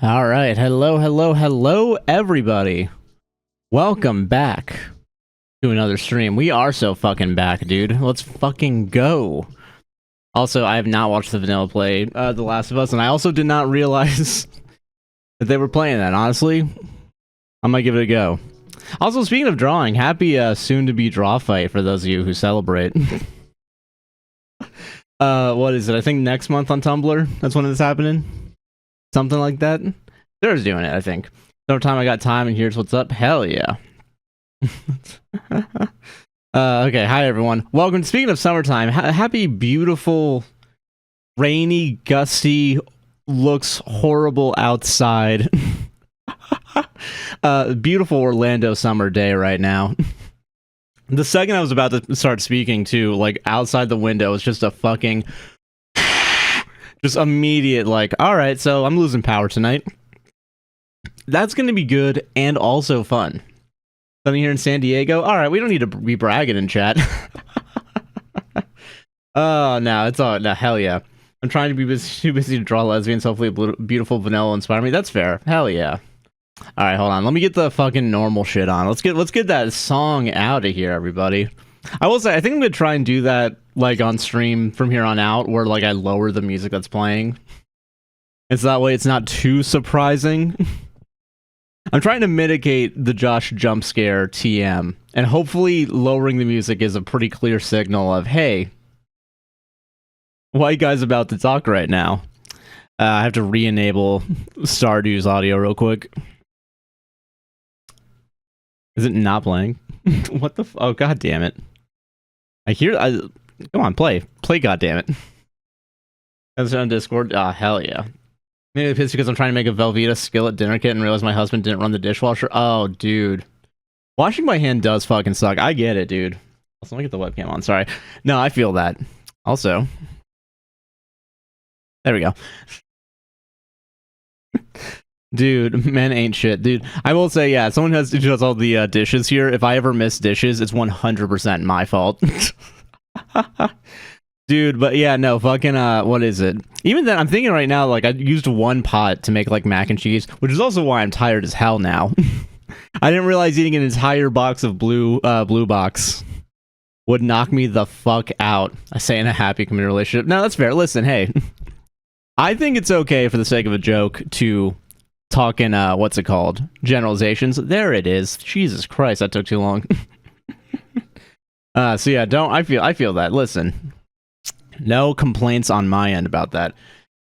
All right, hello, everybody. Welcome back to another stream. We are so fucking back, dude. Let's fucking go. Also, I have not watched the vanilla play The Last of Us, and I also did not realize that they were playing that. Honestly, I might give it a go. Also, speaking of drawing, happy soon-to-be draw fight for those of you who celebrate. What is it? I think next month on Tumblr. That's when it's happening. Something like that. There's doing it, I think. Every time I got time and here's what's up. Hell yeah. Okay, hi everyone. Welcome. Speaking of summertime, happy, beautiful, rainy, gusty, looks horrible outside. Beautiful Orlando summer day right now. The second I was about to start speaking to, like, outside the window, it's just a fucking... just immediate, like, alright, so I'm losing power tonight. That's gonna be good and also fun. Something here in San Diego? Alright, we don't need to be bragging in chat. Oh, no, it's all... no, hell yeah. I'm trying to be too busy to draw lesbians. Hopefully a beautiful vanilla will inspire me. That's fair. Hell yeah. Alright, hold on. Let me get the fucking normal shit on. Let's get that song out of here, everybody. I will say, I think I'm gonna try and do that, like, on stream from here on out, where, like, I lower the music that's playing. It's that way it's not too surprising. I'm trying to mitigate the Josh jump scare TM, and hopefully lowering the music is a pretty clear signal of, hey, why are you guys about to talk right now? I have to re-enable Stardew's audio real quick. Is it not playing? What the oh, god damn it. Come on, play, goddammit. That's on Discord. Ah, hell yeah. Maybe it's because I'm trying to make a Velveeta skillet dinner kit and realize my husband didn't run the dishwasher. Oh, dude. Washing by hand does fucking suck. I get it, dude. Also, let me get the webcam on. Sorry. No, I feel that. Also. There we go. Dude, men ain't shit. Dude, I will say, yeah, someone who does all the dishes here. If I ever miss dishes, it's 100% my fault. Dude, but yeah, no, fucking, what is it? Even then, I'm thinking right now, like, I used one pot to make, like, mac and cheese, which is also why I'm tired as hell now. I didn't realize eating an entire box of blue box would knock me the fuck out. I say in a happy committed relationship. No, that's fair. Listen, hey. I think it's okay for the sake of a joke to talk in, what's it called? Generalizations. There it is. Jesus Christ, that took too long. So yeah, I feel that. Listen. No complaints on my end about that.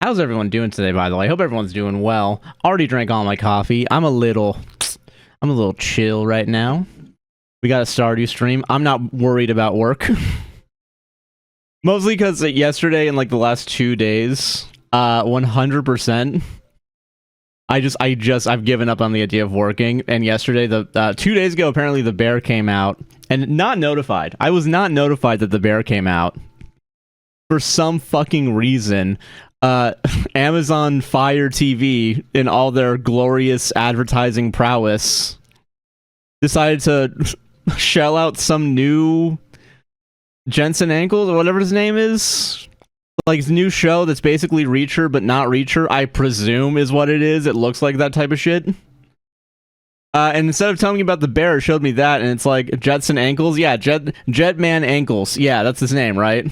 How's everyone doing today, by the way? I hope everyone's doing well. Already drank all my coffee. I'm a little chill right now. We got a Stardew stream. I'm not worried about work. Mostly because yesterday and like the last 2 days, 100%. I've given up on the idea of working. And yesterday, 2 days ago, apparently the bear came out and not notified. I was not notified that the bear came out. For some fucking reason, Amazon Fire TV, in all their glorious advertising prowess, decided to shell out some new Jensen Ackles, or whatever his name is. Like, new show that's basically Reacher, but not Reacher, I presume is what it is. It looks like that type of shit. And instead of telling me about the bear, it showed me that, and it's like, Jetson Ankles? Yeah, Jetman Ankles. Yeah, that's his name, right?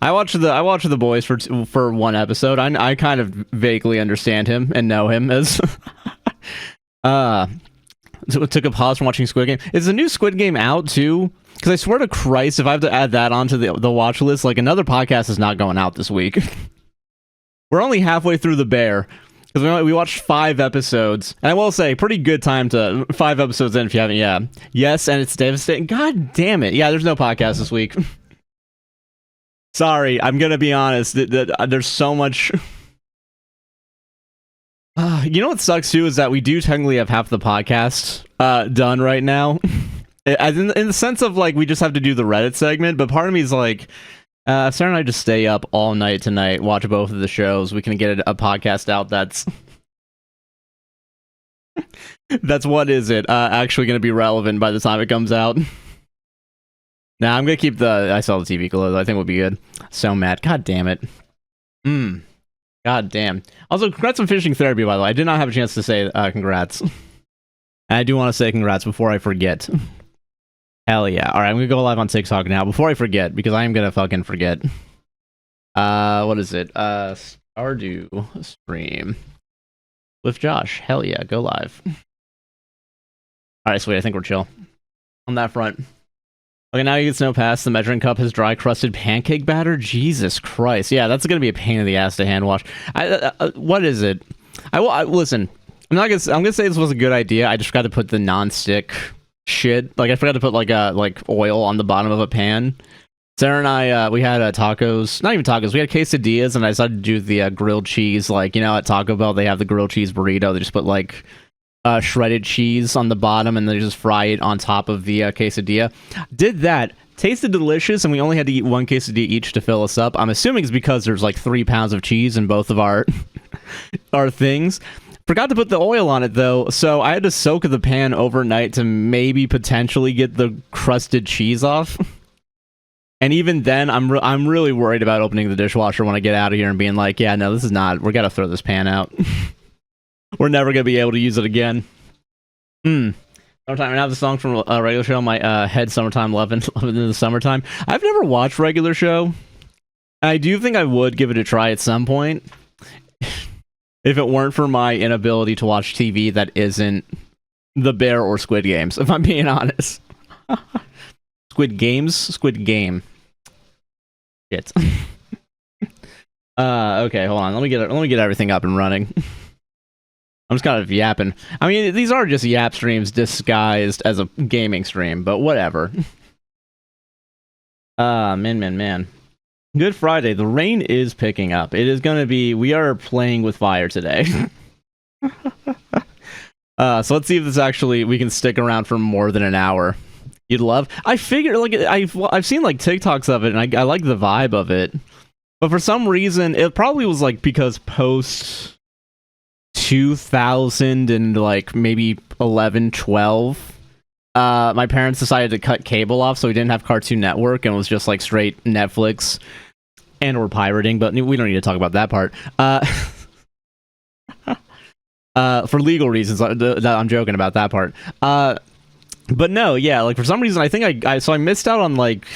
I watched the boys for one episode. I kind of vaguely understand him and know him as so it took a pause from watching Squid Game. Is the new Squid Game out too? Because I swear to Christ, if I have to add that onto the watch list, like, another podcast is not going out this week. We're only halfway through The Bear because we watched 5 episodes, and I will say, pretty good time to 5 episodes in if you haven't. Yeah, yes, and it's devastating. God damn it! Yeah, there's no podcast this week. Sorry, I'm gonna be honest. There's so much. You know what sucks too is that we do technically have half the podcast done right now. As in the sense of, like, we just have to do the Reddit segment, but part of me is like, Sarah and I just stay up all night tonight, watch both of the shows. We can get a podcast out that's what is it? Actually going to be relevant by the time it comes out. Nah, I'm gonna keep I saw the TV closed. I think we'll be good. So mad. God damn it. God damn. Also, congrats on finishing therapy, by the way. I did not have a chance to say congrats. And I do want to say congrats before I forget. Hell yeah. Alright, I'm gonna go live on TikTok now before I forget, because I am gonna fucking forget. What is it? Stardew stream. With Josh. Hell yeah, go live. Alright, sweet, I think we're chill. On that front. Okay, now you get snow past. The measuring cup has dry crusted pancake batter. Jesus Christ. Yeah, that's gonna be a pain in the ass to hand wash. What is it? Listen, I'm gonna say this was a good idea. I just forgot to put the non-stick shit. Like, I forgot to put like oil on the bottom of a pan. Sarah and I, we had tacos, not even tacos, we had quesadillas, and I decided to do the grilled cheese. Like, you know, at Taco Bell, they have the grilled cheese burrito. They just put, like, shredded cheese on the bottom, and they just fry it on top of the quesadilla. Did that. Tasted delicious, and we only had to eat one quesadilla each to fill us up. I'm assuming it's because there's, like, 3 pounds of cheese in both of our, our things. Forgot to put the oil on it, though, so I had to soak the pan overnight to maybe potentially get the crusted cheese off. And even then, I'm really worried about opening the dishwasher when I get out of here and being like, yeah, no, this is not, we gotta throw this pan out. We're never gonna be able to use it again. Summertime. I have the song from Regular Show, my head Summertime Lovin' in the Summertime. I've never watched Regular Show. I do think I would give it a try at some point. If it weren't for my inability to watch TV that isn't The Bear or Squid Games, if I'm being honest. Squid Game. Shit. Okay, hold on. Let me get everything up and running. I'm just kind of yapping. I mean, these are just yap streams disguised as a gaming stream, but whatever. Man. Good Friday. The rain is picking up. It is going to be... We are playing with fire today. So let's see if this actually... We can stick around for more than an hour. You'd love... I figured... Like, I've seen, like, TikToks of it, and I like the vibe of it. But for some reason, it probably was, like, because post... 2000 and, like, maybe 11, 12... my parents decided to cut cable off, so we didn't have Cartoon Network, and it was just, like, straight Netflix, and we're pirating, but we don't need to talk about that part. For legal reasons, I'm joking about that part. But no, yeah, like, for some reason, I think I missed out on, like,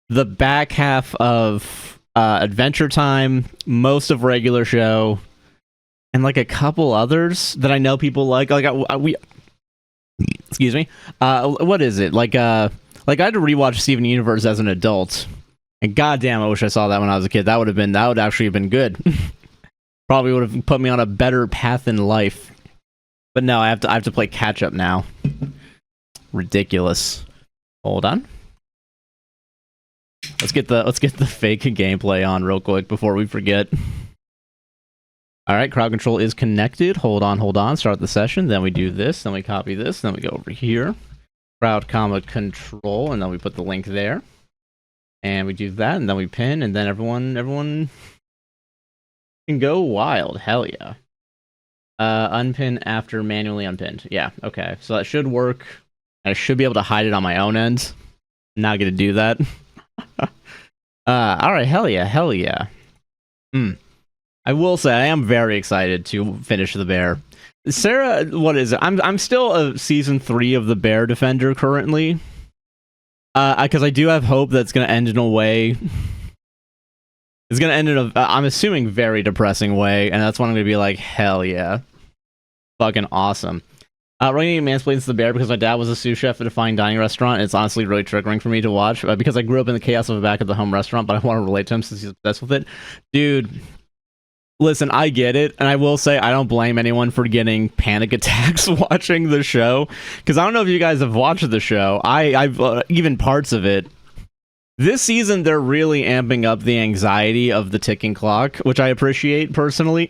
the back half of Adventure Time, most of Regular Show, and, like, a couple others that I know people like. Like, excuse me. What is it? Like I had to rewatch Steven Universe as an adult, and goddamn, I wish I saw that when I was a kid. That would actually have been good. Probably would have put me on a better path in life. But no, I have to play catch up now. Ridiculous. Hold on. Let's get the fake gameplay on real quick before we forget. All right, crowd control is connected. Hold on. Start the session. Then we do this. Then we copy this. Then we go over here. Crowd, control, and then we put the link there. And we do that, and then we pin, and then everyone can go wild. Hell yeah. Unpin after manually unpinned. Yeah, okay. So that should work. I should be able to hide it on my own end. I'm not gonna do that. All right, hell yeah. I will say I am very excited to finish The Bear. Sarah, what is it? I'm still a season 3 of The Bear Defender currently. Because I do have hope that it's gonna end in a way. It's gonna end in a, I'm assuming, very depressing way, and that's when I'm gonna be like, hell yeah, fucking awesome. Running mansplains The Bear because my dad was a sous chef at a fine dining restaurant. And it's honestly really triggering for me to watch because I grew up in the chaos of the back of the home restaurant, but I want to relate to him since he's obsessed with it, dude. Listen, I get it, and I will say I don't blame anyone for getting panic attacks watching the show, because I don't know if you guys have watched the show. I've even parts of it. This season, they're really amping up the anxiety of the ticking clock, which I appreciate personally,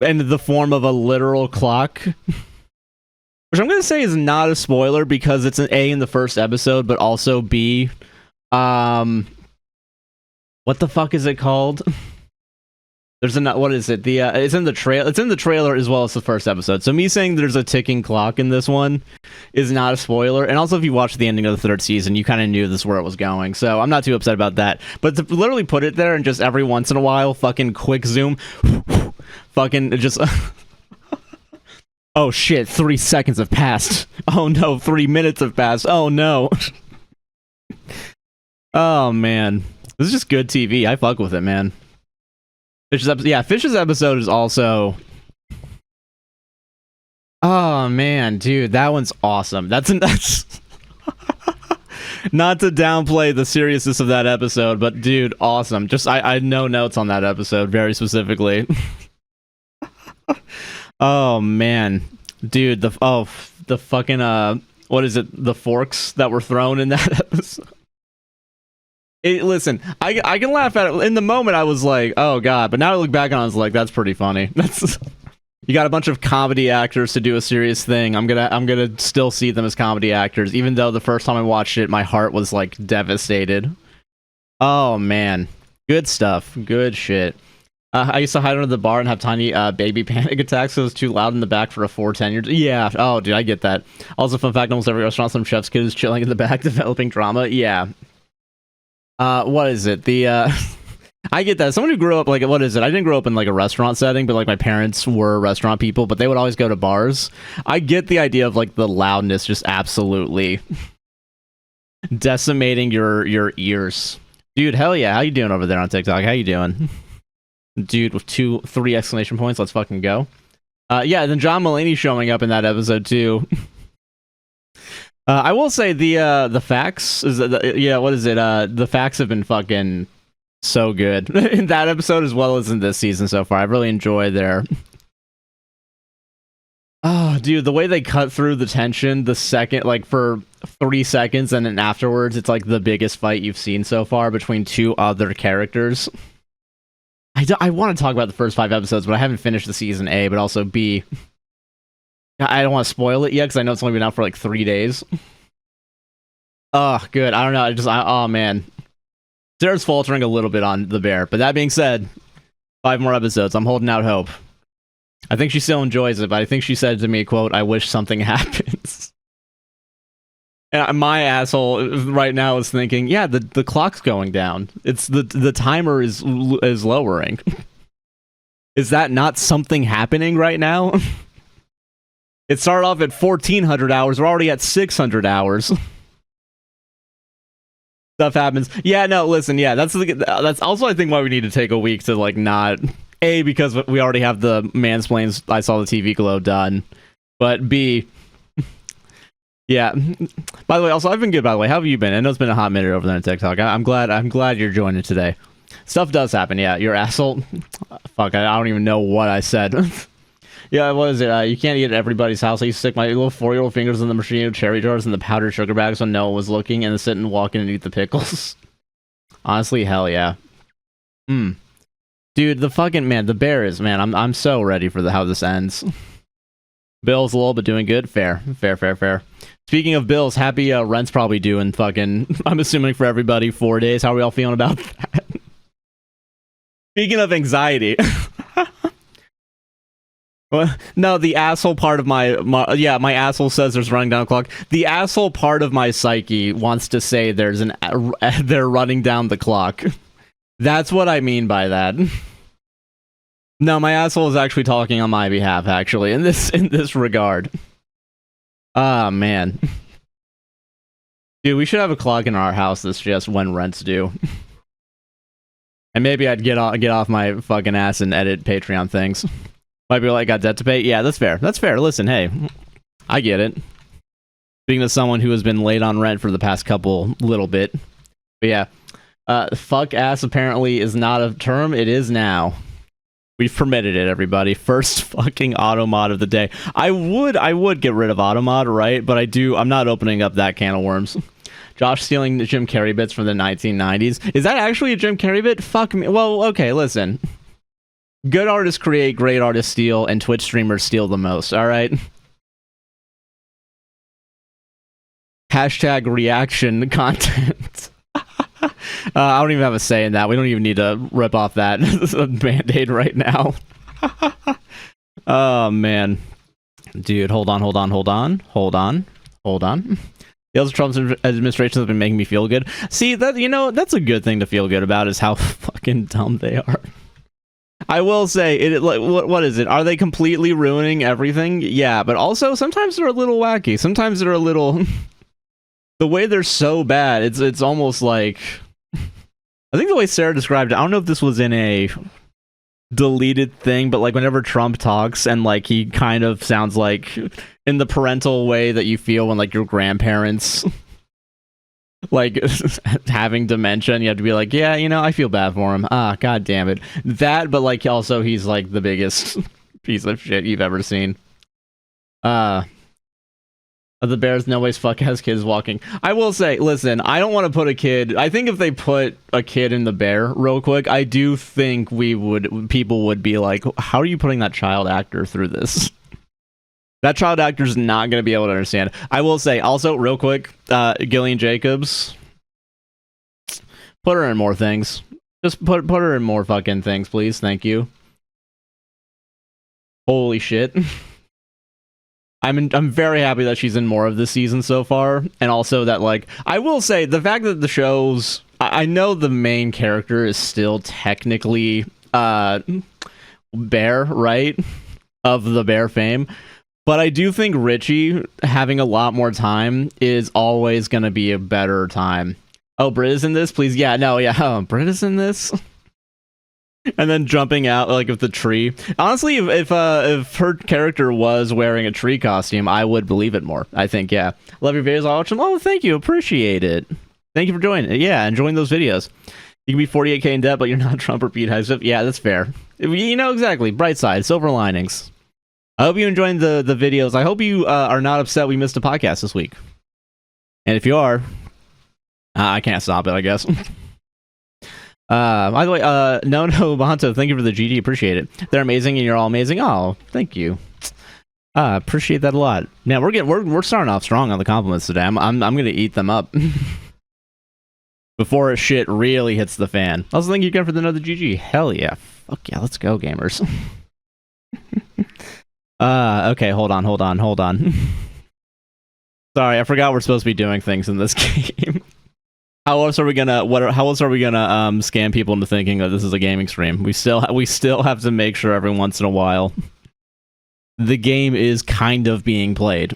in the form of a literal clock, which I'm going to say is not a spoiler because it's an A in the first episode, but also B, what the fuck is it called? There's a what is it? The it's in the trail. It's in the trailer as well as the first episode. So me saying there's a ticking clock in this one is not a spoiler. And also, if you watch the ending of the third season, you kind of knew this is where it was going. So I'm not too upset about that. But to literally put it there and just every once in a while, fucking quick zoom, fucking just. Oh shit! 3 seconds have passed. Oh no! 3 minutes have passed. Oh no! Oh man, this is just good TV. I fuck with it, man. Fish's episode is also. Oh man, dude, that one's awesome. That's not to downplay the seriousness of that episode, but dude, awesome. Just I know notes on that episode very specifically. Oh man, dude, the fucking what is it? The forks that were thrown in that episode. Listen, I can laugh at it. In the moment, I was like, oh god, but now I look back on it, I was like, that's pretty funny. That's you got a bunch of comedy actors to do a serious thing. I'm gonna still see them as comedy actors, even though the first time I watched it, my heart was like devastated. Oh man, good stuff, good shit. I used to hide under the bar and have tiny baby panic attacks because it was too loud in the back for a 4-10-year. Yeah, oh dude, I get that. Also, fun fact: almost every restaurant, some chef's kid is chilling in the back developing drama. Yeah. What is it? I get that. Someone who grew up, like, what is it? I didn't grow up in, like, a restaurant setting, but, like, my parents were restaurant people, but they would always go to bars. I get the idea of, like, the loudness just absolutely decimating your ears. Dude, hell yeah. How you doing over there on TikTok? How you doing? Dude, with 3 exclamation points. Let's fucking go. Yeah, then John Mulaney showing up in that episode, too. I will say the facts is what is it? The facts have been fucking so good in that episode as well as in this season so far. I've really enjoyed their. Oh, dude, the way they cut through the tension the second, like for 3 seconds, and then afterwards, it's like the biggest fight you've seen so far between 2 other characters. I want to talk about the first 5 episodes, but I haven't finished the season A, but also B. I don't want to spoil it yet because I know it's only been out for like 3 days. Oh, good. I don't know. Oh man, Sarah's faltering a little bit on the bear. But that being said, 5 more episodes. I'm holding out hope. I think she still enjoys it, but I think she said to me, "quote I wish something happens." And my asshole right now is thinking, yeah, the clock's going down. It's the timer is lowering. Is that not something happening right now? It started off at 1,400 hours. We're already at 600 hours. Stuff happens. Yeah, no, listen. Yeah, that's also I think why we need to take a week to like not A, because we already have the mansplains. I saw the TV glow done, but B, yeah. By the way, also I've been good. By the way, how have you been? I know it's been a hot minute over there on TikTok. I'm glad you're joining today. Stuff does happen. Yeah, your asshole. Fuck, I don't even know what I said. Yeah, what is it? You can't eat at everybody's house. I used to stick my little 4-year-old fingers in the machine of cherry jars and the powdered sugar bags when no one was looking, and then sit and walk in and eat the pickles. Honestly, hell yeah. Dude, the fucking man, the bear is, man. I'm so ready for how this ends. Bill's low, but doing good. Fair. Speaking of bills, happy rent's probably due in fucking. I'm assuming for everybody 4 days. How are we all feeling about that? Speaking of anxiety. No, the asshole part of my asshole says there's running down the clock. The asshole part of my psyche wants to say they're running down the clock. That's what I mean by that. No, my asshole is actually talking on my behalf, actually, in this regard. Ah, man. Dude, we should have a clock in our house that's just when rent's due. And maybe I'd get off my fucking ass and edit Patreon things. Might be like, got debt to pay? Yeah, that's fair. That's fair. Listen, hey, I get it. Speaking to someone who has been late on rent for the past little bit. But yeah, fuck ass apparently is not a term. It is now. We've permitted it, everybody. First fucking auto mod of the day. I would get rid of auto mod, right? But I'm not opening up that can of worms. Josh stealing the Jim Carrey bits from the 1990s. Is that actually a Jim Carrey bit? Fuck me. Well, okay, listen. Good artists create, great artists steal, and Twitch streamers steal the most, alright? Hashtag reaction content. I don't even have a say in that. We don't even need to rip off that Band-Aid right now. Oh, man. Dude, hold on. The other Trump's administration has been making me feel good. See, that that's a good thing to feel good about, is how fucking dumb they are. I will say, what is it? Are they completely ruining everything? Yeah, but also sometimes they're a little wacky. Sometimes they're a little... the way they're so bad, it's almost like... I think the way Sarah described it, I don't know if this was in a deleted thing, but like whenever Trump talks and like he kind of sounds like in the parental way that you feel when like your grandparents like having dementia and you have to be like, yeah, I feel bad for him. Ah, god damn it. That, but like also he's like the biggest piece of shit you've ever seen. The Bears no ways fuck has kids walking. I will say, listen, I don't want to put a kid... I think if they put a kid in the bear real quick, I do think people would be like, how are you putting that child actor through this? That child actor's not going to be able to understand. I will say, also, real quick, Gillian Jacobs, put her in more things. Just put her in more fucking things, please. Thank you. Holy shit. I'm very happy that she's in more of this season so far, and also that, like, I will say, the fact that the show's... I know the main character is still technically Bear, right? Of the Bear fame. But I do think Richie having a lot more time is always going to be a better time. Oh, Brit is in this? Please? Yeah, no, yeah. Oh, Brit is in this? And then jumping out like of the tree. Honestly, if her character was wearing a tree costume, I would believe it more. I think, yeah. Love your videos. I'll watch them. Oh, thank you. Appreciate it. Thank you for joining. Yeah, enjoying those videos. You can be 48k in debt, but you're not Trump or Pete Hegseth. Yeah, that's fair. You know exactly. Bright side. Silver linings. I hope you enjoyed the videos. I hope you are not upset we missed a podcast this week. And if you are, I can't stop it, I guess. By the way, no, Banto, thank you for the GG, appreciate it. They're amazing and you're all amazing. Oh, thank you. Appreciate that a lot. Now we're starting off strong on the compliments today. I'm gonna eat them up before shit really hits the fan. Also, thank you again for the another GG. Hell yeah, fuck yeah, let's go, gamers. Okay, hold on. Sorry, I forgot we're supposed to be doing things in this game. How else are we gonna scam people into thinking that this is a gaming stream? We still have to make sure every once in a while the game is kind of being played.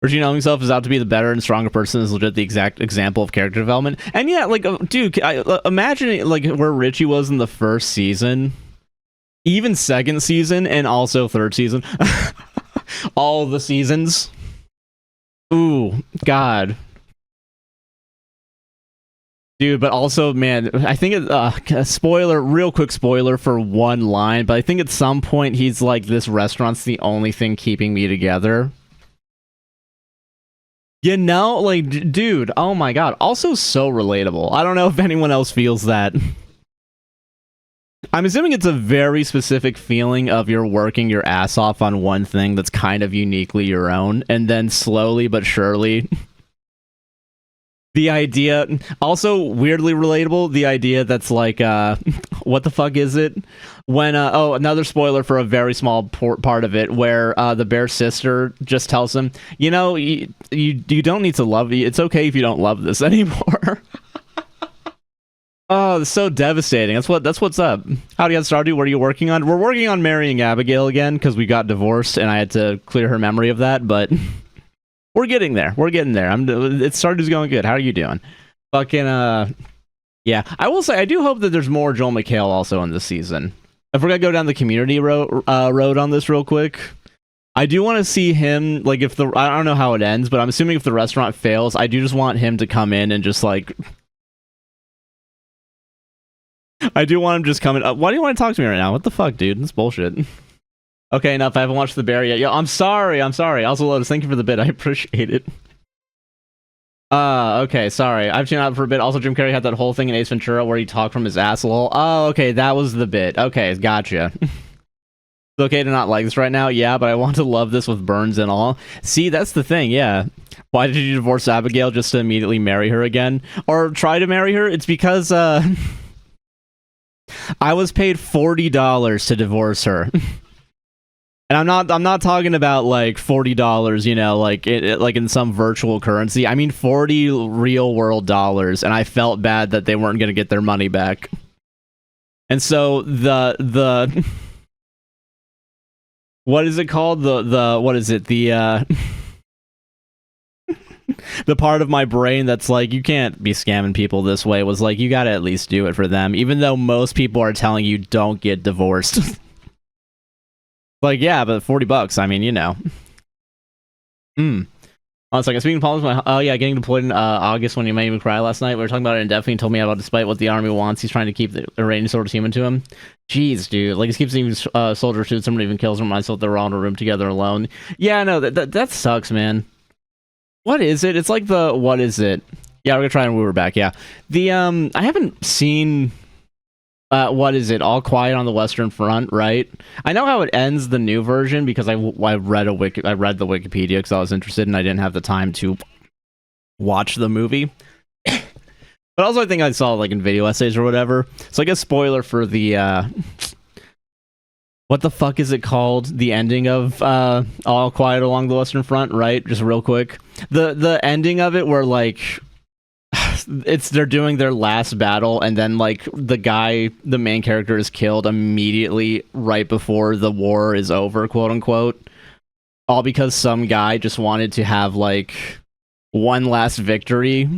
Richie knowing himself is out to be the better and stronger person is legit the exact example of character development. And yeah, like, dude, imagine like where Richie was in the first season, even second season, and also third season. All the seasons. Ooh, God. Dude, but also, man, I think real quick spoiler for one line, but I think at some point he's like, this restaurant's the only thing keeping me together. You know, like, dude, oh my god. Also so relatable. I don't know if anyone else feels that. I'm assuming it's a very specific feeling of you're working your ass off on one thing that's kind of uniquely your own, and then slowly but surely... The idea, also weirdly relatable, the idea that's like, what the fuck is it? When, oh, another spoiler for a very small part of it, where the bear's sister just tells him, you know, you don't need to love me. It's okay if you don't love this anymore. Oh, it's so devastating. That's what's up. Howdy, Stardew. What are you working on? We're working on marrying Abigail again, because we got divorced, and I had to clear her memory of that, but... We're getting there. Stardew's going good. How are you doing? Fucking, yeah. I will say, I do hope that there's more Joel McHale also in this season. If we're gonna go down the community road on this real quick, I do want to see him, like, I don't know how it ends, but I'm assuming if the restaurant fails, I do just want him to come in and just, like... I do want him just coming up. Why do you want to talk to me right now? What the fuck, dude? That's bullshit. Okay, enough. I haven't watched The Bear yet. Yo, I'm sorry. Also, Lotus, thank you for the bit. I appreciate it. Okay, sorry. I've tuned out for a bit. Also, Jim Carrey had that whole thing in Ace Ventura where he talked from his asshole. Oh, okay, that was the bit. Okay, gotcha. It's okay to not like this right now, yeah, but I want to love this with burns and all. See, that's the thing, yeah. Why did you divorce Abigail just to immediately marry her again? Or try to marry her? It's because, I was paid $40 to divorce her. And I'm not talking about like $40, you know, like like in some virtual currency. I mean 40 real world dollars, and I felt bad that they weren't going to get their money back. And so the what is it called? The what is it? The the part of my brain that's like, you can't be scamming people this way, was like, you got to at least do it for them, even though most people are telling you don't get divorced. Like, yeah, but $40, I mean, you know. One second, speaking of politics, oh yeah, getting deployed in August when you made me cry last night. We were talking about it in depth, and he told me about, despite what the army wants, he's trying to keep the Iranian soldiers human to him. Jeez, dude. Like, he keeps seeing soldiers shoot someone, even kills them, myself, they're all in a room together alone. Yeah, no, that sucks, man. What is it? It's like the, what is it? Yeah, we're gonna try and we were back, yeah. The, I haven't seen... what is it? All Quiet on the Western Front, right? I know how it ends, the new version, because I read the Wikipedia because I was interested and I didn't have the time to watch the movie. But also I think I saw like in video essays or whatever. So I guess spoiler for the what the fuck is it called? The ending of All Quiet Along the Western Front, right? Just real quick. The ending of it where like they're doing their last battle, and then like the main character is killed immediately right before the war is over, quote unquote, all because some guy just wanted to have like one last victory,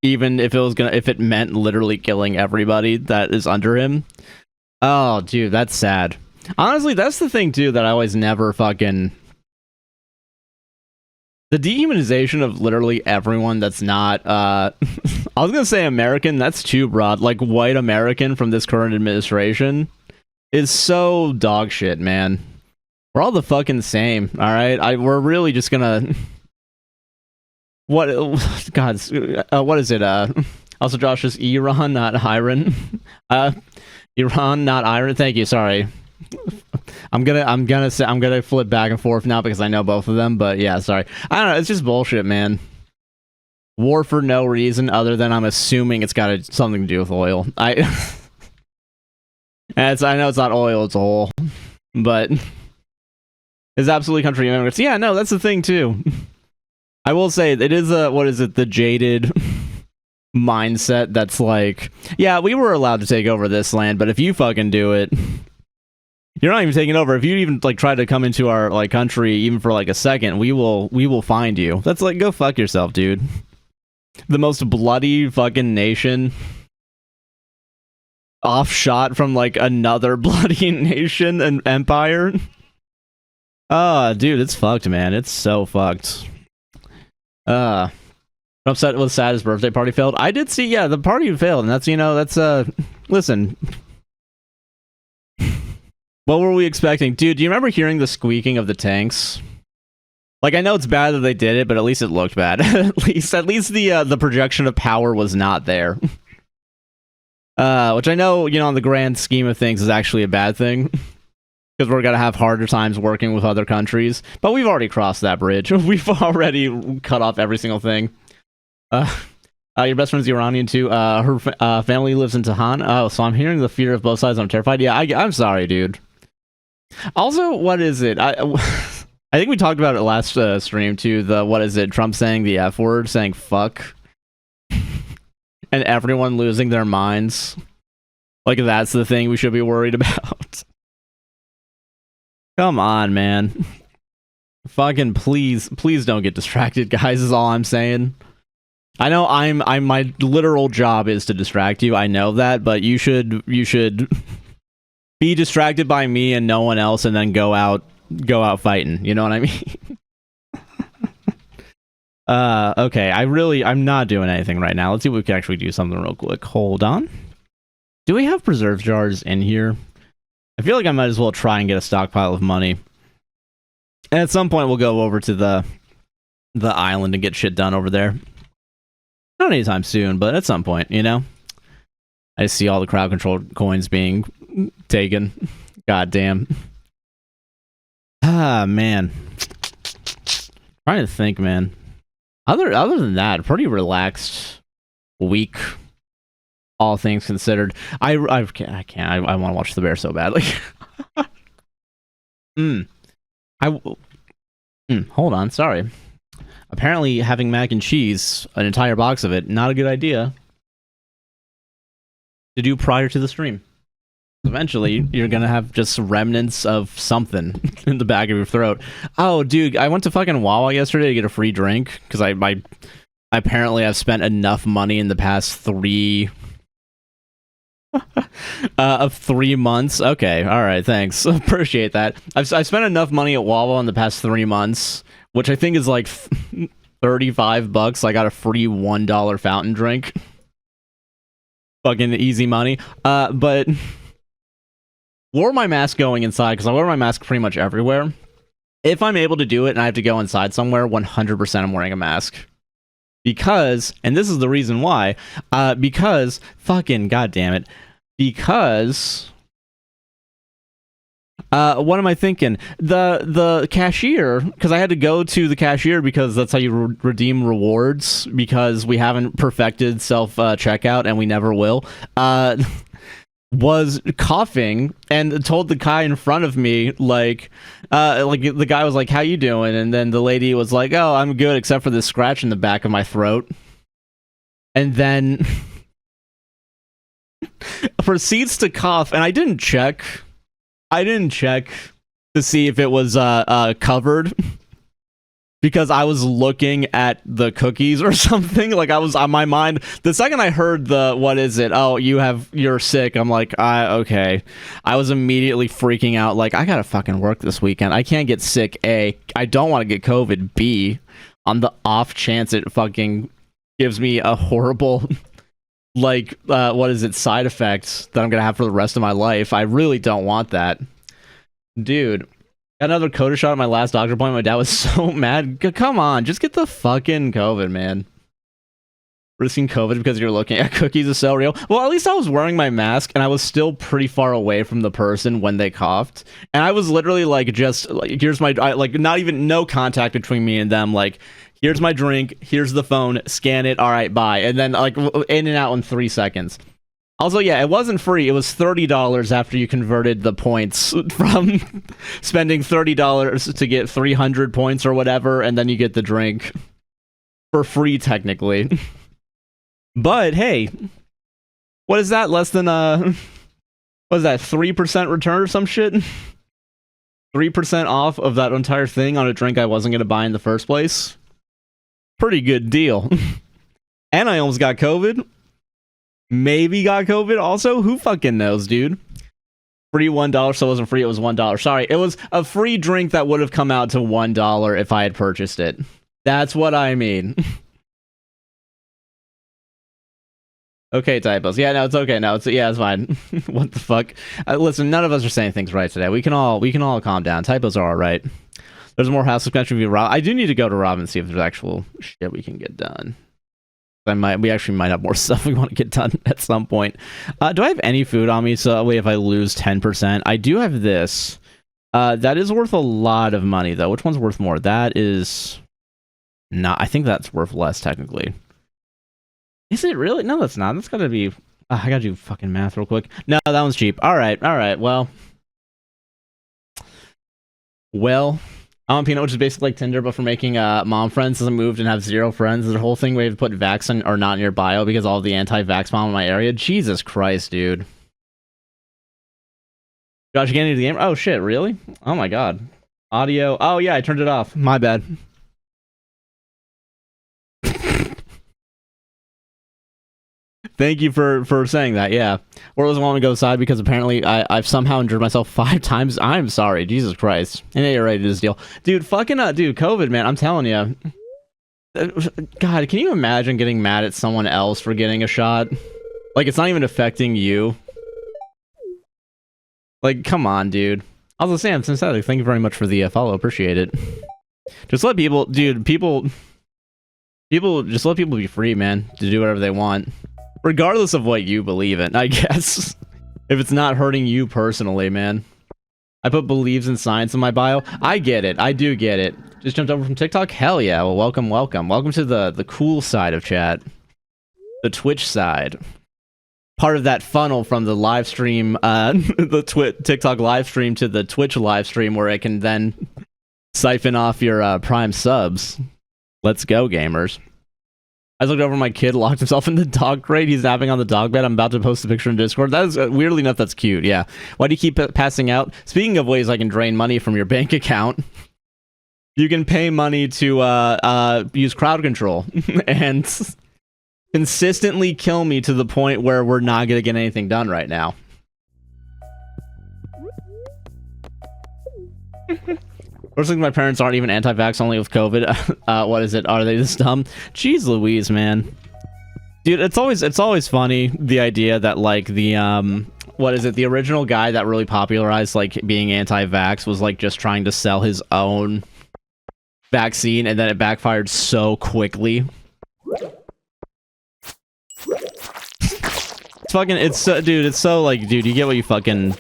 even if it meant literally killing everybody that is under him. Oh dude, that's sad. Honestly, that's the thing too that I always never fucking... The dehumanization of literally everyone that's not, I was gonna say American, that's too broad, like white American from this current administration is so dog shit, man. We're all the fucking same, alright? We're really just gonna... What... God, what is it, Also, Josh, is Iran, not Iran. Iran, not Iran, thank you, sorry. I'm gonna flip back and forth now because I know both of them, but yeah, sorry. I don't know, it's just bullshit, man. War for no reason other than I'm assuming it's got something to do with oil. I know it's not oil, it's oil, but it's absolutely country immigrants. Yeah, no, that's the thing too. I will say it is the jaded mindset that's like, yeah, we were allowed to take over this land, but if you fucking do it, you're not even taking over. If you even like try to come into our like country even for like a second, we will find you. That's like, go fuck yourself, dude. The most bloody fucking nation offshot from like another bloody nation and empire. Dude, it's fucked, man. It's so fucked. I'm upset with sad his birthday party failed. I did see, yeah, the party failed, and that's, you know, that's listen. What were we expecting? Dude, do you remember hearing the squeaking of the tanks? Like, I know it's bad that they did it, but at least it looked bad. at least the projection of power was not there. Which I know, you know, in the grand scheme of things is actually a bad thing. Because we're gonna have harder times working with other countries. But we've already crossed that bridge. We've already cut off every single thing. Your best friend's Iranian too. Her family lives in Tehran. Oh, so I'm hearing the fear of both sides. I'm terrified. Yeah, I'm sorry, dude. Also, what is it? I think we talked about it last stream too. The, what is it? Trump saying the F word, saying fuck. And everyone losing their minds. Like, that's the thing we should be worried about. Come on, man. Fucking please don't get distracted, guys, is all I'm saying. I know my literal job is to distract you. I know that, but you should be distracted by me and no one else, and then go out fighting. You know what I mean? Okay. I'm not doing anything right now. Let's see if we can actually do something real quick. Hold on. Do we have preserve jars in here? I feel like I might as well try and get a stockpile of money. And at some point we'll go over to the island and get shit done over there. Not anytime soon, but at some point, you know? I see all the crowd control coins being taken. God damn. Ah, man. Trying to think, man. Other than that, pretty relaxed week. All things considered, I can't. I want to watch the Bear so badly. Hold on. Sorry. Apparently, having mac and cheese, an entire box of it, not a good idea to do prior to the stream. Eventually, you're gonna have just remnants of something in the back of your throat. Oh, dude, I went to fucking Wawa yesterday to get a free drink because I apparently I've spent enough money in the past 3 months. Okay, all right, thanks. Appreciate that. I spent enough money at Wawa in the past 3 months, which I think is like $35. I got a free $1 fountain drink. Fucking easy money. But wore my mask going inside because I wear my mask pretty much everywhere. If I'm able to do it and I have to go inside somewhere, 100% I'm wearing a mask. Because, and this is the reason why, because, fucking goddammit, because, what am I thinking? The cashier, because I had to go to the cashier because that's how you redeem rewards, because we haven't perfected self-checkout and we never will, was coughing and told the guy in front of me, like the guy was like, how you doing? And then the lady was like, oh, I'm good except for this scratch in the back of my throat. And then proceeds to cough, and I didn't check to see if it was covered because I was looking at the cookies or something. Like, I was on my mind the second I heard the what is it, oh, you're sick, I'm like, okay. I was immediately freaking out, like, I gotta fucking work this weekend, I can't get sick. A, I don't want to get COVID. B, on the off chance it fucking gives me a horrible like what is it, side effects that I'm gonna have for the rest of my life. I really don't want that. Dude, got another COVID shot at my last doctor appointment. My dad was so mad. Come on, just get the fucking COVID, man. Risking COVID because you're looking at cookies is so real. Well, at least I was wearing my mask and I was still pretty far away from the person when they coughed. And I was literally like, just like, here's my, like, not even, no contact between me and them. Like, here's my drink, here's the phone, scan it, all right, bye. And then like in and out in 3 seconds. Also, yeah, it wasn't free. It was $30 after you converted the points from spending $30 to get 300 points or whatever, and then you get the drink for free, technically. But hey, what is that? Less than what is that? 3% return or some shit? 3% off of that entire thing on a drink I wasn't gonna buy in the first place. Pretty good deal. And I almost got COVID. Maybe got COVID also. Who fucking knows, dude? Free $1, so it wasn't free, it was $1. Sorry, it was a free drink that would have come out to $1 if I had purchased it. That's what I mean. Okay, typos. Yeah, no, it's okay. No, it's, yeah, it's fine. What the fuck? Listen, none of us are saying things right today. We can all calm down. Typos are all right. There's more House of Country view. I do need to go to Rob and see if there's actual shit we can get done. We actually might have more stuff we want to get done at some point. Do I have any food on me? So that way, if I lose 10%, I do have this. That is worth a lot of money, though. Which one's worth more? That is not. I think that's worth less, technically. Is it really? No, that's not. That's gotta be. I gotta do fucking math real quick. No, that one's cheap. All right. Well, I'm on Peanut, which is basically like Tinder, but for making mom friends. Since I moved and have 0 friends, the whole thing where you have to put vax in, or not in your bio because all the anti-vax mom in my area. Jesus Christ, dude. Josh, you getting into the game? Oh shit, really? Oh my god. Audio. Oh yeah, I turned it off. My bad. Thank you for saying that, yeah. Or doesn't want me to go outside because apparently I've somehow injured myself 5 times. I'm sorry, Jesus Christ. And you're ready to this deal. Dude, fucking, dude, COVID, man, I'm telling you. God, can you imagine getting mad at someone else for getting a shot? Like, it's not even affecting you. Like, come on, dude. I was gonna say, I'm synthetic. Thank you very much for the follow, appreciate it. Just let people, dude, just let people be free, man, to do whatever they want. Regardless of what you believe in, I guess. If it's not hurting you personally, man. I put believes in science in my bio. I get it. I do get it. Just jumped over from TikTok? Hell yeah. Well, welcome, welcome. Welcome to the cool side of chat. The Twitch side. Part of that funnel from the live stream, the TikTok live stream to the Twitch live stream where it can then siphon off your Prime subs. Let's go, gamers. I looked over, my kid locked himself in the dog crate. He's napping on the dog bed. I'm about to post a picture in Discord. That is weirdly enough, that's cute. Yeah. Why do you keep passing out? Speaking of ways I can drain money from your bank account, you can pay money to use crowd control and consistently kill me to the point where we're not going to get anything done right now. First thing, my parents aren't even anti-vax, only with COVID. What is it? Are they this dumb? Jeez Louise, man. Dude, it's always funny, the idea that, like, the, what is it? The original guy that really popularized, like, being anti-vax was, like, just trying to sell his own vaccine, and then it backfired so quickly. It's fucking, it's so, dude, it's so, like, dude, you get what you fucking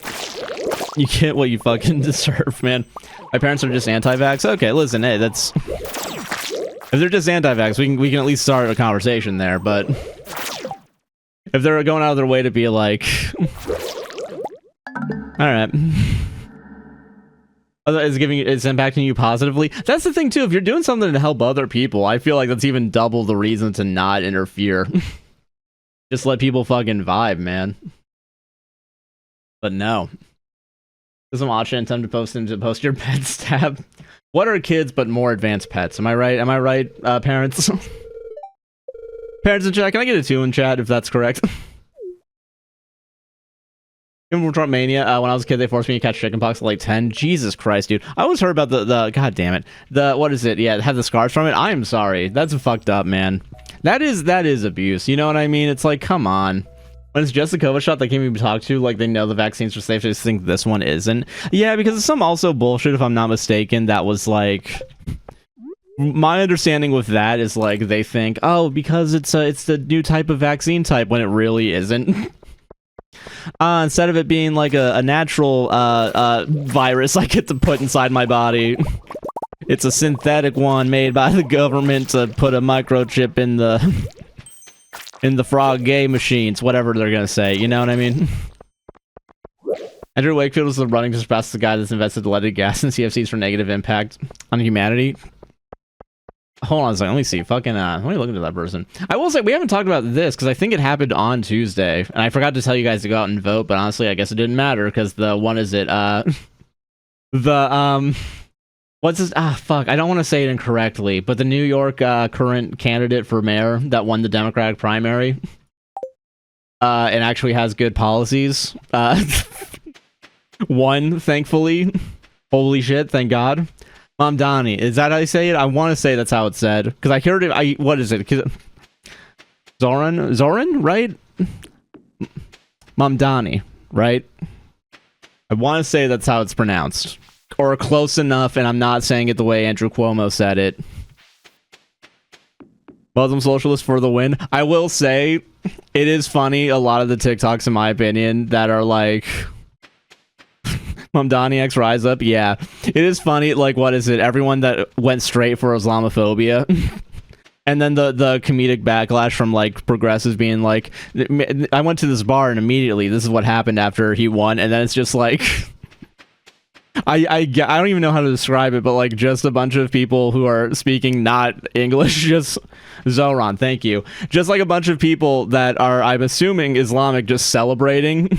deserve, man. My parents are just anti-vax. Okay, listen, hey, that's... If they're just anti-vax, we can at least start a conversation there, but... If they're going out of their way to be like... Alright. It's impacting you positively. That's the thing, too. If you're doing something to help other people, I feel like that's even double the reason to not interfere. Just let people fucking vibe, man. But no. Doesn't watch it and time to post your pets tab. What are kids but more advanced pets? Am I right? Am I right, parents? Parents in chat, can I get a 2 in chat if that's correct? Even from Trump Mania, when I was a kid, they forced me to catch chickenpox at like 10. Jesus Christ, dude. I always heard about the god damn it. What is it? Yeah, it had the scars from it. I am sorry. That's fucked up, man. That is abuse. You know what I mean? It's like, come on. When it's just a COVID shot that can't even be talked to, like, they know the vaccines are safe, I just think this one isn't. Yeah, because it's some also bullshit, if I'm not mistaken, that was, like... My understanding with that is, like, they think, oh, because it's the new type of vaccine type, when it really isn't. Instead of it being, like, a natural, virus I get to put inside my body, it's a synthetic one made by the government to put a microchip in the frog gay machines, whatever they're gonna say, you know what I mean? Andrew Wakefield is running to surpass the guy that's invested leaded gas in CFCs for negative impact on humanity. Hold on a second, let me see. Fucking, let me look into that person. I will say, we haven't talked about this, because I think it happened on Tuesday, and I forgot to tell you guys to go out and vote, but honestly, I guess it didn't matter, because what's this? Fuck, I don't want to say it incorrectly, but the New York current candidate for mayor that won the Democratic primary and actually has good policies won, thankfully. Holy shit, thank God. Mamdani, is that how you say it? I want to say that's how it's said, because I heard it, what is it? Zoran, right? Mamdani, right? I want to say that's how it's pronounced. Or close enough, and I'm not saying it the way Andrew Cuomo said it. Muslim socialist for the win. I will say, it is funny, a lot of the TikToks, in my opinion, that are like... Mamdani X Rise Up, yeah. It is funny, like, what is it? Everyone that went straight for Islamophobia. And then the comedic backlash from, like, progressives being like, I went to this bar and immediately this is what happened after he won. And then it's just like... I don't even know how to describe it, but, like, just a bunch of people who are speaking not English, just... Zoran, thank you. Just, like, a bunch of people that are, I'm assuming, Islamic, just celebrating...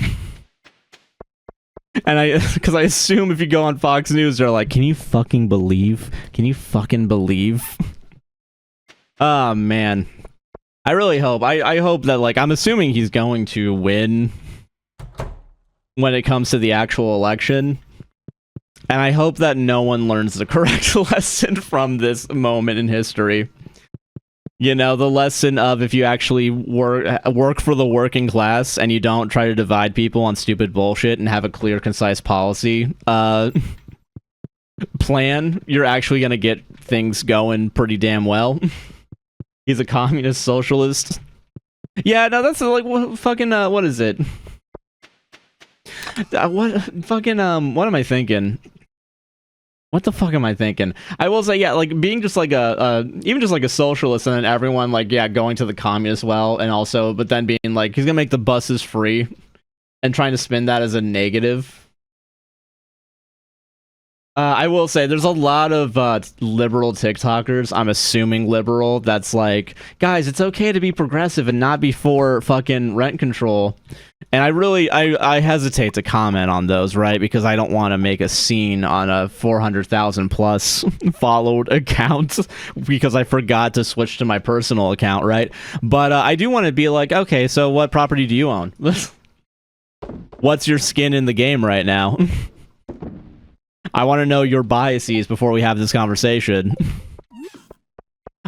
And because I assume if you go on Fox News, they're like, can you fucking believe? Can you fucking believe? Oh, man. I really hope. I hope that, like, I'm assuming he's going to win when it comes to the actual election. And I hope that no one learns the correct lesson from this moment in history. You know, the lesson of if you actually work for the working class and you don't try to divide people on stupid bullshit and have a clear, concise policy plan, you're actually going to get things going pretty damn well. He's a communist socialist. Yeah, no, that's like fucking, what is it? What fucking what am I thinking? What the fuck am I thinking? I will say, yeah, like being just like even just like a socialist, and then everyone like, yeah, going to the communist well, and also, but then being like, he's gonna make the buses free, and trying to spin that as a negative. I will say, there's a lot of liberal TikTokers, I'm assuming liberal, that's like, guys, it's okay to be progressive and not be for fucking rent control. And I hesitate to comment on those, right? Because I don't want to make a scene on a 400,000 plus followed account because I forgot to switch to my personal account, right? But I do want to be like, okay, so what property do you own? What's your skin in the game right now? I want to know your biases before we have this conversation.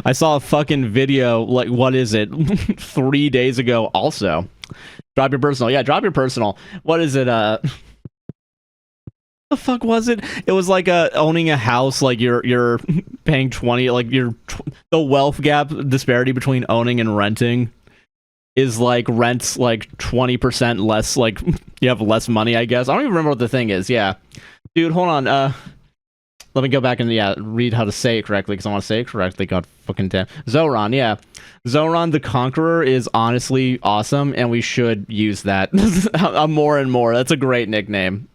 I saw a fucking video, like, what is it, 3 days ago also. Drop your personal. Yeah, drop your personal. What is it, the fuck was it? It was like owning a house, like you're paying 20, like the wealth gap disparity between owning and renting is like rent's like 20% less, like you have less money, I guess. I don't even remember what the thing is. Yeah. Dude, hold on. Let me go back and, yeah, read how to say it correctly, because I want to say it correctly. God fucking damn. Zoran, yeah. Zoran the Conqueror is honestly awesome, and we should use that more and more. That's a great nickname.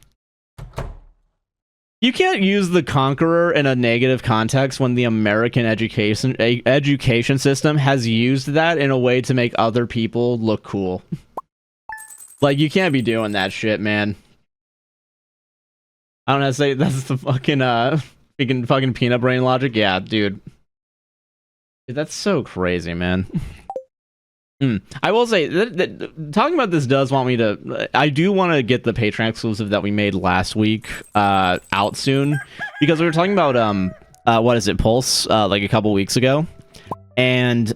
You can't use the Conqueror in a negative context when the American education system has used that in a way to make other people look cool. Like, you can't be doing that shit, man. I don't know how to say that's the fucking fucking peanut brain logic. Yeah, dude. That's so crazy, man. I will say that talking about this does want me to. I do want to get the Patreon exclusive that we made last week out soon, because we were talking about what is it, Pulse, like a couple weeks ago, and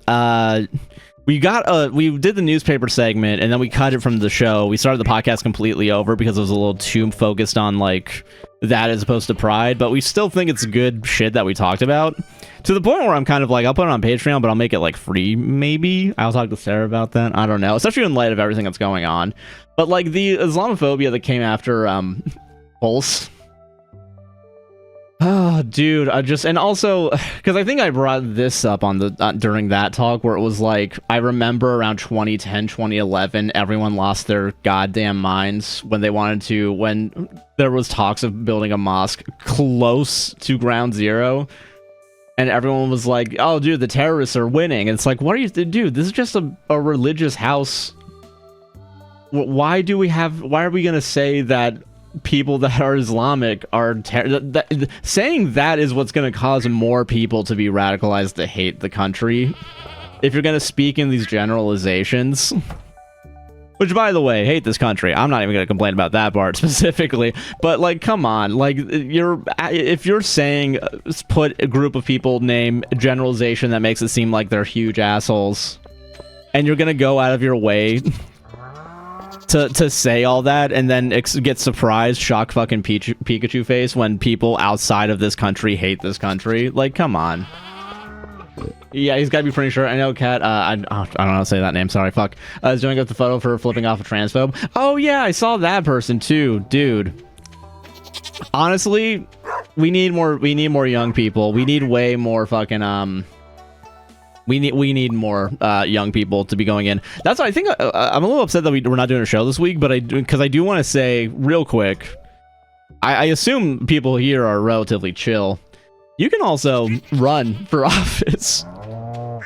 we did the newspaper segment, and then we cut it from the show. We started the podcast completely over because it was a little too focused on like that as opposed to Pride, but we still think it's good shit that we talked about, to the point where I'm kind of like, I'll put it on Patreon, but I'll make it like free, maybe. I'll talk to Sarah about that. I don't know, especially in light of everything that's going on. But like the Islamophobia that came after Pulse. Oh, dude, and also, because I think I brought this up on the during that talk, where it was like, I remember around 2010, 2011, everyone lost their goddamn minds when there was talks of building a mosque close to Ground Zero, and everyone was like, oh, dude, the terrorists are winning. And it's like, what are you, dude, this is just a religious house. Why are we gonna say that people that are Islamic are saying that is what's going to cause more people to be radicalized to hate the country, if you're going to speak in these generalizations? Which, by the way, hate this country. I'm not even going to complain about that part specifically, but like, come on, like, if you're saying put a group of people name generalization that makes it seem like they're huge assholes, and you're going to go out of your way to say all that, and then get surprised, shock fucking Pikachu face when people outside of this country hate this country. Like, come on. Yeah, he's gotta be pretty sure. I know, Kat. I don't know how to say that name. Sorry, fuck. Is doing up the photo for flipping off a transphobe. Oh yeah, I saw that person too, dude. Honestly, we need more young people. We need way more fucking We need more young people to be going in. That's why I think I'm a little upset that we're not doing a show this week, but because I do want to say real quick, I assume people here are relatively chill. You can also run for office.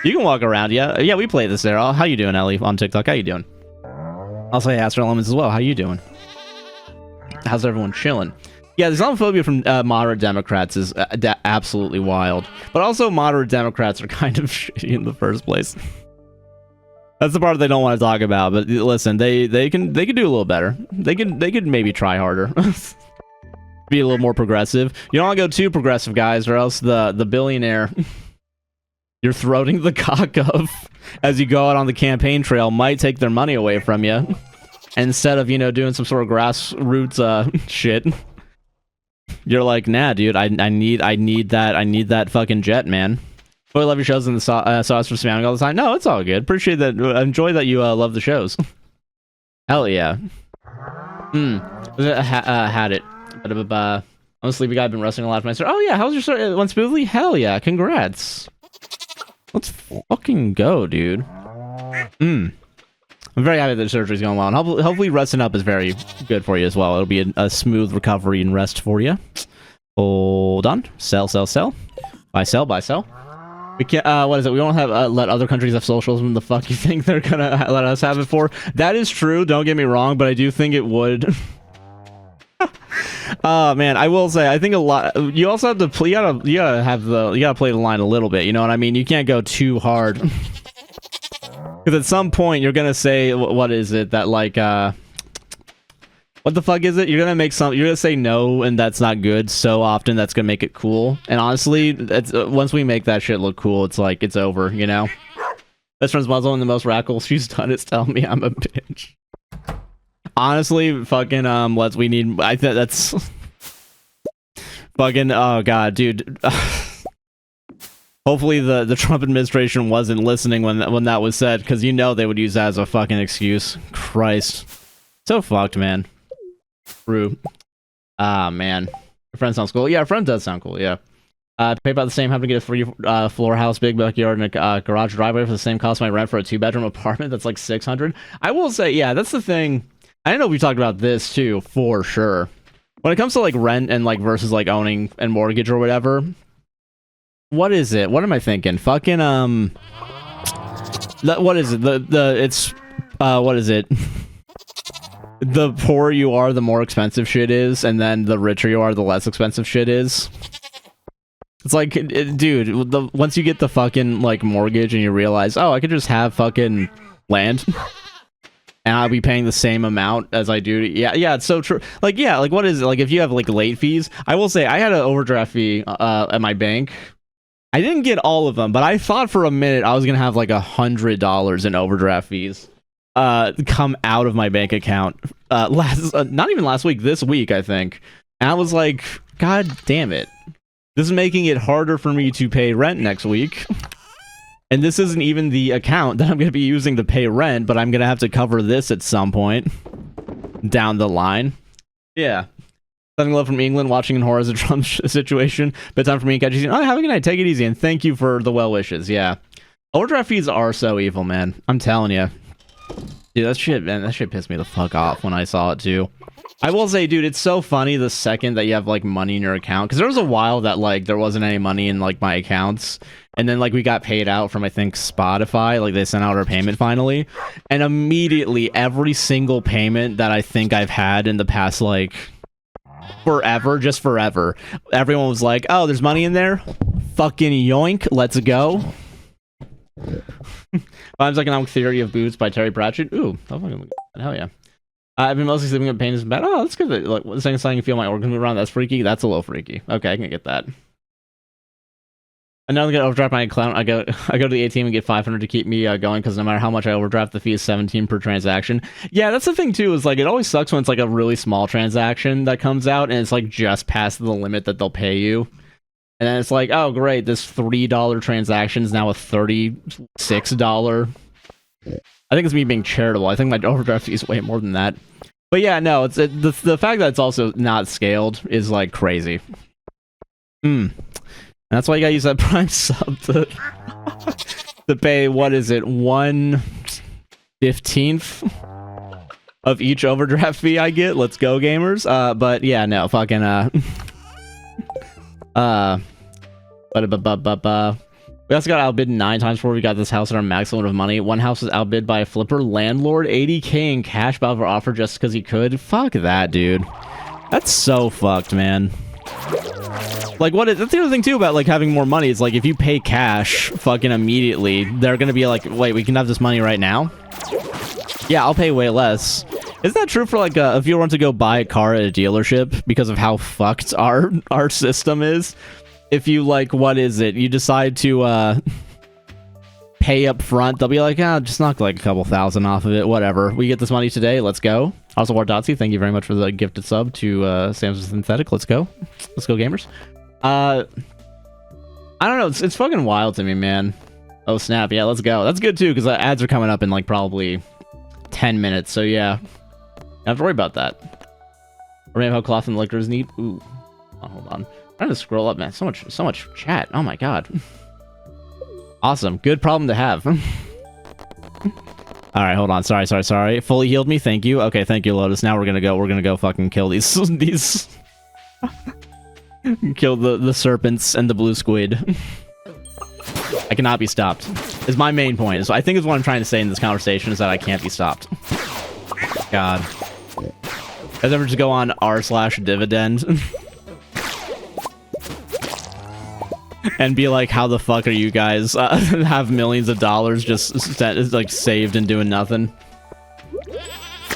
You can walk around. Yeah, we play this there. How you doing, Ellie, on TikTok? How you doing? I'll say Astro Elements as well. How you doing? How's everyone chilling? Yeah, the Islamophobia from moderate Democrats is absolutely wild. But also, moderate Democrats are kind of shitty in the first place. That's the part they don't want to talk about. But listen, they can do a little better. They could maybe try harder. Be a little more progressive. You don't want to go too progressive, guys, or else the billionaire you're throating the cock of as you go out on the campaign trail might take their money away from you, instead of, doing some sort of grassroots shit. You're like, nah, dude, I need that fucking jet, man. Boy, love your shows and the sauce for spamming all the time. No, it's all good. Appreciate that. Enjoy that you love the shows. Hell yeah. Had it. I'm a sleepy guy. I've been wrestling a lot for my start. Oh yeah, how's your start? It went smoothly? Hell yeah, congrats. Let's fucking go, dude. I'm very happy that the surgery's going well. And hopefully resting up is very good for you as well. It'll be a smooth recovery and rest for you. Hold on. Sell. Buy, sell. We can't, what is it? We don't have, let other countries have socialism. The fuck you think they're gonna let us have it for? That is true, don't get me wrong, but I do think it would. Man, I will say, I think a lot, you also have to, you gotta play the line a little bit, you know what I mean? You can't go too hard. Because at some point, you're gonna say, what is it, that like, what the fuck is it? You're gonna say no, and that's not good so often that's gonna make it cool. And honestly, it's, once we make that shit look cool, it's like, it's over, you know? Best friend's Muslim and the most radical she's done is tell me I'm a bitch. Honestly, fucking, we need, I think that's... fucking, oh god, dude. Hopefully the Trump administration wasn't listening when that was said, because you know they would use that as a fucking excuse. Christ. So fucked, man. True. Ah, man. Your friend sounds cool. Yeah, your friend does sound cool, yeah. Pay about the same, having to get a free floor house, big backyard, and a garage driveway for the same cost my rent for a 2-bedroom apartment. That's like $600. I will say, yeah, that's the thing. I know we've talked about this too, for sure. When it comes to like rent and like versus like owning and mortgage or whatever, what is it? What am I thinking? Fucking what is it? What is it? The poorer you are, the more expensive shit is, and then the richer you are, the less expensive shit is. It's like, dude, once you get the fucking, like, mortgage and you realize, oh, I could just have fucking land, and I'll be paying the same amount as I do. Yeah, it's so true. Like, yeah, like, what is it? Like, if you have, like, late fees, I will say, I had an overdraft fee at my bank. I didn't get all of them, but I thought for a minute I was gonna have, like, $100 in overdraft fees come out of my bank account not even last week, this week, I think. And I was like, god damn it, this is making it harder for me to pay rent next week. And this isn't even the account that I'm going to be using to pay rent, but I'm going to have to cover this at some point down the line. Yeah. Sending love from England, watching in horror as a Trump situation. Bedtime for me and catch you. Oh, have a good night. Take it easy, and thank you for the well wishes. Yeah. Overdraft fees are so evil, man. I'm telling you. Dude, that shit pissed me the fuck off when I saw it too. I will say, dude, it's so funny the second that you have like money in your account, because there was a while that like there wasn't any money in like my accounts, and then like we got paid out from I think Spotify, like they sent out our payment finally, and immediately every single payment that I think I've had in the past like forever, just forever, everyone was like, oh, there's money in there, fucking yoink, let's go. Vimes Economic Theory of Boots by Terry Pratchett. Ooh, hell yeah. I've been mostly sleeping with pain in bed. Oh, that's good. Like, saying something you feel my organs move around. That's freaky. That's a little freaky. Okay, I can get that. I know I'm gonna overdraft my account. I go to the ATM and get 500 to keep me going, because no matter how much I overdraft, the fee is 17 per transaction. Yeah, that's the thing too. Is like it always sucks when it's like a really small transaction that comes out and it's like just past the limit that they'll pay you. And then it's like, oh great, this $3 transaction is now a $36. I think it's me being charitable. I think my overdraft fee is way more than that. But yeah, no, it's the fact that it's also not scaled is like crazy. And that's why you gotta use that Prime sub to pay, what is it, 1/15 of each overdraft fee I get. Let's go, gamers. But yeah, no, fucking we also got outbid 9 times before we got this house at our max limit of money. One house was outbid by a flipper landlord, 80k in cash for offer just because he could. Fuck that, dude. That's so fucked, man. Like, that's the other thing too about like having more money. It's like if you pay cash fucking immediately, they're gonna be like, wait, we can have this money right now? Yeah, I'll pay way less. Isn't that true for like if you want to go buy a car at a dealership because of how fucked our system is? If you like, what is it? You decide to pay up front, they'll be like, just knock like a couple thousand off of it, whatever. We get this money today, let's go. Also, Wardotzi, thank you very much for the gifted sub to Sam's Synthetic. Let's go. Let's go, gamers. I don't know, it's fucking wild to me, man. Oh, snap, yeah, let's go. That's good, too, because ads are coming up in like probably 10 minutes, so yeah. I don't have to worry about that. Or maybe how cloth and liquor is neat. Ooh. Oh, hold on. I'm trying to scroll up, man. So much chat. Oh my god. Awesome. Good problem to have. Alright, hold on. Sorry. Fully healed me. Thank you. Okay, thank you, Lotus. Now we're gonna go fucking kill these kill the serpents and the blue squid. I cannot be stopped. Is my main point. So I think is what I'm trying to say in this conversation is that I can't be stopped. God. Guys ever just go on r/dividend and be like, how the fuck are you guys have millions of dollars just like saved and doing nothing?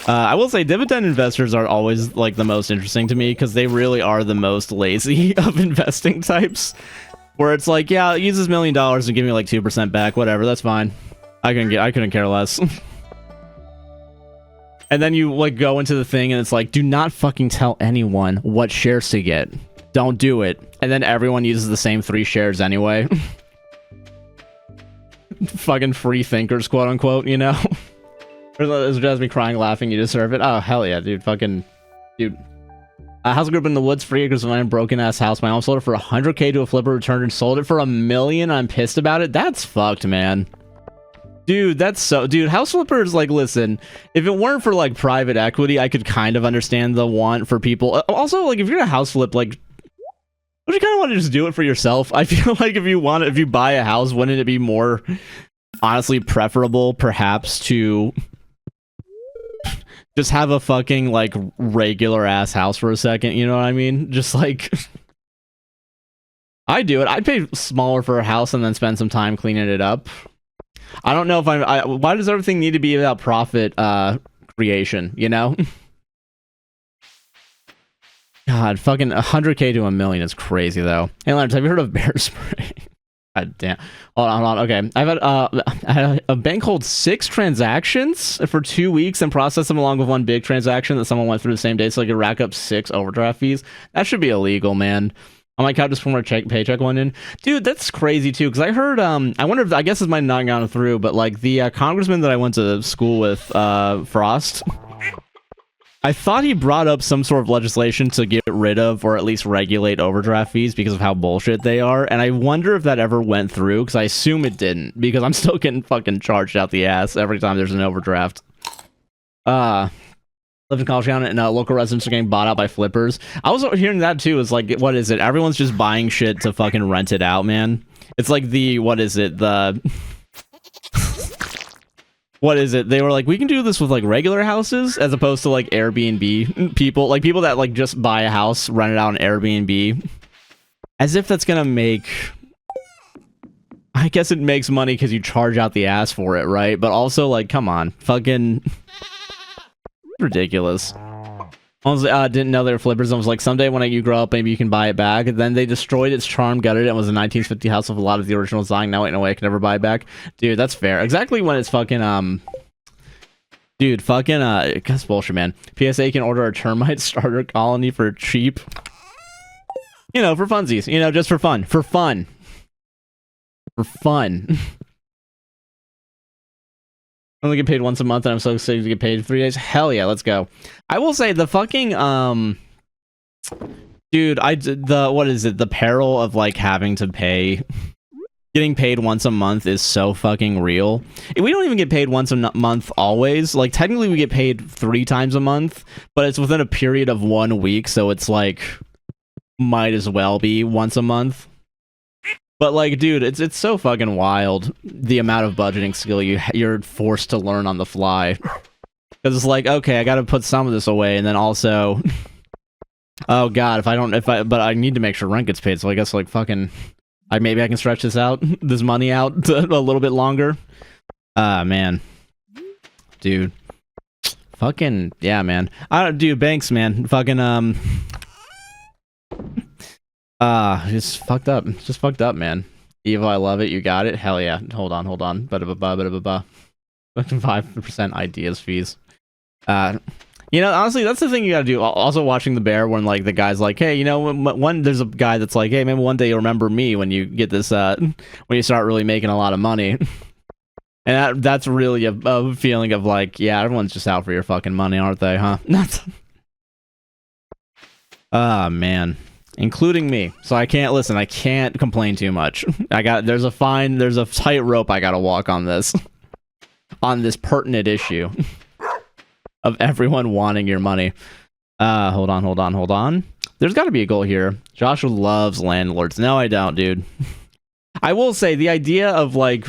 I will say dividend investors are always like the most interesting to me because they really are the most lazy of investing types. Where it's like, yeah, use this $1 million and give me like 2% back, whatever, that's fine. I couldn't care less. And then you like go into the thing and it's like, do not fucking tell anyone what shares to get. Don't do it. And then everyone uses the same 3 shares anyway. Fucking free thinkers, quote unquote, you know? It has me crying, laughing, you deserve it. Oh, hell yeah, dude. Fucking... Dude. House group in the woods, 3 acres of my broken ass house. My mom sold it for 100K to a flipper, returned and sold it for $1 million. I'm pissed about it. That's fucked, man. Dude, that's so... Dude, house flippers, like, listen. If it weren't for, like, private equity, I could kind of understand the want for people. Also, like, if you're gonna house flip, like... Would you kind of want to just do it for yourself? I feel like if you buy a house, wouldn't it be more, honestly, preferable, perhaps, to... just have a fucking, like, regular-ass house for a second, you know what I mean? Just, like... I do it. I'd pay smaller for a house and then spend some time cleaning it up. I don't know if why does everything need to be about profit, creation, you know? God, fucking 100K to $1 million is crazy, though. Hey, Leonard, have you heard of bear spray? God damn. Hold on. Okay. I had a bank hold 6 transactions for 2 weeks and process them along with 1 big transaction that someone went through the same day, so I could rack up 6 overdraft fees. That should be illegal, man. On my couch, just from where paycheck went in. Dude, that's crazy, too, because I heard, I wonder if, I guess this might not have gone through, but, like, the congressman that I went to school with, Frost, I thought he brought up some sort of legislation to get rid of or at least regulate overdraft fees because of how bullshit they are, and I wonder if that ever went through, because I assume it didn't, because I'm still getting fucking charged out the ass every time there's an overdraft. Lived in college town and local residents are getting bought out by flippers. I was hearing that too. It's like, what is it? Everyone's just buying shit to fucking rent it out, man. It's like the, what is it? The... What is it? They were like, we can do this with like regular houses as opposed to like Airbnb people, like people that like just buy a house, rent it out on Airbnb, as if that's gonna make... I guess it makes money because you charge out the ass for it, right? But also, like, come on, fucking ridiculous. I didn't know they were flippers. I was like, someday when you grow up, maybe you can buy it back. And then they destroyed its charm, gutted it. It was a 1950 house with a lot of the originals dying. Now, in a way, I can never buy it back. Dude, that's fair. Exactly when it's fucking, Dude, fucking, that's bullshit, man. PSA can order a termite starter colony for cheap. You know, for funsies. You know, just for fun. For fun. For fun. I only get paid once a month and I'm so excited to get paid 3 days. Hell yeah, let's go. I will say the fucking dude, what is it? The peril of like having to pay, getting paid once a month is so fucking real. We don't even get paid once a month always. Like technically we get paid 3 times a month, but it's within a period of 1 week, so it's like might as well be once a month. But like, dude, it's so fucking wild the amount of budgeting skill you're forced to learn on the fly. Because it's like, okay, I got to put some of this away, and then also, oh god, but I need to make sure rent gets paid. So I guess like fucking, maybe I can stretch this money out a little bit longer. Man, dude, fucking yeah, man. Dude, banks, man, fucking it's fucked up. It's just fucked up, man. Evo, I love it. You got it. Hell yeah. Hold on. 5% ideas fees. You know, honestly, that's the thing you gotta do. Also watching The Bear when, like, the guy's like, hey, you know, when there's a guy that's like, hey, maybe one day you'll remember me when you get this, when you start really making a lot of money. And that's really a feeling of, like, yeah, everyone's just out for your fucking money, aren't they, huh? Ah, man. Including me. So I can't listen, I can't complain too much. There's a tight rope I gotta walk on this. On this pertinent issue. Of everyone wanting your money. Hold on. There's gotta be a goal here. Joshua loves landlords. No, I don't, dude. I will say, the idea of, like,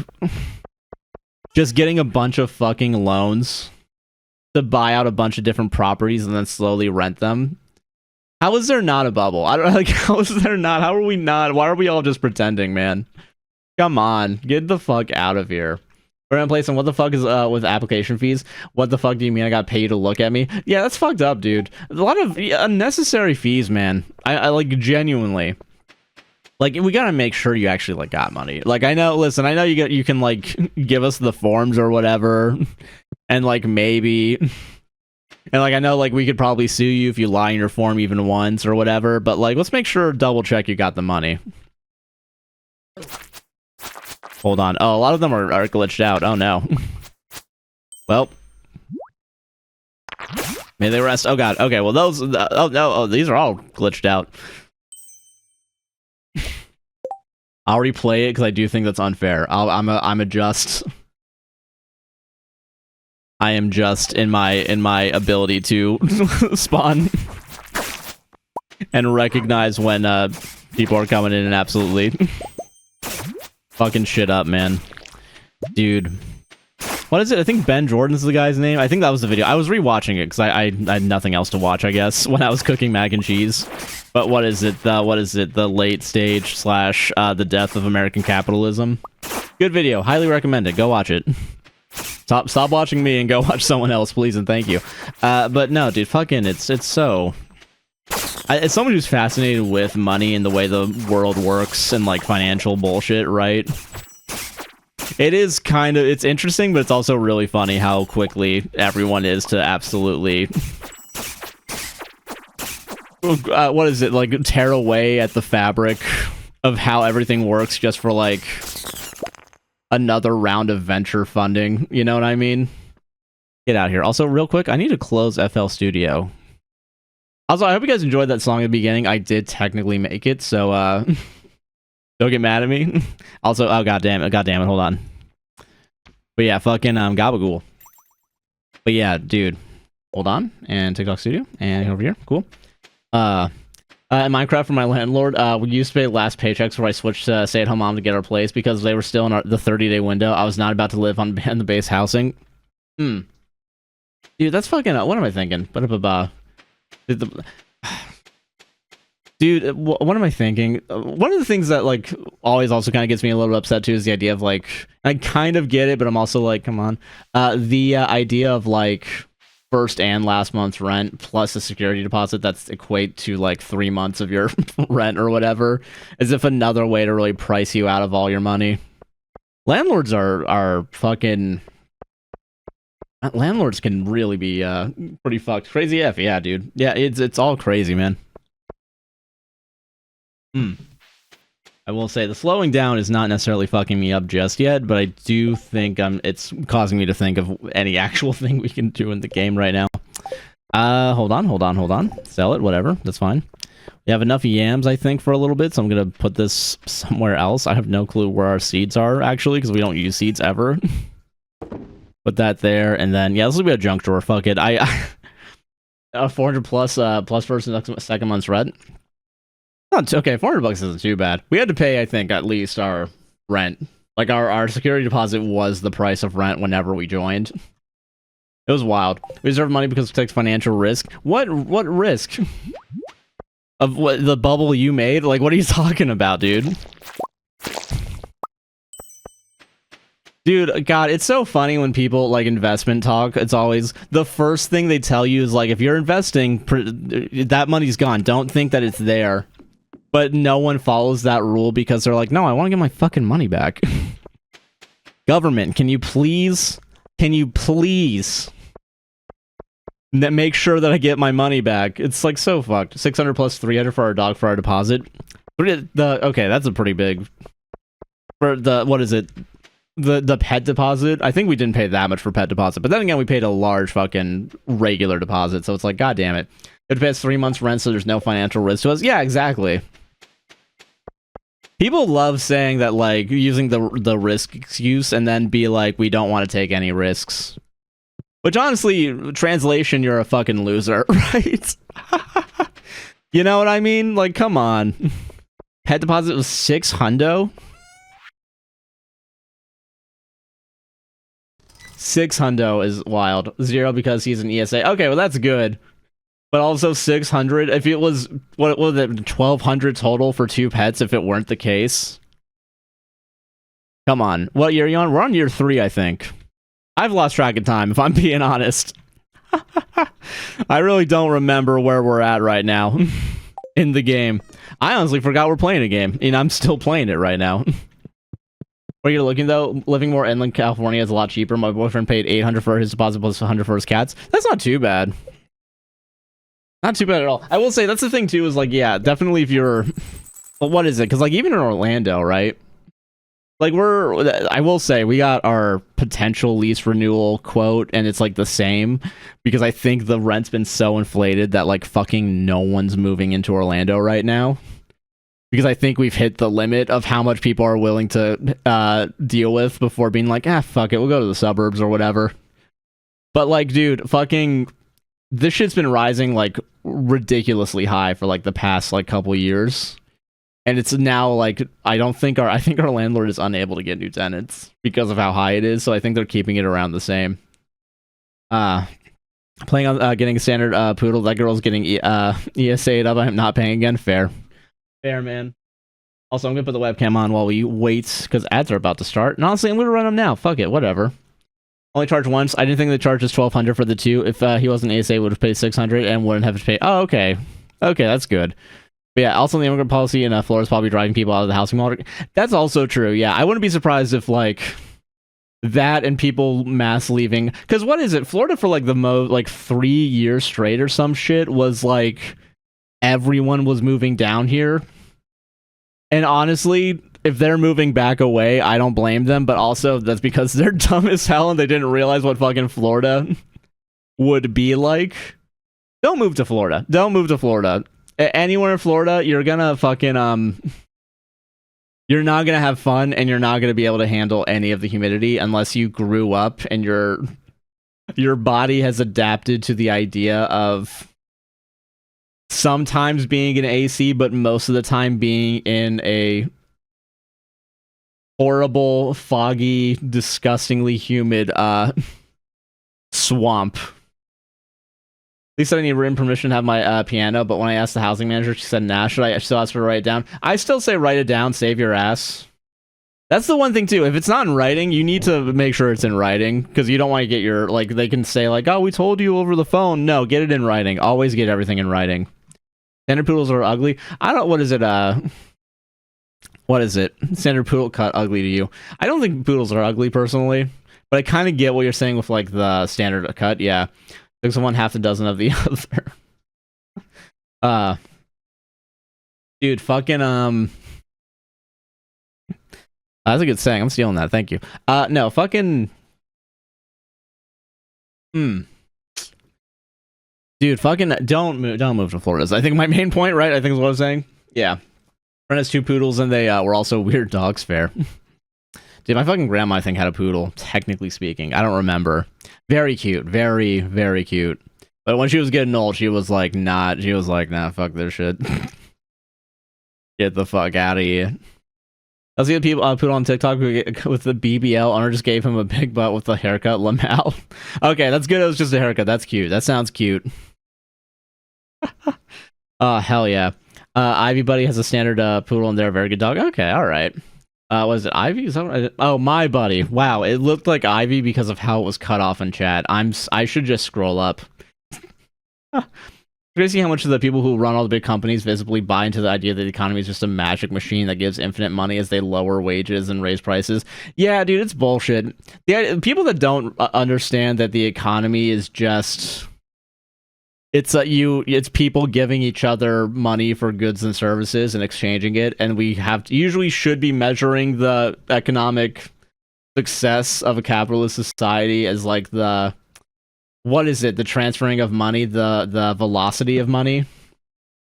just getting a bunch of fucking loans to buy out a bunch of different properties and then slowly rent them. How is there not a bubble? I don't like. How is there not? How are we not? Why are we all just pretending, man? Come on, get the fuck out of here. We're gonna play some. What the fuck is with application fees? What the fuck do you mean I got paid to look at me? Yeah, that's fucked up, dude. A lot of unnecessary fees, man. I like genuinely. Like, we gotta make sure you actually like got money. Like, I know. Listen, I know you can like give us the forms or whatever, and like maybe. And, like, I know, like, we could probably sue you if you lie in your form even once or whatever, but, like, let's make sure, double check you got the money. Hold on. Oh, a lot of them are glitched out. Oh, no. Well. May they rest. Oh, God. Okay, well, those... oh, no. Oh, these are all glitched out. I'll replay it, because I do think that's unfair. I'm a just... I am just in my ability to spawn and recognize when people are coming in and absolutely fucking shit up, man. Dude. What is it? I think Ben Jordan's the guy's name. I think that was the video. I was rewatching it because I had nothing else to watch, I guess, when I was cooking mac and cheese. But what is it? The late stage / the death of American capitalism. Good video. Highly recommend it. Go watch it. Stop watching me and go watch someone else, please and thank you. But no, dude, fucking, it's so... As someone who's fascinated with money and the way the world works and, like, financial bullshit, right? It is kind of... It's interesting, but it's also really funny how quickly everyone is to absolutely... what is it? Like, tear away at the fabric of how everything works just for, like... another round of venture funding, you know what I mean? Get out here. Also, real quick, I need to close FL Studio. Also, I hope you guys enjoyed that song at the beginning. I did technically make it, so don't get mad at me. Also, oh god damn it, hold on. But yeah, fucking Gabagool. But yeah, dude. Hold on. And TikTok Studio. And over here. Cool. In Minecraft for my landlord, we used to pay last paychecks where I switched to stay-at-home mom to get our place because they were still in the 30-day window. I was not about to live on the base housing. Dude, that's fucking... what am I thinking? Dude, what am I thinking? One of the things that, like, always also kind of gets me a little bit upset, too, is the idea of, like... I kind of get it, but I'm also like, come on. The idea of, like... first and last month's rent plus a security deposit that's equate to like 3 months of your rent or whatever, as if another way to really price you out of all your money. Landlords are fucking... Landlords can really be pretty fucked. Crazy F, yeah, dude. Yeah, it's all crazy, man. I will say the slowing down is not necessarily fucking me up just yet, but I do think it's causing me to think of any actual thing we can do in the game right now. Hold on. Sell it, whatever. That's fine. We have enough yams, I think, for a little bit, so I'm gonna put this somewhere else. I have no clue where our seeds are, actually, because we don't use seeds ever. Put that there, and then, yeah, this will be a junk drawer. Fuck it. 400 plus first and second month's rent. Okay, $400 isn't too bad. We had to pay, I think, at least our rent. Like, our security deposit was the price of rent whenever we joined. It was wild. We deserve money because it takes financial risk. What risk? Of what, the bubble you made? Like, what are you talking about, dude? Dude, God, it's so funny when people, like, investment talk. It's always, the first thing they tell you is, like, if you're investing, that money's gone. Don't think that it's there. But no one follows that rule because they're like, no, I want to get my fucking money back. Government, can you please make sure that I get my money back? It's, like, so fucked. 600 plus 300 for our dog for our deposit. Okay, that's a pretty big... For the, what is it? the pet deposit. I think we didn't pay that much for pet deposit, but then again, we paid a large fucking regular deposit. So it's like, god damn it, it pays 3 months rent, so there's no financial risk to us. Yeah, exactly. People love saying that, like, using the risk excuse and then be like, we don't want to take any risks. Which honestly, translation, you're a fucking loser, right? You know what I mean? Like, come on. Pet deposit was 6 hundo. 6 hundo is wild. 0 because he's an ESA. Okay, well that's good. But also 600. If it was, what was it, 1,200 total for 2 pets if it weren't the case? Come on. What year are you on? We're on year 3, I think. I've lost track of time, if I'm being honest. I really don't remember where we're at right now in the game. I honestly forgot we're playing a game, and I'm still playing it right now. What are you looking, though? Living more inland California is a lot cheaper. My boyfriend paid $800 for his deposit plus $100 for his cats. That's not too bad. Not too bad at all. I will say, that's the thing, too, is, like, yeah, definitely if you're... Well, what is it? Because, like, even in Orlando, right? Like, I will say, we got our potential lease renewal quote, and it's, like, the same. Because I think the rent's been so inflated that, like, fucking no one's moving into Orlando right now. Because I think we've hit the limit of how much people are willing to deal with before being like, ah, fuck it, we'll go to the suburbs or whatever. But, like, dude, fucking... This shit's been rising, like, ridiculously high for, like, the past, like, couple years. And it's now, like, I think our landlord is unable to get new tenants because of how high it is, so I think they're keeping it around the same. Playing on getting a standard poodle, that girl's getting ESA'd up, I'm not paying again, fair. Fair, man. Also, I'm gonna put the webcam on while we wait, because ads are about to start. And honestly, I'm gonna run them now, fuck it, whatever. Only charge once. I didn't think the charge was $1,200 for the 2. If he wasn't ASA, would have paid $600 and wouldn't have to pay. Oh, okay. Okay, that's good. But yeah, also the immigrant policy in Florida is probably driving people out of the housing market. That's also true. Yeah, I wouldn't be surprised if, like, that and people mass leaving. Because what is it? Florida for, like, the most, like, 3 years straight or some shit was, like, everyone was moving down here. And honestly, if they're moving back away, I don't blame them, but also that's because they're dumb as hell and they didn't realize what fucking Florida would be like. Don't move to Florida. Don't move to Florida. Anywhere in Florida, you're gonna fucking, you're not gonna have fun and you're not gonna be able to handle any of the humidity unless you grew up and your body has adapted to the idea of sometimes being in AC, but most of the time being in a horrible, foggy, disgustingly humid swamp. At least I need written permission to have my piano, but when I asked the housing manager, she said, nah, should I still ask her to write it down? I still say write it down, save your ass. That's the one thing, too. If it's not in writing, you need to make sure it's in writing, because you don't want to get your, like, they can say, like, oh, we told you over the phone. No, get it in writing. Always get everything in writing. Standard poodles are ugly. I don't, what is it, what is it? Standard poodle cut ugly to you. I don't think poodles are ugly, personally, but I kind of get what you're saying with, like, the standard cut, yeah. Took someone half a dozen of the other. Dude, fucking, that's a good saying. I'm stealing that. Thank you. No, fucking, dude, fucking, don't move to Florida. I think my main point, right? I think is what I was saying. Yeah. Friend has 2 poodles, and they were also weird dogs. Fair. Dude, my fucking grandma, I think, had a poodle, technically speaking. I don't remember. Very cute. Very, very cute. But when she was getting old, she was like, nah, fuck this shit. Get the fuck out of here. I see the people poodle on TikTok with the BBL owner just gave him a big butt with the haircut, Lamal. Okay, that's good. It was just a haircut. That's cute. That sounds cute. Oh, hell yeah. Ivy Buddy has a standard poodle, and they're a very good dog. Okay, all right. Was it Ivy? Is that what oh, My Buddy. Wow, it looked like Ivy because of how it was cut off in chat. I should just scroll up. Crazy how much of the people who run all the big companies visibly buy into the idea that the economy is just a magic machine that gives infinite money as they lower wages and raise prices. Yeah, dude, it's bullshit. People that don't understand that the economy is just... It's people giving each other money for goods and services and exchanging it, and we usually should be measuring the economic success of a capitalist society as like the, what is it? The transferring of money, the velocity of money.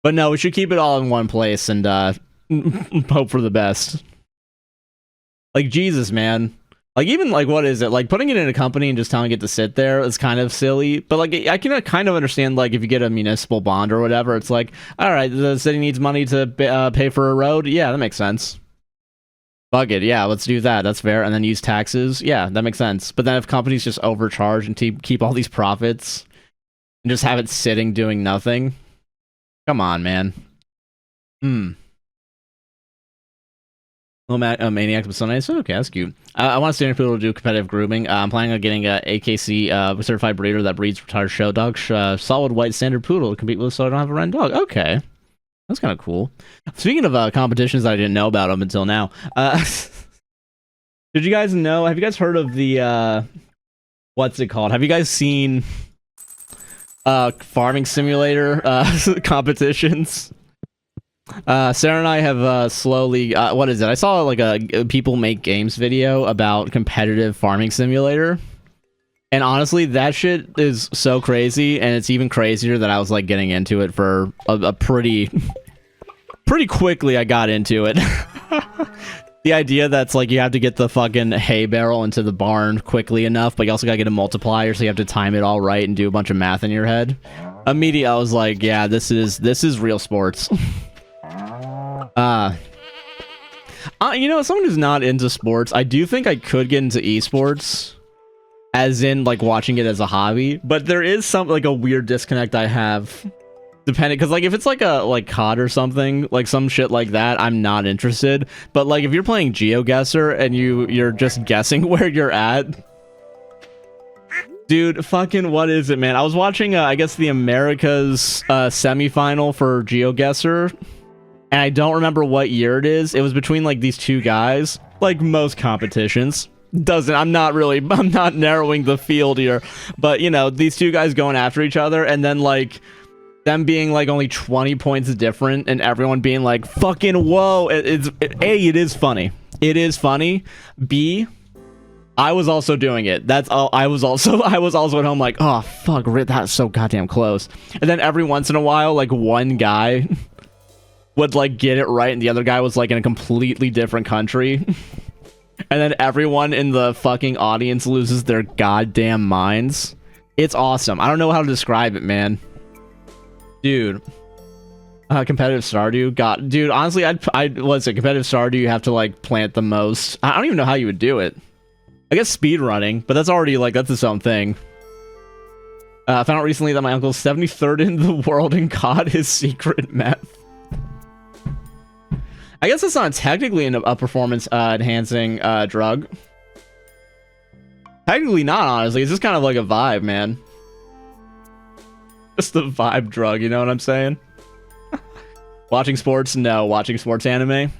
But no, we should keep it all in one place and hope for the best. Like, Jesus, man. Like, even, like, what is it? Like, putting it in a company and just telling it to sit there is kind of silly. But, like, I can kind of understand, like, if you get a municipal bond or whatever, it's like, all right, the city needs money to pay for a road. Yeah, that makes sense. Fuck it. Yeah, let's do that. That's fair. And then use taxes. Yeah, that makes sense. But then if companies just overcharge and keep all these profits and just have it sitting doing nothing, come on, man. Oh, Maniac was so nice. Okay, that's cute. I want to see people to do competitive grooming. I'm planning on getting a AKC certified breeder that breeds retired show dogs. Solid white standard poodle to compete with, so I don't have a ren dog. Okay, that's kind of cool. Speaking of competitions, I didn't know about them until now. Did you guys know? Have you guys heard of the what's it called? Have you guys seen farming simulator competitions? Sarah and I have slowly what is it? I saw like a people make games video about competitive farming simulator, and honestly that shit is so crazy, and it's even crazier that I was like getting into it for a pretty quickly. I got into it. The idea that's like you have to get the fucking hay barrel into the barn quickly enough, but you also gotta get a multiplier, so you have to time it all right and do a bunch of math in your head. Immediately I was like, yeah, this is real sports. You know, as someone who's not into sports, I do think I could get into esports, as in like watching it as a hobby, but there is some like a weird disconnect I have, depending, because like if it's like a COD or something, like some shit like that, I'm not interested. But like if you're playing GeoGuessr and you're just guessing where you're at, dude, fucking what is it, man? I was watching I guess the Americas semifinal for GeoGuessr, and I don't remember what year it is. It was between like these two guys. Like most competitions, I'm not narrowing the field here, but you know, these two guys going after each other, and then like them being like only 20 points different, and everyone being like, fucking whoa. It is funny. It is funny. B, I was also doing it. That's all. I was also at home like, oh fuck, that's so goddamn close. And then every once in a while, like one guy would like get it right, and the other guy was like in a completely different country. And then everyone in the fucking audience loses their goddamn minds. It's awesome. I don't know how to describe it, man. Dude. Competitive Stardew. Dude, honestly, what's it? Competitive Stardew, you have to like plant the most. I don't even know how you would do it. I guess speed running, but that's already like, that's its own thing. I found out recently that my uncle's 73rd in the world and caught his secret meth. I guess it's not technically a performance enhancing drug. Technically not, honestly. It's just kind of like a vibe, man. Just a vibe drug, you know what I'm saying? Watching sports? No. Watching sports anime?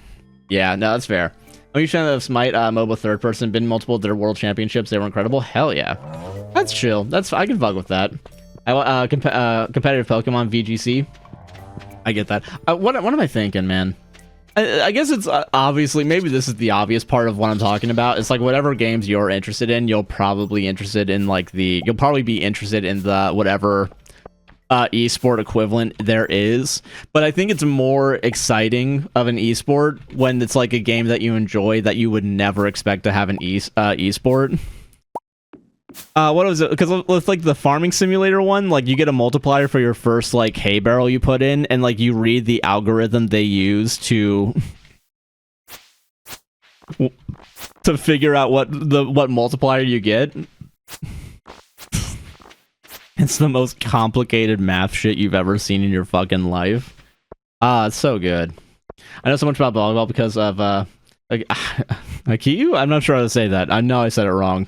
Yeah, no, that's fair. I'm a huge fan of Smite mobile third person. Been multiple their world championships. They were incredible. Hell yeah. That's chill. I can fuck with that. Competitive Pokemon VGC. I get that. What am I thinking, man? I guess it's obviously, maybe this is the obvious part of what I'm talking about. It's like whatever games you're interested in, you'll probably be interested in the whatever esport equivalent there is. But I think it's more exciting of an esport when it's like a game that you enjoy that you would never expect to have an esport. What was it? Because with like the farming simulator one, like you get a multiplier for your first like hay barrel you put in, and like you read the algorithm they use to figure out what multiplier you get. It's the most complicated math shit you've ever seen in your fucking life. It's so good. I know so much about volleyball because of like Akiyu? I'm not sure how to say that. I know I said it wrong.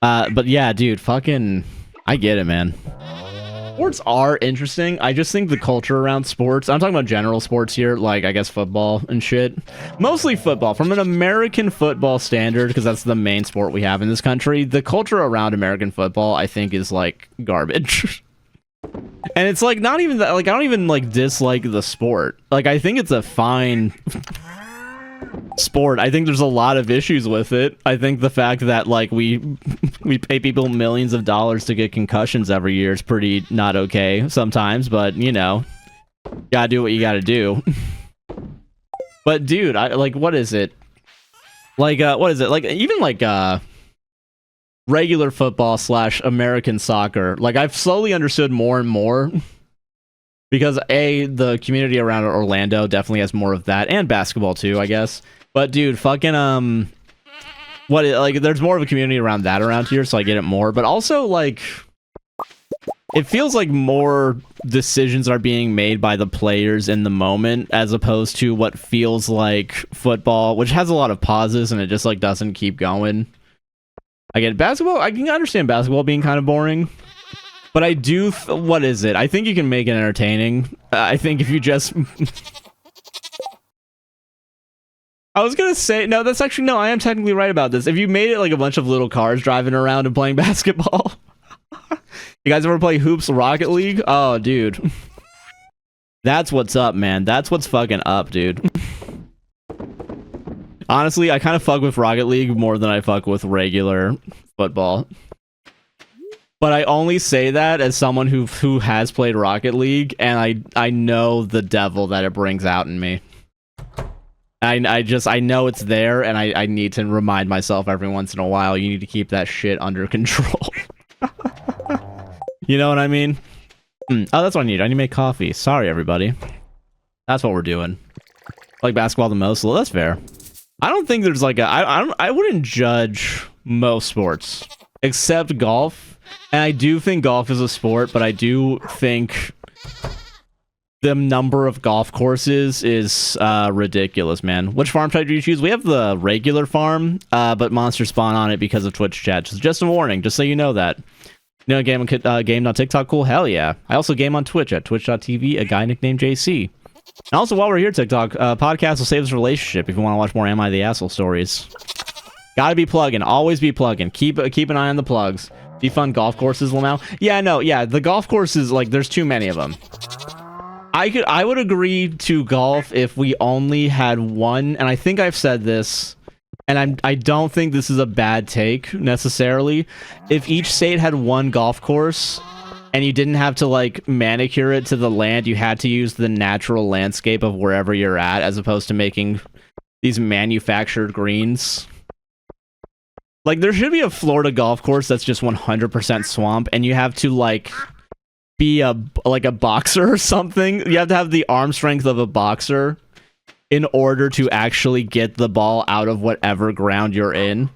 But yeah, dude, fucking, I get it, man. Sports are interesting. I just think the culture around sports, I'm talking about general sports here, like, I guess football and shit. Mostly football. From an American football standard, because that's the main sport we have in this country, the culture around American football, I think, is, like, garbage. And it's, like, not even that, like, I don't even, like, dislike the sport. Like, I think it's a fine sport. I think there's a lot of issues with it. I think the fact that like we pay people millions of dollars to get concussions every year is pretty not okay sometimes, but you know, gotta do what you gotta do. But dude, I like, what is it? Like what is it? Like even like regular football / American soccer. Like I've slowly understood more and more. Because the community around Orlando definitely has more of that, and basketball too, I guess. But dude, fucking there's more of a community around that around here, so I get it more. But also, like, it feels like more decisions are being made by the players in the moment, as opposed to what feels like football, which has a lot of pauses and it just like doesn't keep going. I get basketball. I can understand basketball being kind of boring. But I do, what is it? I think you can make it entertaining. I think if you just... I was gonna say, no, that's actually, no, I am technically right about this. If you made it like a bunch of little cars driving around and playing basketball. You guys ever play Hoops Rocket League? Oh, dude. That's what's up, man. That's what's fucking up, dude. Honestly, I kind of fuck with Rocket League more than I fuck with regular football. But I only say that as someone who has played Rocket League, and I know the devil that it brings out in me. I know it's there, and I need to remind myself every once in a while, you need to keep that shit under control. You know what I mean? Oh, that's what I need. I need to make coffee. Sorry, everybody. That's what we're doing. I like basketball the most. Well, that's fair. I don't think there's like a... I wouldn't judge most sports, except golf. And I do think golf is a sport, but I do think the number of golf courses is ridiculous, man. Which farm type do you choose? We have the regular farm, but monsters spawn on it because of Twitch chat. Just a warning, just so you know that. You know, game on TikTok, cool? Hell yeah. I also game on Twitch at twitch.tv, AGuyNicknamedJC. And also, while we're here, TikTok, podcast will save this relationship if you want to watch more Am I the Asshole stories. Gotta be plugging. Always be plugging. Keep an eye on the plugs. Defund golf courses, Lamau? Yeah, no, yeah, the golf courses, like, there's too many of them. I would agree to golf if we only had one, and I think I've said this, and I don't think this is a bad take, necessarily. If each state had one golf course, and you didn't have to, like, manicure it to the land, you had to use the natural landscape of wherever you're at, as opposed to making these manufactured greens. Like, there should be a Florida golf course that's just 100% swamp, and you have to, like, be a boxer or something. You have to have the arm strength of a boxer in order to actually get the ball out of whatever ground you're in.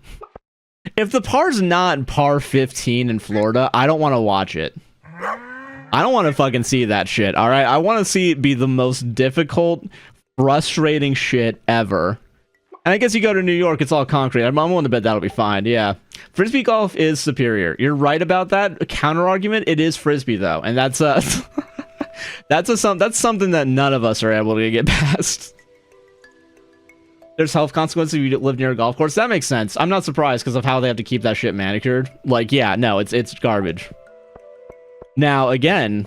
If the par's not par 15 in Florida, I don't want to watch it. I don't want to fucking see that shit, alright? I want to see it be the most difficult, frustrating shit ever. And I guess you go to New York, it's all concrete. I'm willing to bet that'll be fine, yeah. Frisbee golf is superior. You're right about that. A counter argument, it is Frisbee, though. And that's something that none of us are able to get past. There's health consequences if you live near a golf course. That makes sense. I'm not surprised because of how they have to keep that shit manicured. Like, yeah, no, it's garbage. Now, again,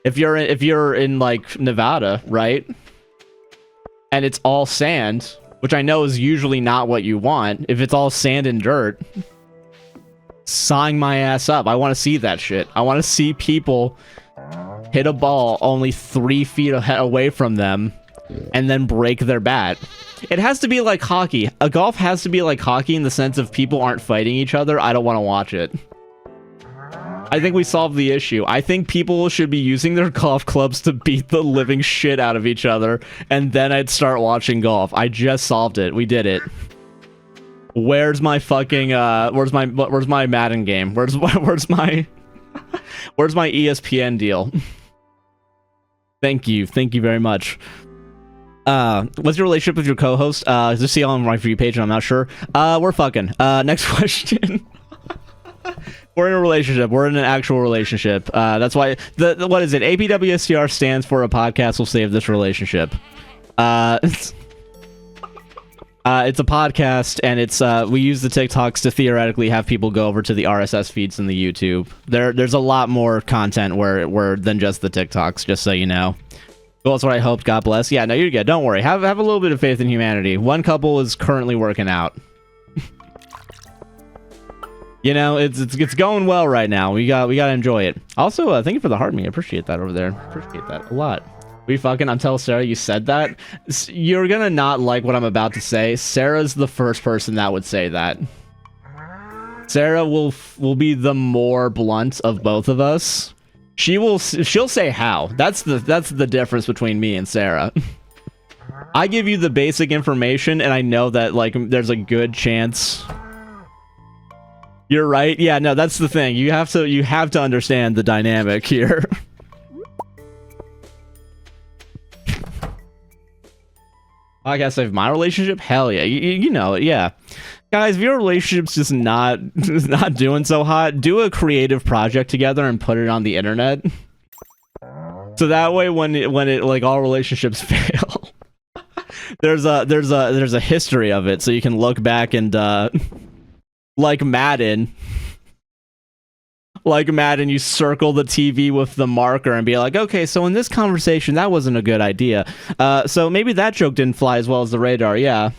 if you're in, like, Nevada, right? And it's all sand... which I know is usually not what you want. If it's all sand and dirt, sign my ass up. I want to see that shit. I want to see people hit a ball only 3 feet away from them and then break their bat. It has to be like hockey. A golf has to be like hockey in the sense of people aren't fighting each other. I don't want to watch it. I think we solved the issue. I think people should be using their golf clubs to beat the living shit out of each other, and then I'd start watching golf. I just solved it. We did it. Where's my fucking where's my Madden game? Where's my ESPN deal? Thank you very much. What's your relationship with your co-host? Just see on my free page, and I'm not sure. We're fucking. Next question. We're in a relationship. We're in an actual relationship. That's why what is it? APWSCR stands for a podcast will save this relationship. It's a podcast, and it's we use the TikToks to theoretically have people go over to the RSS feeds in the YouTube. There's a lot more content where than just the TikToks, just so you know. Well, that's what I hoped. God bless. Yeah, no, you're good. Don't worry. Have a little bit of faith in humanity. One couple is currently working out. You know, it's going well right now. We gotta enjoy it. Also, thank you for the heart me. I appreciate that over there. Appreciate that a lot. I'm telling Sarah you said that. You're gonna not like what I'm about to say. Sarah's the first person that would say that. Sarah will be the more blunt of both of us. She'll say how. That's the difference between me and Sarah. I give you the basic information, and I know that like there's a good chance. You're right. Yeah, no, that's the thing. You have to understand the dynamic here. Podcast save my relationship? Hell yeah. You know it, yeah. Guys, if your relationship's just not doing so hot, do a creative project together and put it on the internet. So that way when it like all relationships fail, there's a history of it, so you can look back and like Madden, you circle the TV with the marker and be like, okay, so in this conversation, that wasn't a good idea. So maybe that joke didn't fly as well as the radar. Yeah.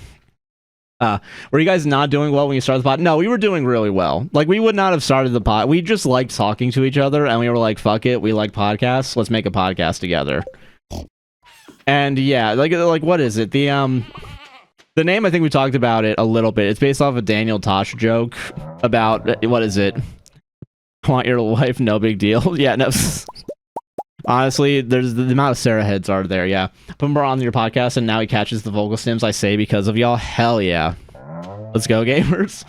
Were you guys not doing well when you started the pod? No, we were doing really well. Like, we would not have started the pod. We just liked talking to each other, and we were like, fuck it, we like podcasts. Let's make a podcast together. And yeah, like what is it? The name, I think we talked about it a little bit. It's based off a Daniel Tosh joke about, what is it? Want your wife, no big deal. Yeah, no. Honestly, there's the amount of Sarah heads are there, yeah. Put him on your podcast, and now he catches the vocal stims I say because of y'all. Hell yeah. Let's go, gamers.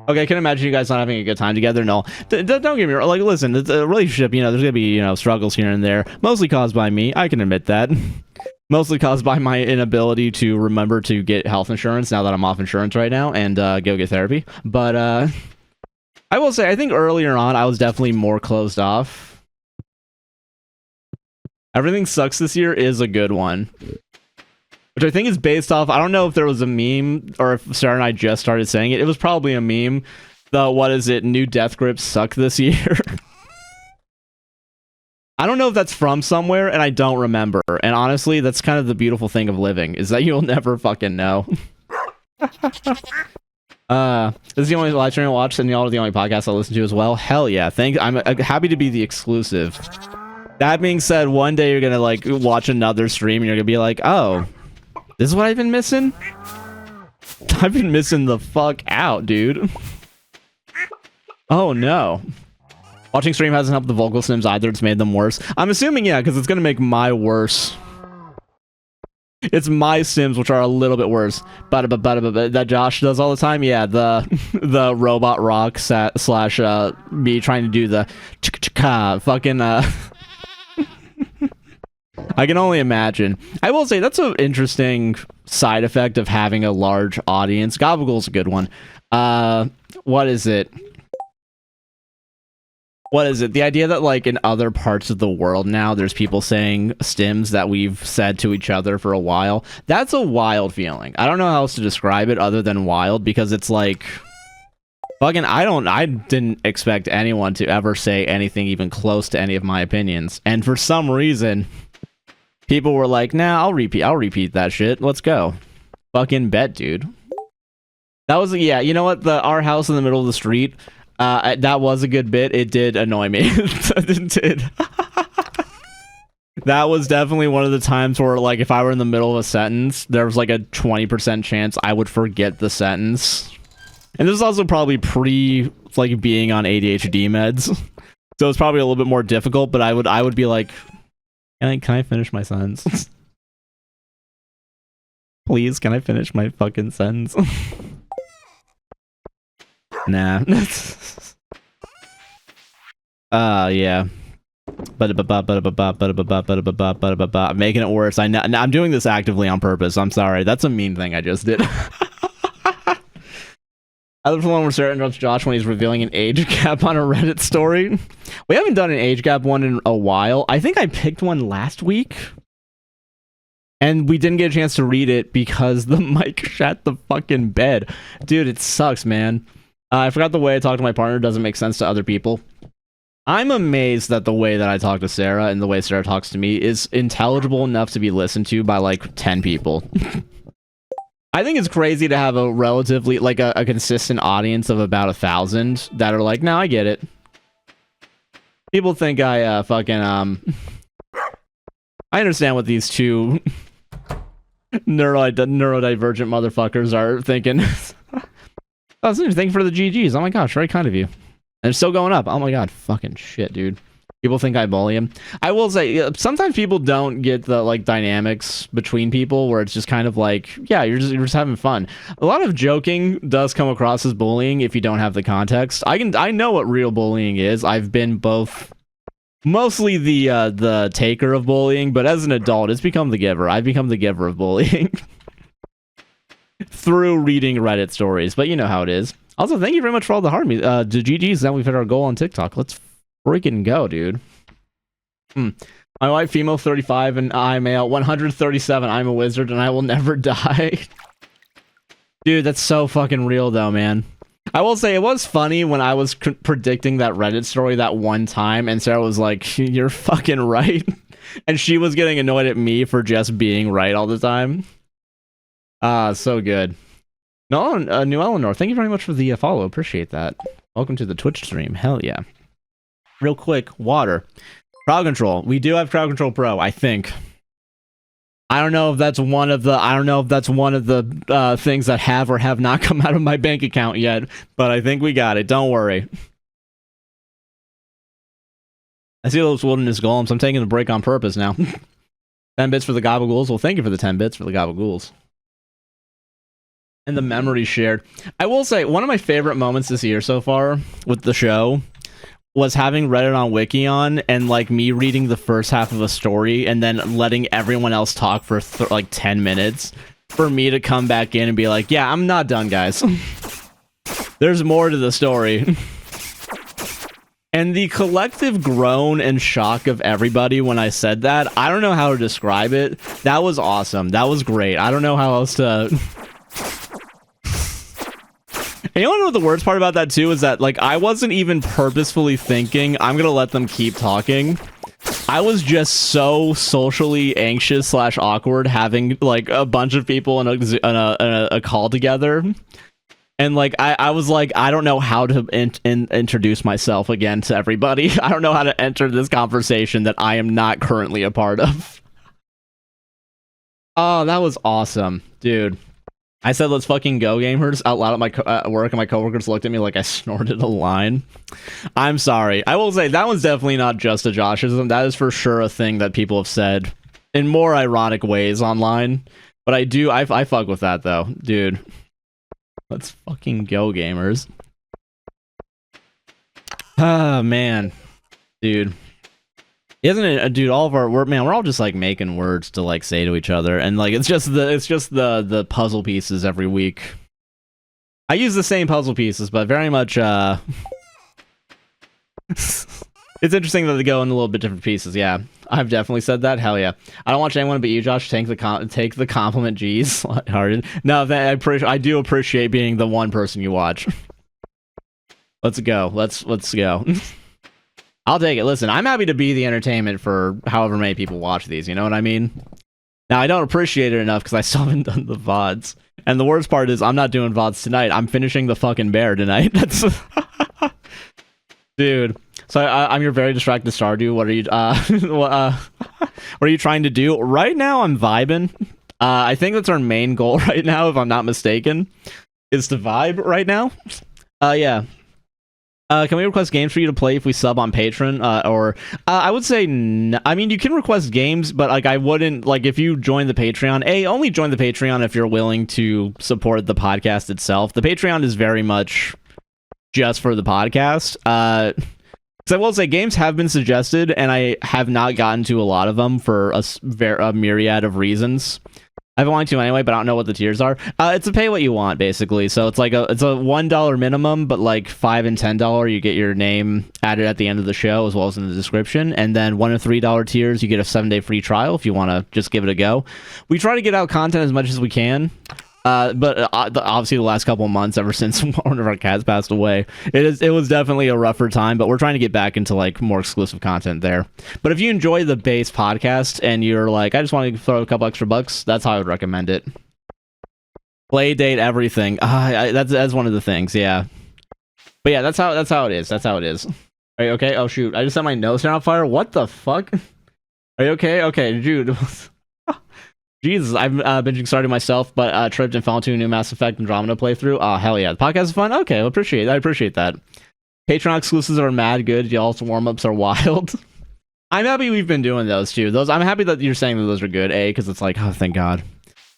Okay, I can imagine you guys not having a good time together. No, don't get me wrong. Like, listen, it's a relationship, you know, there's gonna be, you know, struggles here and there. Mostly caused by me. I can admit that. Mostly caused by my inability to remember to get health insurance now that I'm off insurance right now and go get therapy. But I will say, I think earlier on, I was definitely more closed off. Everything Sucks this year is a good one. Which I think is based off, I don't know if there was a meme or if Sarah and I just started saying it. It was probably a meme. The, what is it, new death grips suck this year. I don't know if that's from somewhere, and I don't remember. And honestly, that's kind of the beautiful thing of living, is that you'll never fucking know. This is the only live stream I watch, and y'all are the only podcast I listen to as well. Hell yeah. I'm happy to be the exclusive. That being said, one day you're gonna like watch another stream and you're gonna be like, oh, this is what I've been missing? I've been missing the fuck out, dude. Oh no. Watching stream hasn't helped the vocal sims either, it's made them worse. I'm assuming, yeah, because it's gonna make my worse. It's my sims which are a little bit worse. That Josh does all the time, yeah, the robot rock slash me trying to do the fucking I can only imagine. I will say that's an interesting side effect of having a large audience. Gobagle's a good one. What is it? The idea that like in other parts of the world now there's people saying stims that we've said to each other for a while. That's a wild feeling. I don't know how else to describe it other than wild, because it's like fucking I didn't expect anyone to ever say anything even close to any of my opinions. And for some reason people were like, nah, I'll repeat that shit. Let's go. Fucking bet, dude. That was, yeah, you know what? Our house in the middle of the street, that was a good bit. It did annoy me. It did. That was definitely one of the times where, like, if I were in the middle of a sentence, there was like a 20% chance I would forget the sentence. And this is also probably like, being on ADHD meds. So it's probably a little bit more difficult, but I would be like, can I finish my sentence? Please, can I finish my fucking sentence? Nah. Yeah. I'm making it worse. I'm doing this actively on purpose. I'm sorry. That's a mean thing I just did. I love the one where Sarah interrupts Josh when he's revealing an age gap on a Reddit story. We haven't done an age gap one in a while. I think I picked one last week. And we didn't get a chance to read it because the mic shat the fucking bed. Dude, it sucks, man. I forgot the way I talk to my partner doesn't make sense to other people. I'm amazed that the way that I talk to Sarah and the way Sarah talks to me is intelligible enough to be listened to by like 10 people. I think it's crazy to have a relatively like a consistent audience of about 1,000 that are like, no, I get it. People think I fucking I understand what these two neurodivergent motherfuckers are thinking. Oh, thank you for the GGs. Oh my gosh, very kind of you. And it's still going up. Oh my god, fucking shit, dude. People think I bully him. I will say, sometimes people don't get the like dynamics between people where it's just kind of like, yeah, you're just having fun. A lot of joking does come across as bullying if you don't have the context. I know what real bullying is. I've been both, mostly the taker of bullying, but as an adult, it's become the giver. I've become the giver of bullying through reading Reddit stories. But you know how it is. Also, thank you very much for all the hard to GGs. Now we've hit our goal on TikTok. Let's freaking go, dude. My wife, female, 35, and I, male, 137. I'm a wizard, and I will never die. Dude, that's so fucking real, though, man. I will say, it was funny when I was predicting that Reddit story that one time, and Sarah was like, you're fucking right. And she was getting annoyed at me for just being right all the time. So good. No, New Eleanor, thank you very much for the follow. Appreciate that. Welcome to the Twitch stream. Hell yeah. Real quick, water. Crowd control. We do have Crowd Control Pro, I think. I don't know if that's one of the things that have or have not come out of my bank account yet, but I think we got it. Don't worry. I see those wilderness golems. I'm taking a break on purpose now. 10 bits for the gobble-ghouls. Well, thank you for the 10 bits for the gobble-ghouls. And the memories shared. I will say, one of my favorite moments this year so far with the show was having Reddit on Wikion and like me reading the first half of a story and then letting everyone else talk for like 10 minutes for me to come back in and be like, yeah, I'm not done, guys. There's more to the story. And the collective groan and shock of everybody when I said that, I don't know how to describe it. That was awesome. That was great. I don't know how else to... And you want to know what the worst part about that too is that like I wasn't even purposefully thinking I'm gonna let them keep talking. I was just so socially anxious / awkward having like a bunch of people in a call together, and like I was like, I don't know how to introduce myself again to everybody. I don't know how to enter this conversation that I am not currently a part of. Oh, that was awesome, dude. I said, let's fucking go, gamers, out loud at my work, and my coworkers looked at me like I snorted a line. I'm sorry. I will say, that was definitely not just a Joshism. That is for sure a thing that people have said in more ironic ways online. But I fuck with that, though. Dude. Let's fucking go, gamers. Ah, man. Dude. Isn't it, dude? All of our work, man, we're all just like making words to like say to each other, and like it's just the puzzle pieces every week. I use the same puzzle pieces, but very much it's interesting that they go in a little bit different pieces. Yeah, I've definitely said that. Hell yeah. I don't watch anyone but you, Josh. Take the compliment, G's. Hearted. No, I do appreciate being the one person you watch. Let's go. Let's go. I'll take it. Listen, I'm happy to be the entertainment for however many people watch these, you know what I mean? Now, I don't appreciate it enough because I still haven't done the VODs. And the worst part is I'm not doing VODs tonight. I'm finishing the fucking bear tonight. That's dude. So I'm your very distracted Stardew. What are you what are you trying to do? Right now, I'm vibing. I think that's our main goal right now, if I'm not mistaken, is to vibe right now. Yeah. Can we request games for you to play if we sub on Patreon? I would say, I mean, you can request games, but like I wouldn't, like if you join the Patreon, only join the Patreon if you're willing to support the podcast itself. The Patreon is very much just for the podcast. Because I will say games have been suggested, and I have not gotten to a lot of them for a myriad of reasons. I've wanted to anyway, but I don't know what the tiers are. It's a pay what you want, basically. So it's like it's a $1 minimum, but like $5 and $10, you get your name added at the end of the show as well as in the description. And then $1 and $3 tiers, you get a 7-day free trial if you want to just give it a go. We try to get out content as much as we can. But obviously the last couple of months, ever since one of our cats passed away, it was definitely a rougher time, but we're trying to get back into like more exclusive content there. But if you enjoy the base podcast and you're like, I just want to throw a couple extra bucks, that's how I would recommend it. Play date, everything. That's one of the things, yeah. But yeah, that's how it is. That's how it is. Are you okay? Oh shoot, I just set my nose on fire. What the fuck? Are you okay? Okay, dude. Jesus, I've binging Stardew myself, but tripped and fell into a new Mass Effect Andromeda playthrough. Oh, hell yeah. The podcast is fun? Okay, I appreciate that. Patreon exclusives are mad good. Y'all's warm-ups are wild. I'm happy we've been doing those, too. I'm happy that you're saying that those are good, A, because it's like, oh, thank God.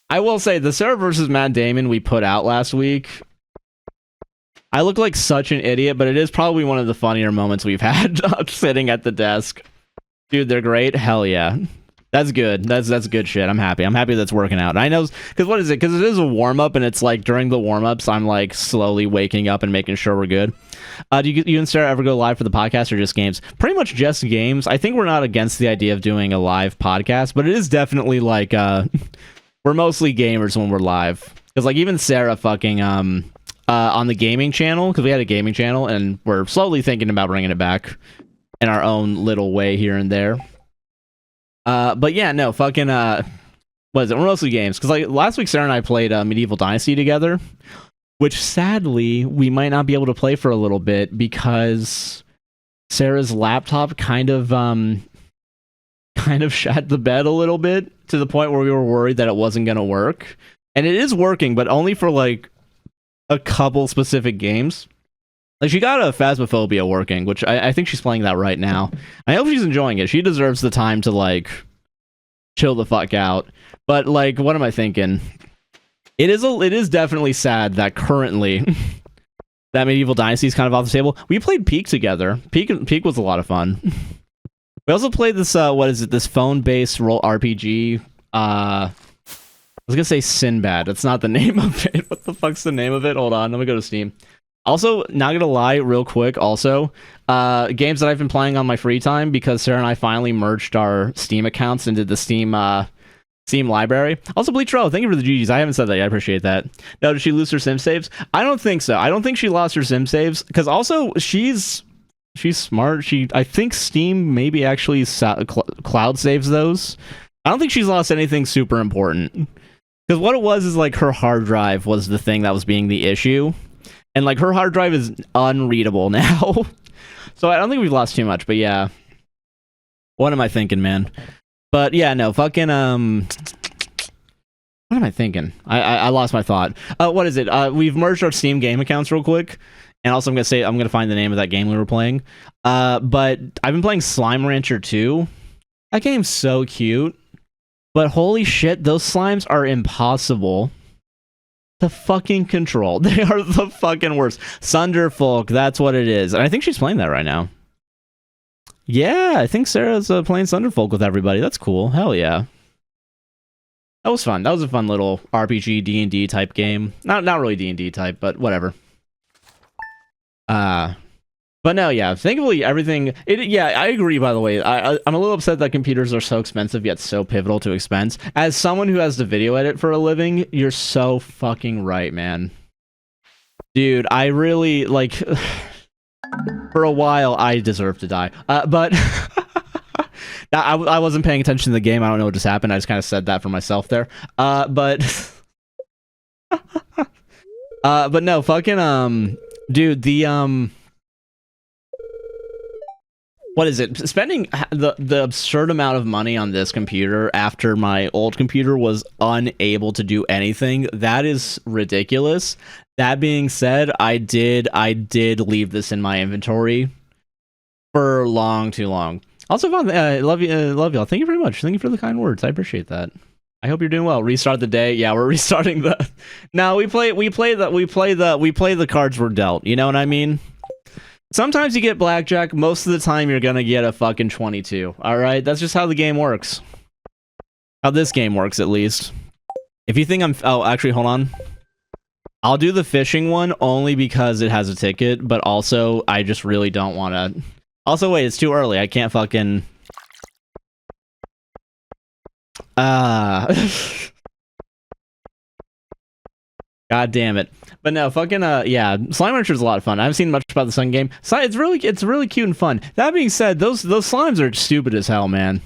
I will say, the Sarah versus Matt Damon we put out last week, I look like such an idiot, but it is probably one of the funnier moments we've had sitting at the desk. Dude, they're great? Hell yeah. That's good. That's good shit. I'm happy. I'm happy that's working out. I know, because what is it? Because it is a warm-up, and it's like during the warm-ups, I'm like slowly waking up and making sure we're good. Do you and Sarah ever go live for the podcast or just games? Pretty much just games. I think we're not against the idea of doing a live podcast, but it is definitely like we're mostly gamers when we're live. Because like even Sarah fucking on the gaming channel, because we had a gaming channel, and we're slowly thinking about bringing it back in our own little way here and there. But yeah, no, fucking, what is it? We're mostly games. Because, like, last week, Sarah and I played Medieval Dynasty together, which, sadly, we might not be able to play for a little bit because Sarah's laptop kind of shat the bed a little bit to the point where we were worried that it wasn't going to work. And it is working, but only for, like, a couple specific games. Like, she got a Phasmophobia working, which I think she's playing that right now. I hope she's enjoying it. She deserves the time to, like, chill the fuck out. But, like, what am I thinking? It is definitely sad that currently that Medieval Dynasty is kind of off the table. We played Peak together. Peak was a lot of fun. We also played this, what is it? This phone-based role RPG. I was gonna say Sinbad. That's not the name of it. What the fuck's the name of it? Hold on. Let me go to Steam. Also, not gonna lie, real quick, also, games that I've been playing on my free time, because Sarah and I finally merged our Steam accounts into the Steam library. Also, Bleachro, thank you for the GGs. I haven't said that yet. I appreciate that. Now, did she lose her sim saves? I don't think so. I don't think she lost her sim saves, because also, she's smart. I think Steam maybe actually cloud saves those. I don't think she's lost anything super important. Because what it was is, like, her hard drive was the thing that was being the issue. And, like, her hard drive is unreadable now. So I don't think we've lost too much, but yeah. What am I thinking, man? But yeah, no, fucking, what am I thinking? I lost my thought. What is it? We've merged our Steam game accounts real quick. And also I'm gonna find the name of that game we were playing. But I've been playing Slime Rancher 2. That game's so cute. But holy shit, those slimes are impossible to fucking control. They are the fucking worst. Sunderfolk, that's what it is. And I think she's playing that right now. Yeah, I think Sarah's playing Sunderfolk with everybody. That's cool. Hell yeah. That was fun. That was a fun little RPG D&D type game. Not really D&D type, but whatever. But no, yeah, thankfully everything... Yeah, I agree, by the way. I'm a little upset that computers are so expensive, yet so pivotal to expense. As someone who has to video edit for a living, you're so fucking right, man. Dude, I really, like... for a while, I deserve to die. But... I wasn't paying attention to the game. I don't know what just happened. I just kind of said that for myself there. But... but no, fucking, dude, the, what is it? Spending the absurd amount of money on this computer after my old computer was unable to do anything, that is ridiculous. That being said, I did leave this in my inventory for too long. Also, love y'all. Thank you very much. Thank you for the kind words. I appreciate that. I hope you're doing well. Restart the day. Yeah, we're restarting the. No, we play the cards we're dealt. You know what I mean? Sometimes you get blackjack. Most of the time, you're gonna get a fucking 22. All right, that's just how the game works. How this game works, at least. If you think I'm, oh, actually, hold on. I'll do the fishing one only because it has a ticket, but also I just really don't want to. Also, wait, it's too early. I can't fucking. God damn it. But no, fucking yeah, Slime Rancher is a lot of fun. I haven't seen much about the Sun game. So it's really cute and fun. That being said, those slimes are stupid as hell, man.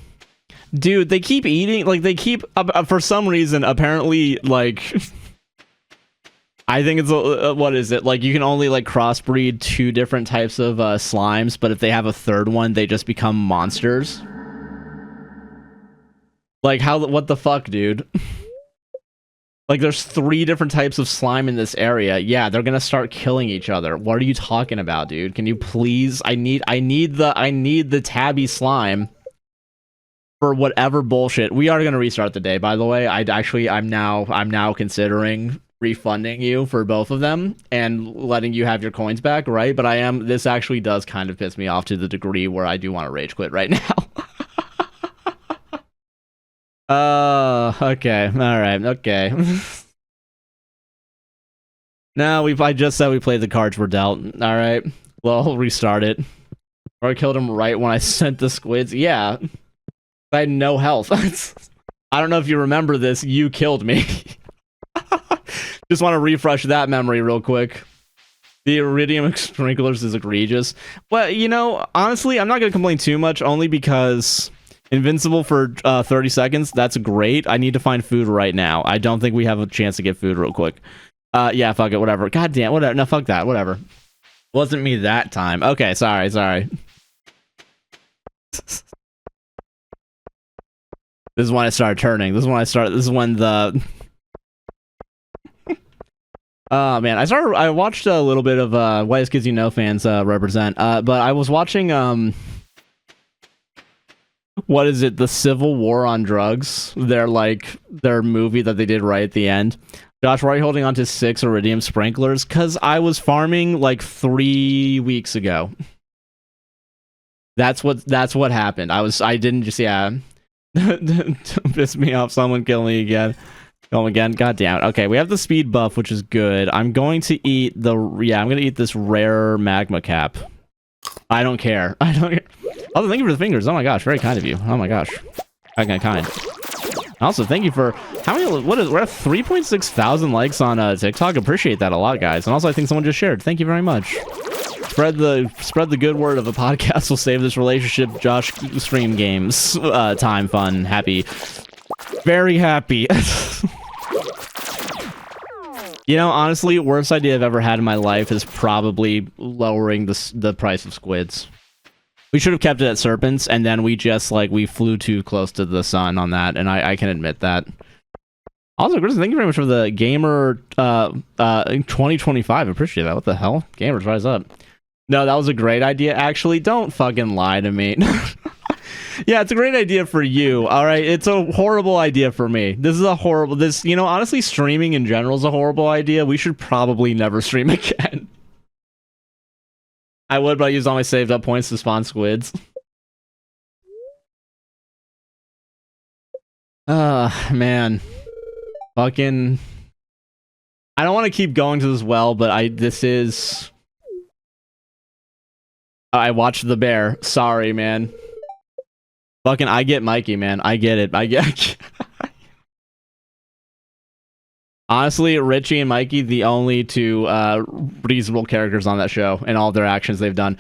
Dude, they keep eating, like they keep for some reason apparently like I think it's what is it? Like you can only like crossbreed 2 different types of slimes, but if they have a third one, they just become monsters. Like what the fuck, dude? Like there's 3 different types of slime in this area. Yeah, they're gonna start killing each other. What are you talking about, dude? Can you please? I need the tabby slime for whatever bullshit. We are gonna restart the day, by the way. I'm now considering refunding you for both of them and letting you have your coins back, right? But this actually does kind of piss me off to the degree where I do want to rage quit right now. Okay. All right. Okay. No, I just said we played the cards were dealt. All right. Well, I'll restart it. Or I killed him right when I sent the squids. Yeah. I had no health. I don't know if you remember this. You killed me. Just want to refresh that memory real quick. The iridium sprinklers is egregious. Well, you know, honestly, I'm not going to complain too much, only because invincible for 30 seconds, that's great. I need to find food right now. I don't think we have a chance to get food real quick. Yeah, fuck it, whatever. God damn, whatever. No, fuck that, whatever. Wasn't me that time. Okay, sorry. This is when I start turning. This is when the... Oh, man. I watched a little bit of Whitest Kids You Know fans represent, but I was watching... What is it? The Civil War on Drugs. Their movie that they did right at the end. Josh, why are you holding on to 6 iridium sprinklers? Because I was farming like 3 weeks ago. That's what happened. I didn't just, yeah. Don't piss me off. Someone kill me again. Kill him again. God damn it. Okay, we have the speed buff, which is good. I'm going to eat I'm going to eat this rare magma cap. I don't care. Oh, thank you for the fingers. Oh my gosh, very kind of you. Oh my gosh. Kind. Also, thank you for we're at 3.6 thousand likes on TikTok. Appreciate that a lot, guys. And also, I think someone just shared. Thank you very much. Spread the good word of the podcast will save this relationship. Josh stream games. Time fun. Happy. Very happy. You know, honestly, worst idea I've ever had in my life is probably lowering the price of squids. We should have kept it at serpents, and then we just, we flew too close to the sun on that, and I can admit that. Also, Grissom, thank you very much for the Gamer 2025. Appreciate that. What the hell? Gamers, rise up. No, that was a great idea, actually. Don't fucking lie to me. Yeah, it's a great idea for you, alright? It's a horrible idea for me. You know, honestly, streaming in general is a horrible idea. We should probably never stream again. I would, but I used all my saved up points to spawn squids. Man. Fucking... I don't want to keep going to this well, but I watched the bear. Sorry, man. Fucking, I get Mikey, man. I get it. Honestly, Richie and Mikey, the only 2 reasonable characters on that show, and all their actions they've done.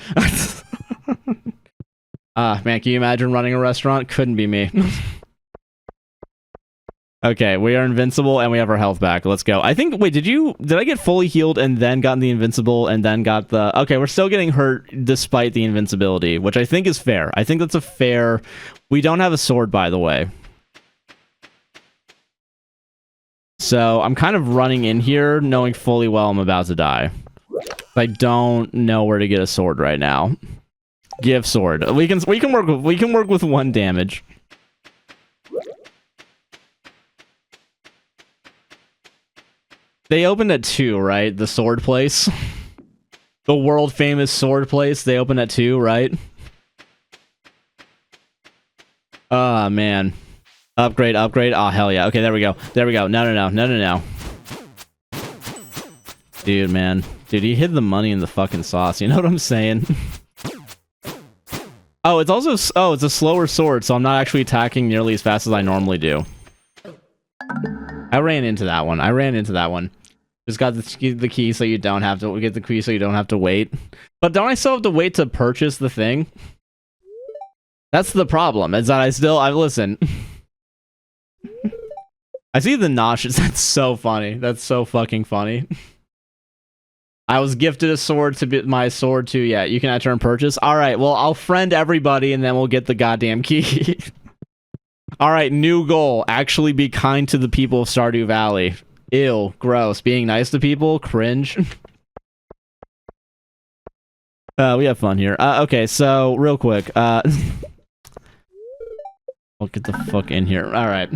Man, can you imagine running a restaurant? Couldn't be me. Okay, we are invincible, and we have our health back. Let's go. I think, wait, did I get fully healed and then gotten the invincible and then got the... Okay, we're still getting hurt despite the invincibility, which I think is fair. I think that's a fair... We don't have a sword, by the way. So, I'm kind of running in here, knowing fully well I'm about to die. I don't know where to get a sword right now. Give sword. We can work with 1 damage. They opened at 2, right? The sword place. The world famous sword place. They opened at 2, right? Oh, man. Upgrade. Oh, hell yeah. Okay, there we go. No. Dude, man. Dude, he hid the money in the fucking sauce. You know what I'm saying? Oh, it's also... Oh, it's a slower sword, so I'm not actually attacking nearly as fast as I normally do. I ran into that one. Just got the key so you don't have to get the key so you don't have to wait. But don't I still have to wait to purchase the thing? That's the problem. Is that I listen. I see the nauseous. That's so funny. That's so fucking funny. I was gifted a sword to be my sword too. Yeah, you can enter and purchase. All right. Well, I'll friend everybody and then we'll get the goddamn key. All right. New goal. Actually be kind to the people of Stardew Valley. Ew. Gross. Being nice to people. Cringe. We have fun here. Okay. So real quick. I'll get the fuck in here. All right.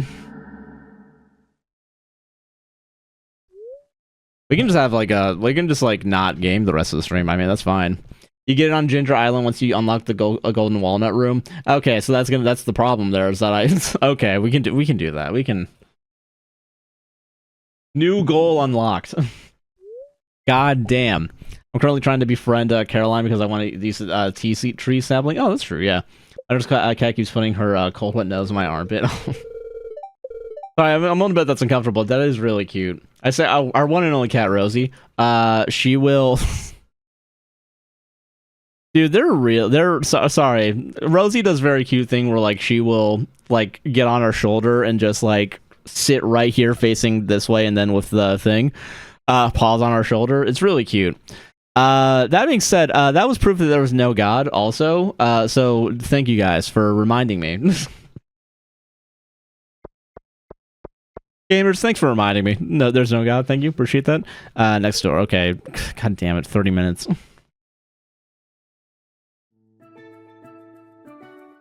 We can just have like we can just like not game the rest of the stream. I mean, that's fine. You get it on Ginger Island once you unlock the golden walnut room. Okay, so that's the problem there is that okay, we can do that. We can. New goal unlocked. God damn. I'm currently trying to befriend Caroline because I want these tree sapling. Oh, that's true. Yeah. Cat keeps putting her cold wet nose in my armpit. Sorry, I'm a little bit that's uncomfortable. That is really cute. I say our one and only cat, Rosie. She will. Dude, they're real. Sorry. Rosie does very cute thing where like she will like get on our shoulder and just like sit right here facing this way, and then with the thing, paws on our shoulder. It's really cute. That being said, that was proof that there was no God. Also, so thank you guys for reminding me. Gamers, thanks for reminding me. No, there's no God. Thank you. Appreciate that. Next door. Okay. God damn it. 30 minutes.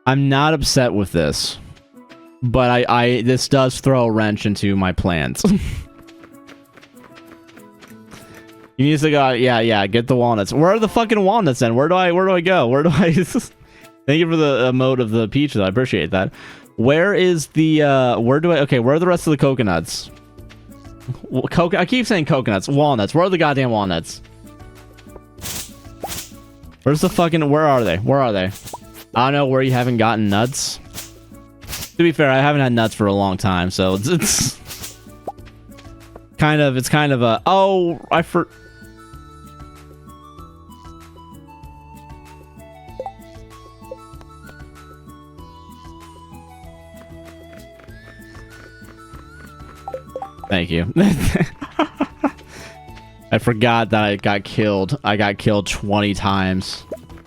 I'm not upset with this, but this does throw a wrench into my plans. You need to go. Yeah. Get the walnuts. Where are the fucking walnuts then? Where do I go? Where do I? Thank you for the emote of the peach. Though. I appreciate that. Where is the, okay, where are the rest of the coconuts? I keep saying coconuts. Walnuts. Where are the goddamn walnuts? Where's the fucking, where are they? Where are they? I don't know where you haven't gotten nuts. To be fair, I haven't had nuts for a long time, so it's kind of a, oh, Thank you. I forgot that I got killed. I got killed 20 times.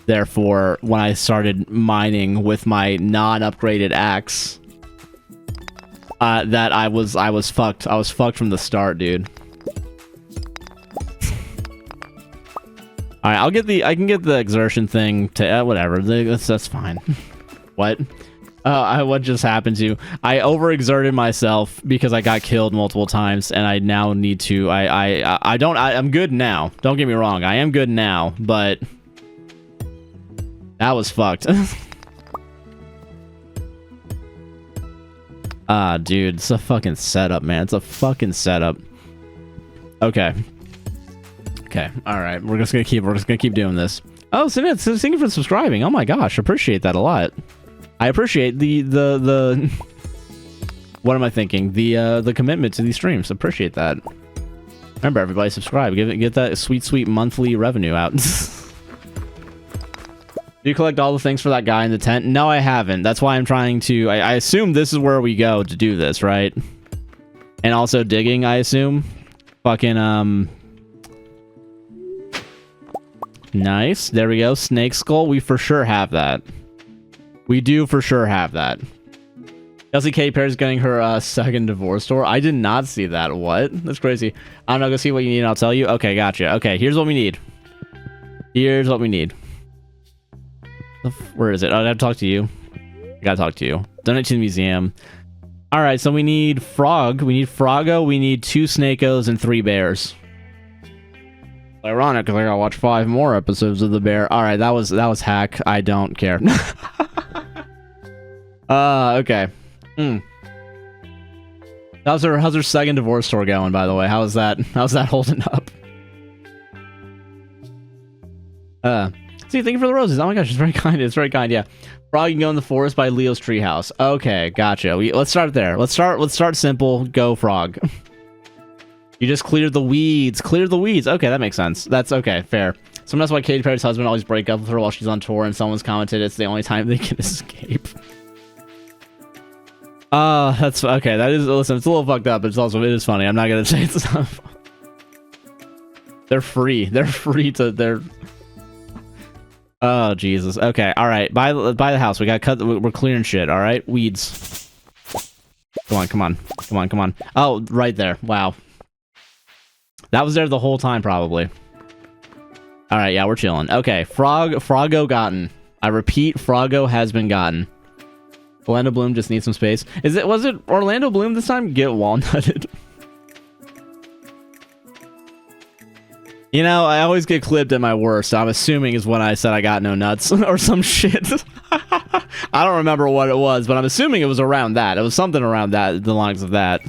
Therefore, when I started mining with my non-upgraded axe, that I was fucked. I was fucked from the start, dude. All right, I can get the exertion thing to whatever. That's fine. What? What just happened to you? I overexerted myself because I got killed multiple times, and I now need to. I'm good now. Don't get me wrong. I am good now, but that was fucked. Dude, it's a fucking setup, man. It's a fucking setup. Okay. All right. We're just gonna keep doing this. Oh, so thank you for subscribing. Oh my gosh, appreciate that a lot. I appreciate the what am I thinking? The commitment to these streams. Appreciate that. Remember, everybody, subscribe. Get that sweet monthly revenue out. Do you collect all the things for that guy in the tent? No, I haven't. That's why I'm trying to. I assume this is where we go to do this, right? And also digging, I assume. Fucking nice. There we go. Snake skull. We for sure have that. We do for sure have that. Kelsey K. Pear's getting her second divorce tour. I did not see that. What? That's crazy. I don't know. Go see what you need and I'll tell you. Okay, gotcha. Okay, here's what we need. Here's what we need. Where is it? Oh, I have to talk to you. I gotta talk to you. Donate to the museum. Alright, so we need frog. We need Froggo. We need 2 Snakos and 3 bears. Ironic, because I gotta watch 5 more episodes of the bear. Alright, that was hack. I don't care. Okay. How's her second divorce tour going, by the way? How's that holding up? See, thank you for the roses. Oh my gosh, it's very kind. It's very kind, yeah. Frog can go in the forest by Leo's treehouse. Okay, gotcha. Let's start there. Let's start simple. Go frog. You just cleared the weeds. Clear the weeds. Okay, that makes sense. That's okay. Fair. So that's why Katy Perry's husband always break up with her while she's on tour, and someone's commented it's the only time they can escape. That's okay. That is, listen, it's a little fucked up, but it is funny. I'm not gonna say it's not. They're free. They're free to. They're. Oh Jesus. Okay. All right. Buy the house. We got cut. We're clearing shit. All right. Weeds. Come on. Come on. Come on. Come on. Oh, right there. Wow. That was there the whole time, probably. All right, yeah, we're chilling. Okay, Froggo gotten. I repeat, Froggo has been gotten. Orlando Bloom just needs some space. Was it Orlando Bloom this time? Get walnutted. You know, I always get clipped at my worst. So I'm assuming is when I said I got no nuts or some shit. I don't remember what it was, but I'm assuming it was around that. It was something around that, the lines of that.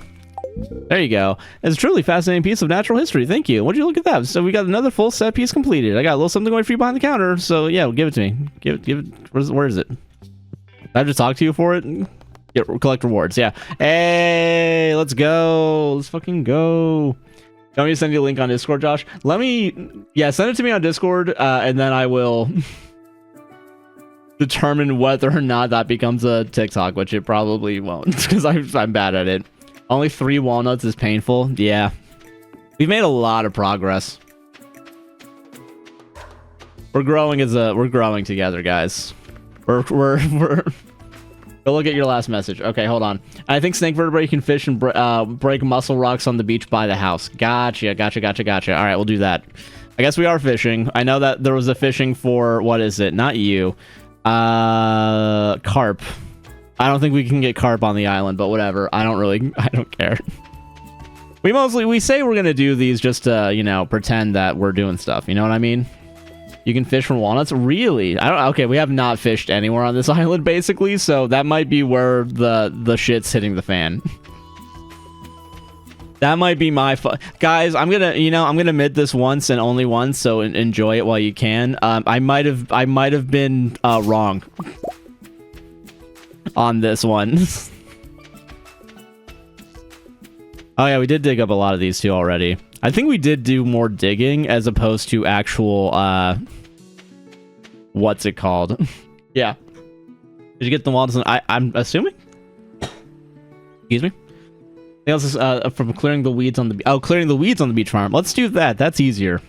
There you go. It's a truly fascinating piece of natural history. Thank you. Would you look at that? So we got another full set piece completed. I got a little something going for you behind the counter. So yeah, give it to me. Give it. Where is it? Did I just talk to you for it? Collect rewards. Yeah. Hey, let's go. Let's fucking go. Want me to send you a link on Discord, Josh? Send it to me on Discord, and then I will determine whether or not that becomes a TikTok, which it probably won't, because I'm bad at it. Only 3 walnuts is painful. Yeah. We've made a lot of progress. We're growing together, guys. Go look at your last message. Okay, hold on. I think snake vertebrae can fish and break muscle rocks on the beach by the house. Gotcha. All right, we'll do that. I guess we are fishing. I know that there was a fishing for, what is it? Not you. Carp. I don't think we can get carp on the island, but whatever. I don't care. We say we're gonna do these just to, you know, pretend that we're doing stuff. You know what I mean? You can fish from walnuts? Really? Okay, we have not fished anywhere on this island, basically, so that might be where the shit's hitting the fan. That might be my guys, I'm gonna admit this once and only once, so enjoy it while you can. I might have been wrong on this one. Oh yeah, we did dig up a lot of these too already. I think we did do more digging as opposed to actual what's it called? Yeah. Did you get the walnuts? I'm assuming. Excuse me. I think this is from clearing the weeds on the clearing the weeds on the beach farm. Let's do that. That's easier.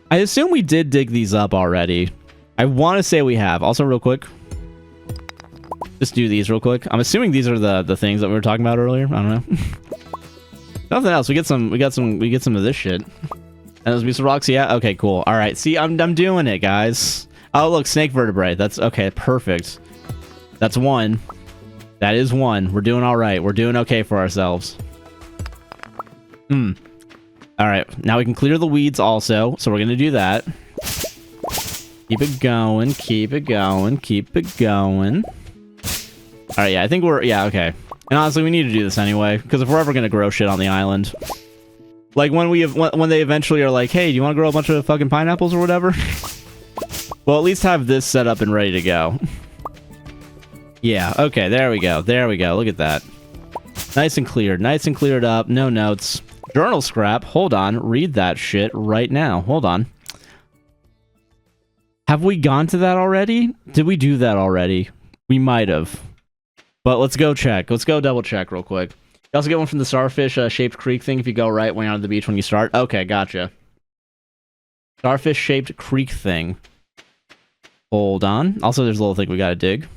I assume we did dig these up already. I want to say we have. Also, real quick, just do these real quick. I'm assuming these are the things that we were talking about earlier. I don't know. Nothing else. We get some of this shit. And those beast rocks. Yeah. Okay. Cool. All right. See, I'm doing it, guys. Oh, look, snake vertebrae. That's okay. Perfect. That's one. That is one. We're doing all right. We're doing okay for ourselves. All right. Now we can clear the weeds also. So we're gonna do that. Keep it going. Keep it going. Keep it going. All right. Yeah. I think we're. Yeah. Okay. And honestly, we need to do this anyway, because if we're ever gonna grow shit on the island, like when they eventually are like, hey, do you want to grow a bunch of fucking pineapples or whatever? Well, at least have this set up and ready to go. Yeah, okay, there we go. There we go. Look at that. Nice and cleared. Nice and cleared up. No notes. Journal scrap. Hold on. Read that shit right now. Hold on. Have we gone to that already? Did we do that already? We might have. But let's go check. Let's go double check real quick. You also get one from the starfish shaped creek thing if you go right when you're on the beach when you start. Okay, gotcha. Starfish shaped creek thing. Hold on. Also, there's a little thing we gotta dig.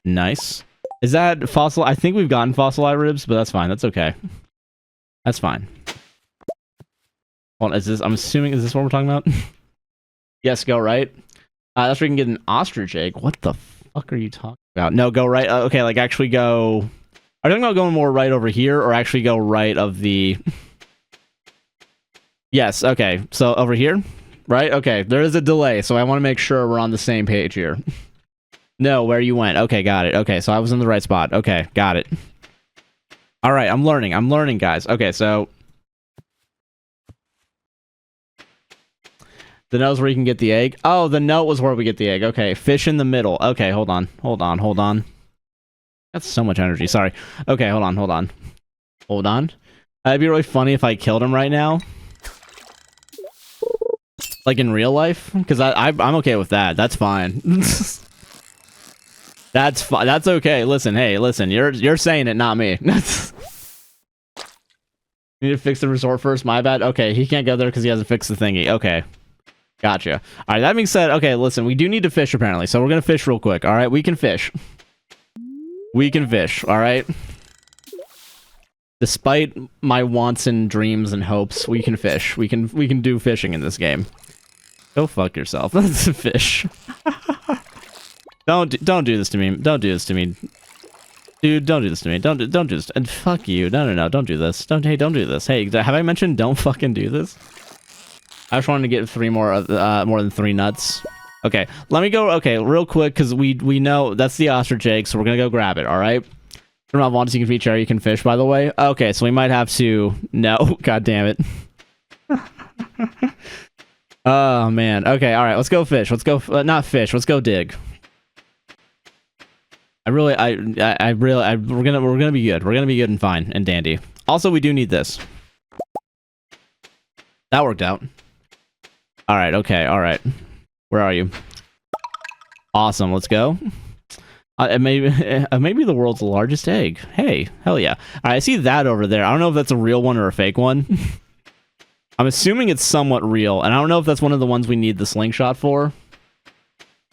Nice. Is that fossil? I think we've gotten fossilized ribs, but that's fine. That's okay. That's fine. Hold on, is this? I'm assuming, is this what we're talking about? Yes, go right. That's where you can get an ostrich egg. What the fuck are you talking about? No, go right. Okay, like actually go. Are you talking about going more right over here, or actually go right of the? Yes. Okay. So over here, right? Okay. There is a delay, so I want to make sure we're on the same page here. No, where you went. Okay, got it. Okay, so I was in the right spot. Okay, got it. All right, I'm learning. I'm learning, guys. Okay, so the note's where you can get the egg. Oh, the note was where we get the egg. Okay, fish in the middle. Okay, hold on. Hold on. Hold on. That's so much energy. Sorry. Okay, hold on. Hold on. Hold on. It'd be really funny if I killed him right now. Like in real life, because I'm okay with that. That's fine. That's fine. That's okay. Listen, hey, listen. You're saying it, not me. You need to fix the resort first. My bad. Okay, he can't go there because he hasn't fixed the thingy. Okay, gotcha. All right. That being said, okay, listen. We do need to fish apparently, so we're gonna fish real quick. All right, we can fish. We can fish. All right. Despite my wants and dreams and hopes, we can fish. We can do fishing in this game. Go fuck yourself. That's a fish. Don't do this to me. Don't do this to me. Dude, don't do this to me. Don't do this. And fuck you. No. Don't do this. Don't do this. Hey, have I mentioned don't fucking do this? I just wanted to get 3 more than 3 nuts. Okay, let me go. Okay, real quick, because we know that's the ostrich egg, so we're gonna go grab it. All right. Turn off once you can feature, you can fish. By the way. Okay, so we might have to. No, god damn it. Oh man. Okay. All right. Let's go fish. Let's go. Not fish. Let's go dig. We're gonna be good. We're gonna be good and fine and dandy. Also, we do need this. That worked out. All right. Okay. All right. Where are you? Awesome. Let's go. Maybe the world's largest egg. Hey, hell yeah. All right, I see that over there. I don't know if that's a real one or a fake one. I'm assuming it's somewhat real, and I don't know if that's one of the ones we need the slingshot for.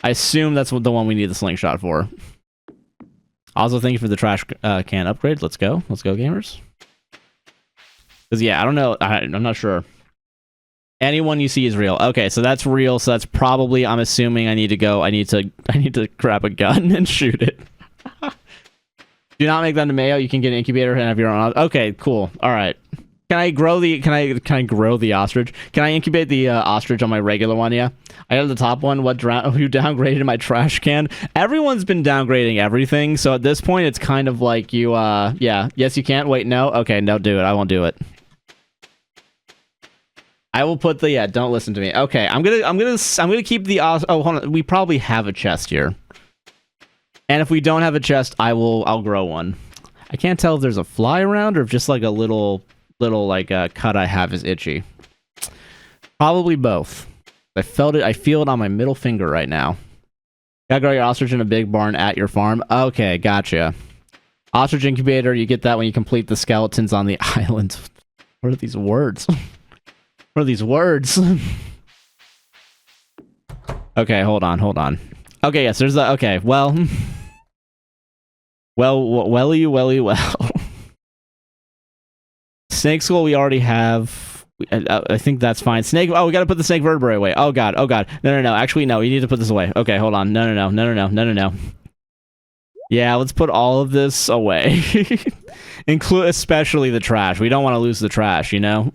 I assume that's the one we need the slingshot for. Also, thank you for the trash can upgrade. Let's go. Let's go, gamers. Because, yeah, I don't know. I'm not sure. Anyone you see is real. Okay, so that's real. So that's probably, I'm assuming I need to go. I need to grab a gun and shoot it. Do not make that into mayo. You can get an incubator and have your own. Okay, cool. All right. Can I grow the ostrich? Can I incubate the ostrich on my regular one? Yeah. I got the top one. Who downgraded my trash can? Everyone's been downgrading everything. So at this point, it's kind of like you. Yeah. Yes, you can't. Wait. No. Okay. No. Do it. I won't do it. I will put the don't listen to me. Okay, I'm gonna keep the oh, hold on. We probably have a chest here. And if we don't have a chest, I'll grow one. I can't tell if there's a fly around or if just like a little like cut I have is itchy. Probably both. I feel it on my middle finger right now. Gotta grow your ostrich in a big barn at your farm. Okay, gotcha. Ostrich incubator, you get that when you complete the skeletons on the island. What are these words? What are these words? Okay, hold on. Okay, yes, there's the... Okay, well... Well. Snake skull we already have. I think that's fine. Snake... Oh, we gotta put the snake vertebrae away. Oh, God. No. Actually, no, you need to put this away. Okay, hold on. No. Yeah, let's put all of this away. Especially the trash. We don't want to lose the trash, you know?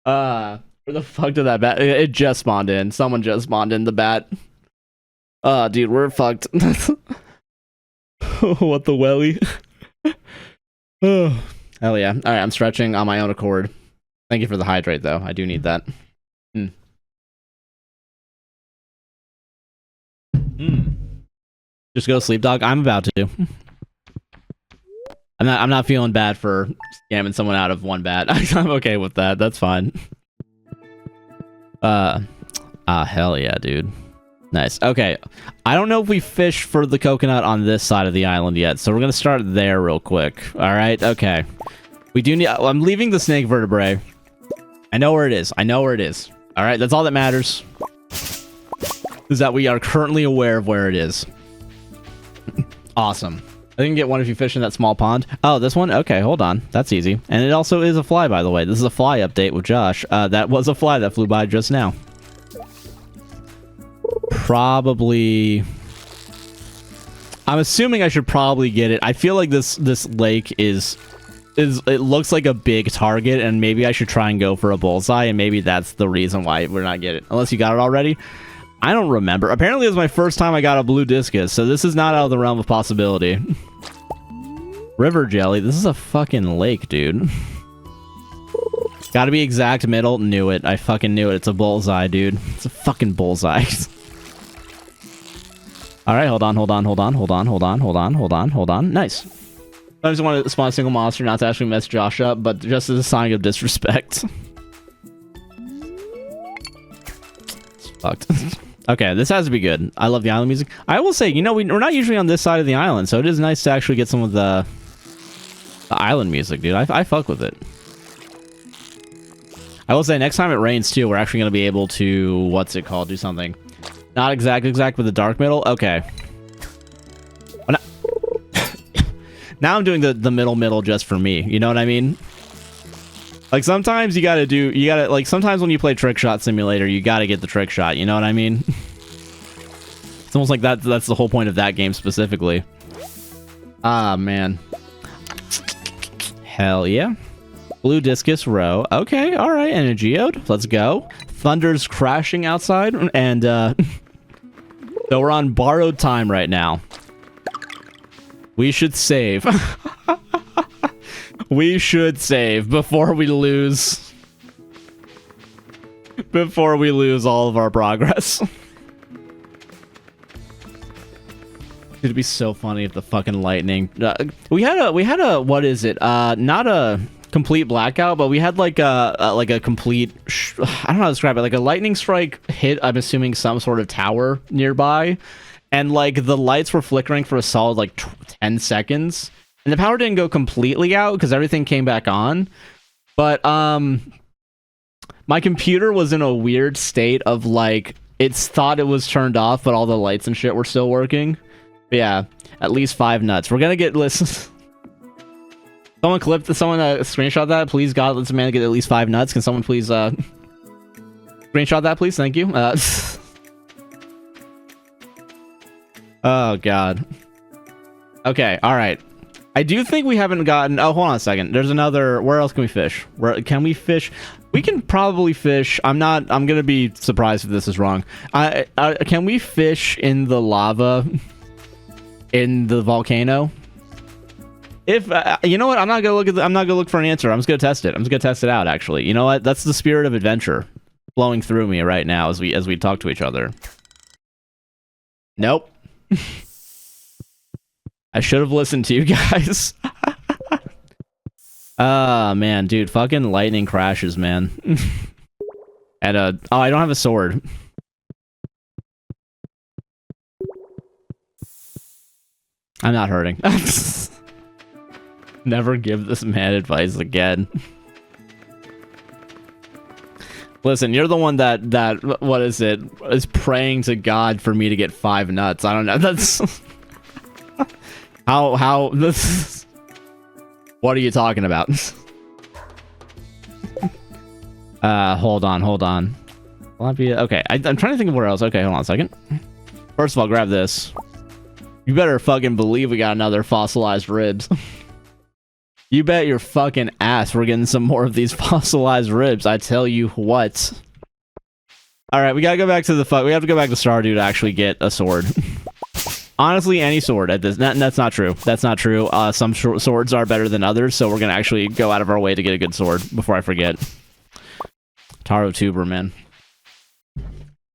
Where the fuck did that bat? It just spawned in. Someone just spawned in the bat. Dude, we're fucked. What the welly? Oh, hell yeah. Alright, I'm stretching on my own accord. Thank you for the hydrate, though. I do need that. Just go to sleep, dog. I'm about to. I'm not feeling bad for scamming someone out of one bat. I'm okay with that. That's fine. Hell yeah, dude. Nice. Okay. I don't know if we fished for the coconut on this side of the island yet, so we're gonna start there real quick. All right. Okay. We do need... I'm leaving the snake vertebrae. I know where it is. All right. That's all that matters. Is that we are currently aware of where it is. Awesome. I can get one if you fish in that small pond. Oh, this one? Okay, hold on. That's easy. And it also is a fly, by the way. This is a fly update with Josh. That was a fly that flew by just now. Probably... I'm assuming I should probably get it. I feel like this lake is... It looks like a big target, and maybe I should try and go for a bullseye, and maybe that's the reason why we're not getting it. Unless you got it already. I don't remember. Apparently, it was my first time I got a blue discus, so this is not out of the realm of possibility. River jelly. This is a fucking lake, dude. Gotta be exact middle. Knew it. I fucking knew it. It's a bullseye, dude. It's a fucking bullseye. Alright, hold on. Nice. I just want to spawn a single monster, not to actually mess Josh up, but just as a sign of disrespect. It's fucked. Okay, this has to be good. I love the island music. I will say, you know, we're not usually on this side of the island, so it is nice to actually get some of the island music, dude. I fuck with it. I will say, next time it rains, too, we're actually going to be able to, what's it called, do something. Not exact with the dark middle? Okay. Well, now I'm doing the middle just for me. You know what I mean? Like, sometimes like, sometimes when you play Trick Shot Simulator, you gotta get the trick shot. You know what I mean? It's almost like that's the whole point of that game specifically. Ah, man. Hell yeah. Blue Discus Row. Okay, alright. And a Geode. Let's go. Thunder's crashing outside. And, so we're on borrowed time right now. We should save. We should save before we lose. Before we lose all of our progress. It'd be so funny if the fucking lightning... we had a what is it? Not a complete blackout, but we had like a complete... I don't know how to describe it. Like a lightning strike hit, I'm assuming, some sort of tower nearby. And like the lights were flickering for a solid like 10 seconds. And the power didn't go completely out because everything came back on. But my computer was in a weird state of like, it's thought it was turned off, but all the lights and shit were still working. But yeah, at least 5 nuts. We're gonna get listen. Someone screenshot that, please. God, let's a man get at least 5 nuts. Can someone please screenshot that, please? Thank you. Oh god. Okay, all right. I do think we haven't gotten... Oh, hold on a second. There's another... Where else can we fish? Where can we fish? We can probably fish... I'm gonna be surprised if this is wrong. Can we fish in the lava in the volcano? If you know what, I'm not gonna look for an answer. I'm just gonna test it. I'm just gonna test it out. Actually, you know what? That's the spirit of adventure flowing through me right now as we talk to each other. Nope. I should have listened to you guys. Man, dude, fucking lightning crashes, man. And oh, I don't have a sword. I'm not hurting. Never give this man advice again. Listen, you're the one that what is it, is praying to God for me to get 5 nuts. I don't know. That's how this. What are you talking about? Hold on. Okay, I'm trying to think of where else. Okay, hold on a second. First of all, grab this. You better fucking believe we got another fossilized ribs. You bet your fucking ass we're getting some more of these fossilized ribs. I tell you what. All right, we gotta go back to we have to go back to Stardew to actually get a sword. Honestly, any sword at this. That's not true. That's not true. Some swords are better than others, so we're gonna actually go out of our way to get a good sword before I forget. Taro Tuber, man.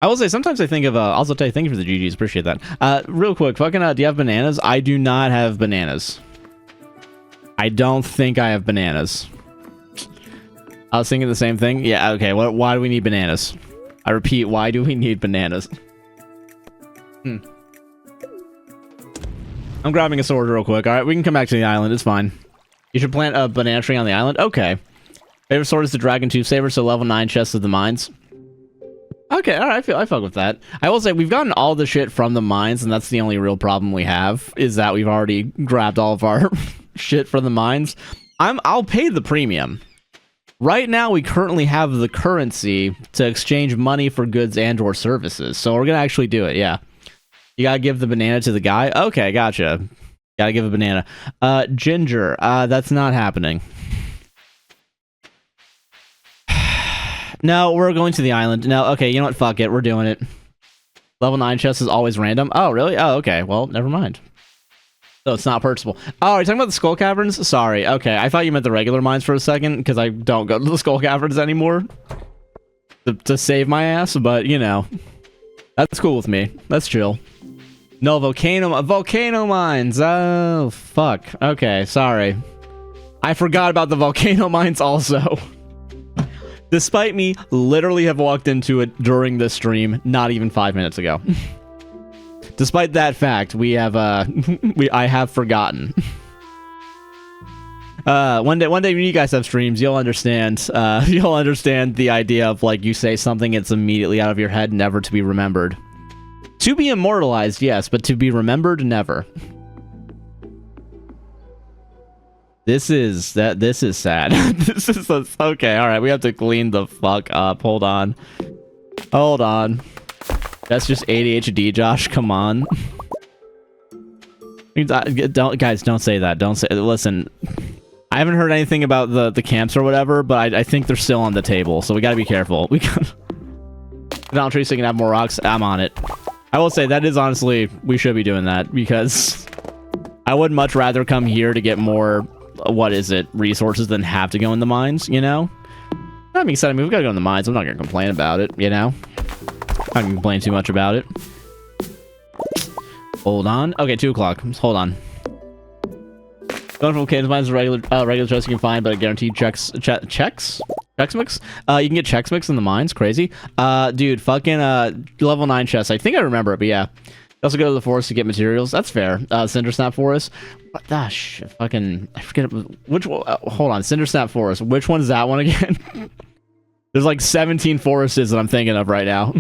I will say, sometimes I think of, also tell you, thank you for the GGs, appreciate that. Real quick, fucking, do you have bananas? I do not have bananas. I don't think I have bananas. I was thinking the same thing. Yeah, okay, why do we need bananas? I repeat, why do we need bananas? I'm grabbing a sword real quick. Alright, we can come back to the island, it's fine. You should plant a banana tree on the island? Okay. Favorite sword is the Dragon Tooth Saber, so level 9 Chest of the Mines. Okay, alright, I fuck with that. I will say, we've gotten all the shit from the mines, and that's the only real problem we have, is that we've already grabbed all of our shit from the mines. I'll pay the premium. Right now, we currently have the currency to exchange money for goods and or services, so we're gonna actually do it, yeah. You gotta give the banana to the guy? Okay, gotcha. Gotta give a banana. Ginger, that's not happening. No, we're going to the island. No, okay, you know what? Fuck it. We're doing it. Level 9 chest is always random. Oh, really? Oh, okay. Well, never mind. So it's not purchasable. Oh, are you talking about the Skull Caverns? Sorry. Okay, I thought you meant the regular mines for a second, because I don't go to the Skull Caverns anymore to save my ass, but, you know, that's cool with me. That's chill. No, volcano mines. Oh, fuck. Okay, sorry. I forgot about the volcano mines also. Despite me literally have walked into it during this stream not even 5 minutes ago. Despite that fact, we have I have forgotten. One day when you guys have streams, you'll understand the idea of, like, you say something, it's immediately out of your head, never to be remembered. To be immortalized, yes, but to be remembered, never. This is sad. This is okay. All right, we have to clean the fuck up. Hold on. That's just ADHD, Josh. Come on. Don't say that. Don't say. Listen, I haven't heard anything about the camps or whatever, but I think they're still on the table, so we gotta be careful. We got down tree so you can have more rocks. I'm on it. I will say that is honestly, we should be doing that, because I would much rather come here to get more, what is it, resources than have to go in the mines, you know? That being said, I mean, we've got to go in the mines. I'm not going to complain about it, you know? I'm not going to complain too much about it. Hold on. Okay, 2 o'clock. Hold on. Going from volcanoes mines is regular chest you can find, but I guarantee checks? Chex Mix? You can get Chex Mix in the mines. Crazy. Dude, fucking level 9 chest. I think I remember it, but yeah. You also go to the forest to get materials. That's fair. Cinder Snap Forest. What the shit? Fucking, I forget which one. Hold on. Cinder Snap Forest. Which one is that one again? There's like 17 forests that I'm thinking of right now.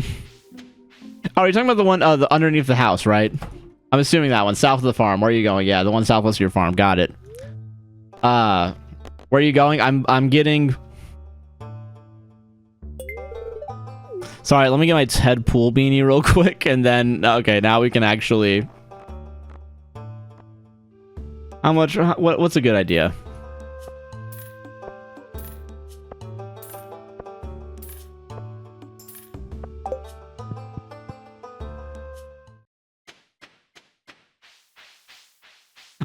Oh, you're talking about the one underneath the house, right? I'm assuming that one. South of the farm. Where are you going? Yeah, the one southwest of your farm. Got it. Where are you going? I'm getting... Sorry, let me get my Ted Pool beanie real quick, and then... Okay, now we can actually... How much... What's a good idea?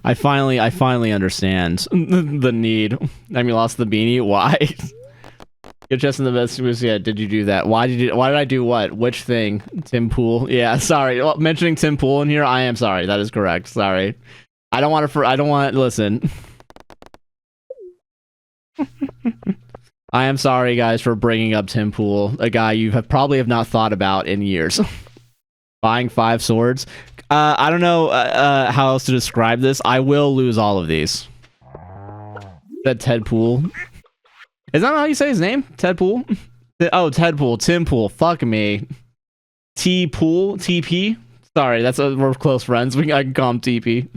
I finally understand the need. I mean, lost the beanie? Why? Get chest in the best. Yeah, did you do that? Why did I do what? Which thing? Tim Pool? Yeah, sorry. Well, mentioning Tim Pool in here, I am sorry. That is correct. Sorry. I don't want listen. I am sorry, guys, for bringing up Tim Pool, a guy you probably have not thought about in years. Buying 5 swords. I don't know how else to describe this. I will lose all of these. That Ted Pool. Is that how you say his name? Ted Pool? Oh, Ted Pool. Tim Pool. Fuck me. T Pool? TP? Sorry, we're close friends. I can call him TP.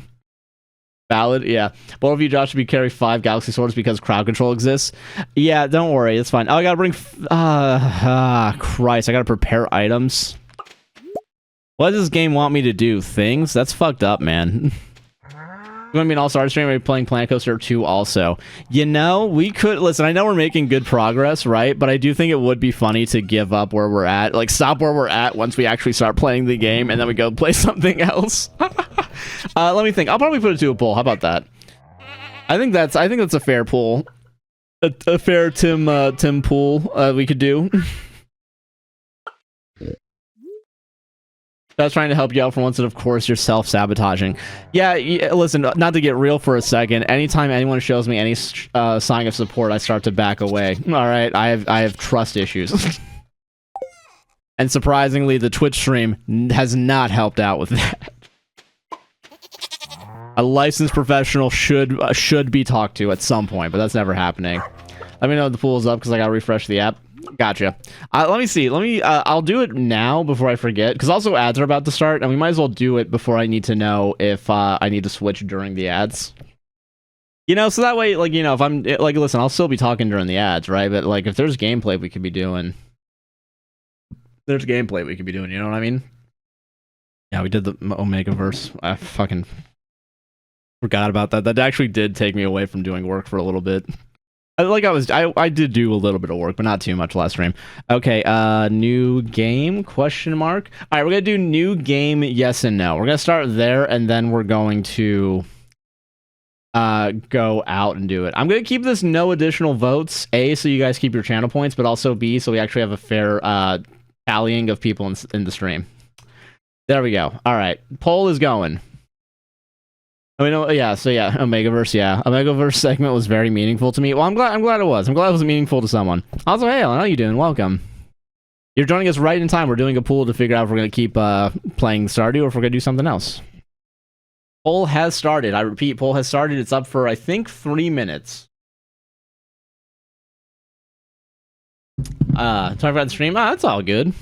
Valid? Yeah. Both of you, Josh, should be carry 5 galaxy swords because crowd control exists. Yeah, don't worry. It's fine. Oh, I gotta bring... Christ. I gotta prepare items. What does this game want me to do? Things? That's fucked up, man. You want to be an all-star stream? Are you playing Planet Coaster 2 also? You know, we could... Listen, I know we're making good progress, right? But I do think it would be funny to give up where we're at. Like, stop where we're at once we actually start playing the game, and then we go play something else. Let me think. I'll probably put it to a poll. How about that? I think that's a fair poll. A fair Tim poll we could do. I was trying to help you out for once, and of course you're self-sabotaging. Yeah, listen, not to get real for a second, anytime anyone shows me any sign of support, I start to back away. Alright, I have trust issues. And surprisingly, the Twitch stream has not helped out with that. A licensed professional should be talked to at some point, but that's never happening. Let me know if the pool is up, because I gotta refresh the app. Gotcha. Let me see. I'll do it now before I forget, because also ads are about to start, and we might as well do it before I need to know if I need to switch during the ads. You know, so that way, like, you know, if I'm, like, listen, I'll still be talking during the ads, right? But, like, if there's gameplay we could be doing, you know what I mean? Yeah, we did the Omega-verse. I fucking forgot about that. That actually did take me away from doing work for a little bit. I did do a little bit of work, but not too much last stream. Okay, new game, question mark. All right, we're going to do new game, yes and no. We're going to start there, and then we're going to go out and do it. I'm going to keep this no additional votes, A, so you guys keep your channel points, but also B, so we actually have a fair tallying of people in the stream. There we go. All right, poll is going. I mean, yeah. So yeah, Omegaverse. Yeah, Omegaverse segment was very meaningful to me. Well, I'm glad it was. I'm glad it was meaningful to someone. Also, hey, Alan, how you doing? Welcome. You're joining us right in time. We're doing a poll to figure out if we're gonna keep playing Stardew or if we're gonna do something else. Poll has started. I repeat, poll has started. It's up for I think 3 minutes. Talking about the stream. That's all good.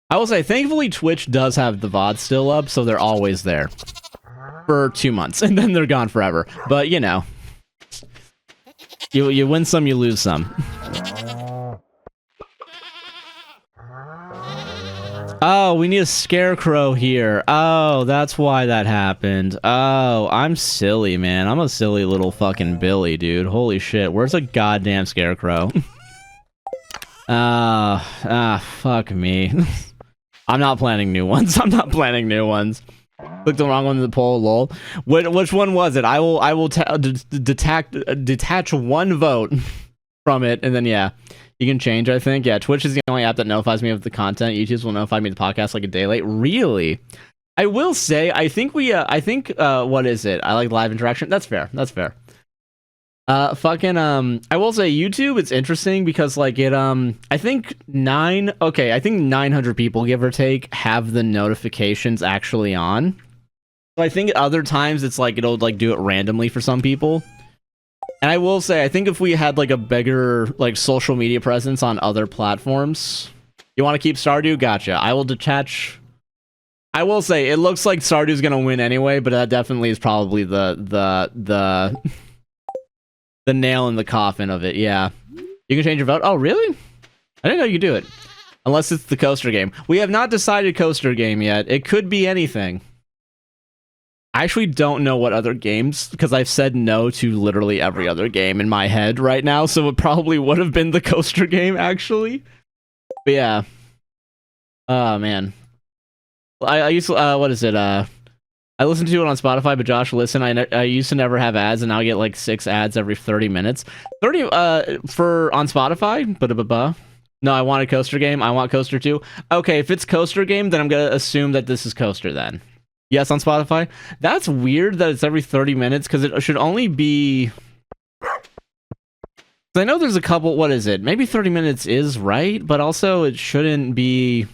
I will say, thankfully, Twitch does have the VOD still up, so they're always there for 2 months, and then they're gone forever. But you know, you win some, you lose some. Oh, we need a scarecrow here. Oh, that's why that happened. Oh, I'm silly, man. I'm a silly little fucking Billy, dude. Holy shit. Where's a goddamn scarecrow? Fuck me. I'm not planning new ones. I'm not planning new ones. Clicked the wrong one in the poll, lol. Which one was it? I will detach one vote from it, and then yeah. You can change, I think. Yeah, Twitch is the only app that notifies me of the content. YouTube will notify me of the podcast like a day late. Really? I will say, I think what is it? I like live interaction. That's fair. That's fair. I will say YouTube, it's interesting because like it, I think 900 people, give or take, have the notifications actually on. So I think other times it's like, it'll like do it randomly for some people. And I will say, I think if we had like a bigger like social media presence on other platforms, you want to keep Stardew? Gotcha. I will detach. I will say it looks like Stardew's gonna win anyway, but that definitely is probably the nail in the coffin of it. Yeah, you can change your vote. Oh, really? I didn't know you could do it. Unless it's the coaster game. We have not decided coaster game yet. It could be anything. I actually don't know what other games, because I've said no to literally every other game in my head right now, so it probably would have been the coaster game, actually. But yeah. Oh, man. I used to, what is it, I listened to it on Spotify, but Josh, listen, I used to never have ads, and now I get like 6 ads every 30 minutes. 30, on Spotify? No, I want a coaster game. I want coaster too. Okay, if it's coaster game, then I'm gonna assume that this is coaster then. Yes, on Spotify. That's weird that it's every 30 minutes, because it should only be... I know there's a couple... What is it? Maybe 30 minutes is right, but also it shouldn't be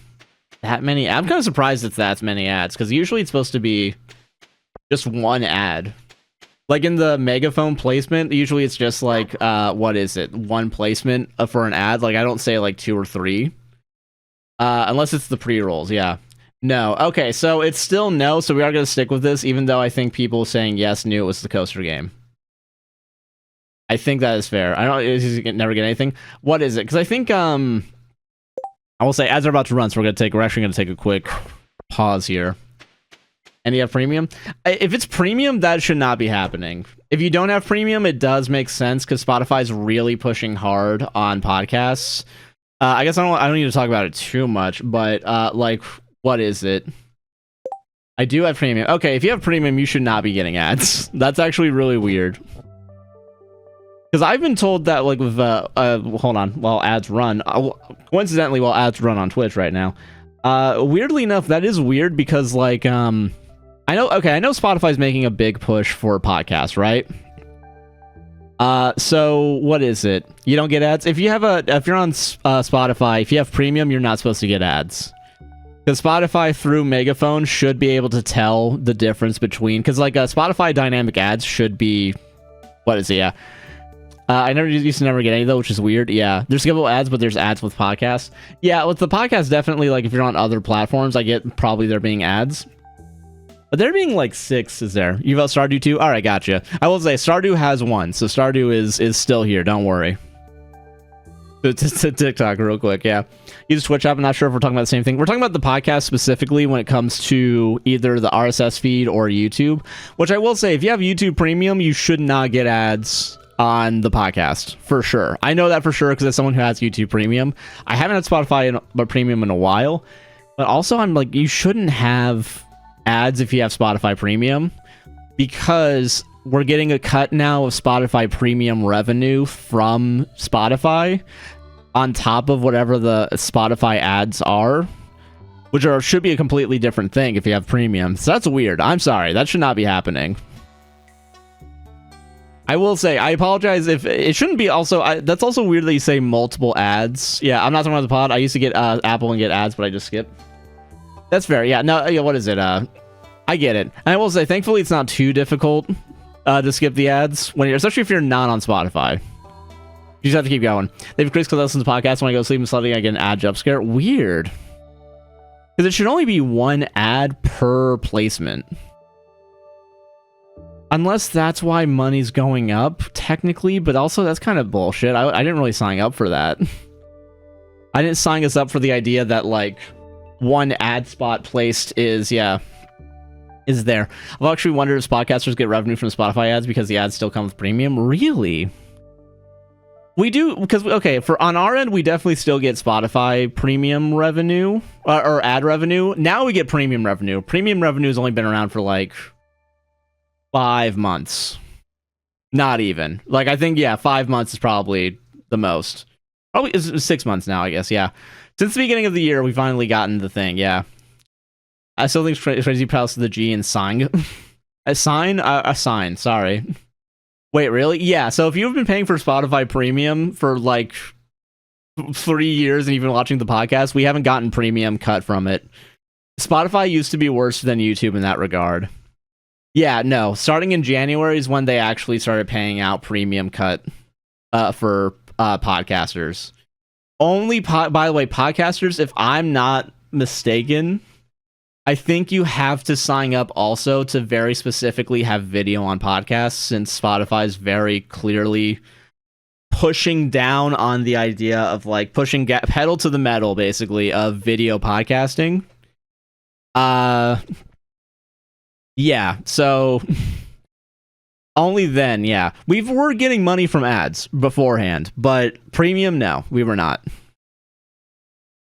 that many... I'm kind of surprised it's that many ads, because usually it's supposed to be just one ad. Like in the megaphone placement, usually it's just like, what is it? One placement for an ad. Like, I don't say like 2 or 3. Unless it's the pre-rolls, yeah. No. Okay, so it's still no, so we are going to stick with this, even though I think people saying yes knew it was the coaster game. I think that is fair. I don't never get anything. What is it? Because I think, I will say, ads are about to run, so we're actually going to take a quick pause here. And you have premium? If it's premium, that should not be happening. If you don't have premium, it does make sense, because Spotify's really pushing hard on podcasts. I guess I don't need to talk about it too much, but, like... What is it? I do have premium. Okay, if you have premium, you should not be getting ads. That's actually really weird. Because I've been told that, like, with, hold on, while ads run, coincidentally, while ads run on Twitch right now, weirdly enough, that is weird because, like, I know Spotify's making a big push for podcasts, right? So, what is it? You don't get ads? If you're on Spotify, if you have premium, you're not supposed to get ads. Because Spotify through Megaphone should be able to tell the difference between... Because, like, Spotify dynamic ads should be... What is it? Yeah. I used to never get any, though, which is weird. Yeah. There's skippable ads, but there's ads with podcasts. Yeah, with the podcast, definitely, like, if you're on other platforms, I get probably there being ads. But there being, like, 6, is there? You vote Stardew too? Alright, gotcha. I will say, Stardew has 1, so Stardew is still here. Don't worry. To TikTok real quick, yeah. Use Twitch app. I'm not sure if we're talking about the same thing. We're talking about the podcast specifically when it comes to either the RSS feed or YouTube, which I will say, if you have YouTube Premium, you should not get ads on the podcast, for sure. I know that for sure because as someone who has YouTube Premium, I haven't had Spotify Premium in a while, but also I'm like, you shouldn't have ads if you have Spotify Premium because we're getting a cut now of Spotify Premium revenue from Spotify on top of whatever the Spotify ads are. which should be a completely different thing if you have premium. So that's weird. I'm sorry. That should not be happening. I will say, I apologize if it shouldn't be also. That's also weird that you say multiple ads. Yeah, I'm not talking about the pod. I used to get Apple and get ads, but I just skip. That's fair. Yeah, no, yeah, what is it? I get it. And I will say, thankfully, it's not too difficult to skip the ads, especially if you're not on Spotify. You just have to keep going. They've Chris because I listen to podcasts when I go to sleep and suddenly I get an ad jump scare. Weird. Because it should only be one ad per placement. Unless that's why money's going up, technically, but also that's kind of bullshit. I didn't really sign up for that. I didn't sign us up for the idea that, like, one ad spot placed is there. I've actually wondered if podcasters get revenue from Spotify ads because the ads still come with premium. Really? We do, because, okay, on our end, we definitely still get Spotify premium revenue, or ad revenue. Now we get premium revenue. Premium revenue has only been around for, like, 5 months. Not even. Like, I think, yeah, 5 months is probably the most. Probably it's 6 months now, I guess, yeah. Since the beginning of the year, we finally gotten the thing, yeah. I still think it's crazy pronounced the G in sign. A sign, sorry. Wait, really? Yeah, so if you've been paying for Spotify Premium for, like, 3 years and you've been watching the podcast, we haven't gotten premium cut from it. Spotify used to be worse than YouTube in that regard. Yeah, no. Starting in January is when they actually started paying out premium cut for podcasters. Only, by the way, podcasters, if I'm not mistaken, I think you have to sign up also to very specifically have video on podcasts, since Spotify is very clearly pushing down on the idea of, like, pushing pedal to the metal, basically, of video podcasting. Yeah, so only then, yeah. We were getting money from ads beforehand, but premium, no, we were not.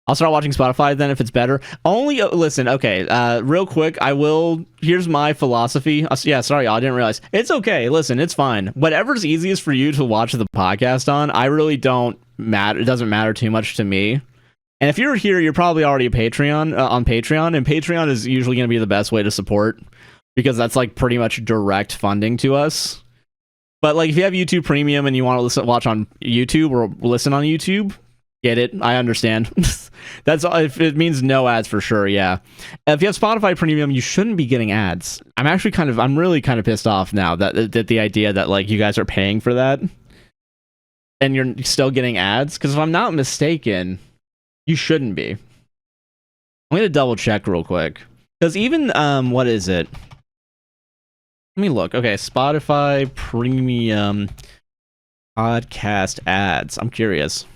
I'll start watching Spotify then if it's better. Only, listen, okay, real quick, here's my philosophy. Yeah, sorry, I didn't realize. It's okay, listen, it's fine. Whatever's easiest for you to watch the podcast on, I really don't matter. It doesn't matter too much to me. And if you're here, you're probably already on Patreon, and Patreon is usually going to be the best way to support, because that's, like, pretty much direct funding to us. But, like, if you have YouTube Premium and you want to watch on YouTube or listen on YouTube, get it. I understand. That's if it means no ads for sure. Yeah. If you have Spotify Premium, you shouldn't be getting ads. I'm really kind of pissed off now that the idea that, like, you guys are paying for that and you're still getting ads. Because if I'm not mistaken, you shouldn't be. I'm going to double check real quick. Because even, what is it? Let me look. Okay, Spotify Premium podcast ads. I'm curious.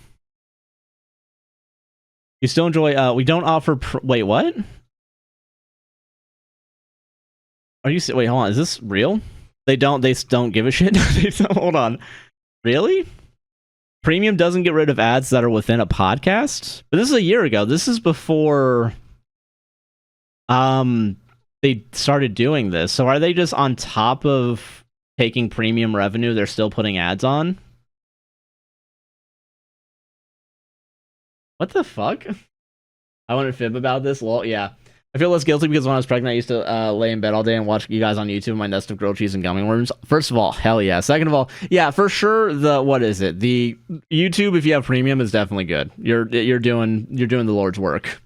You still enjoy, we don't offer, wait, what? Wait, hold on, is this real? They don't give a shit? Hold on. Really? Premium doesn't get rid of ads that are within a podcast? But this is a year ago. This is before, they started doing this. So are they just on top of taking premium revenue, they're still putting ads on? What the fuck? I want to fib about this. Lol, yeah. I feel less guilty because when I was pregnant, I used to lay in bed all day and watch you guys on YouTube, my nest of grilled cheese and gummy worms. First of all, hell yeah. Second of all, yeah, for sure, what is it? The YouTube, if you have premium, is definitely good. You're doing the Lord's work.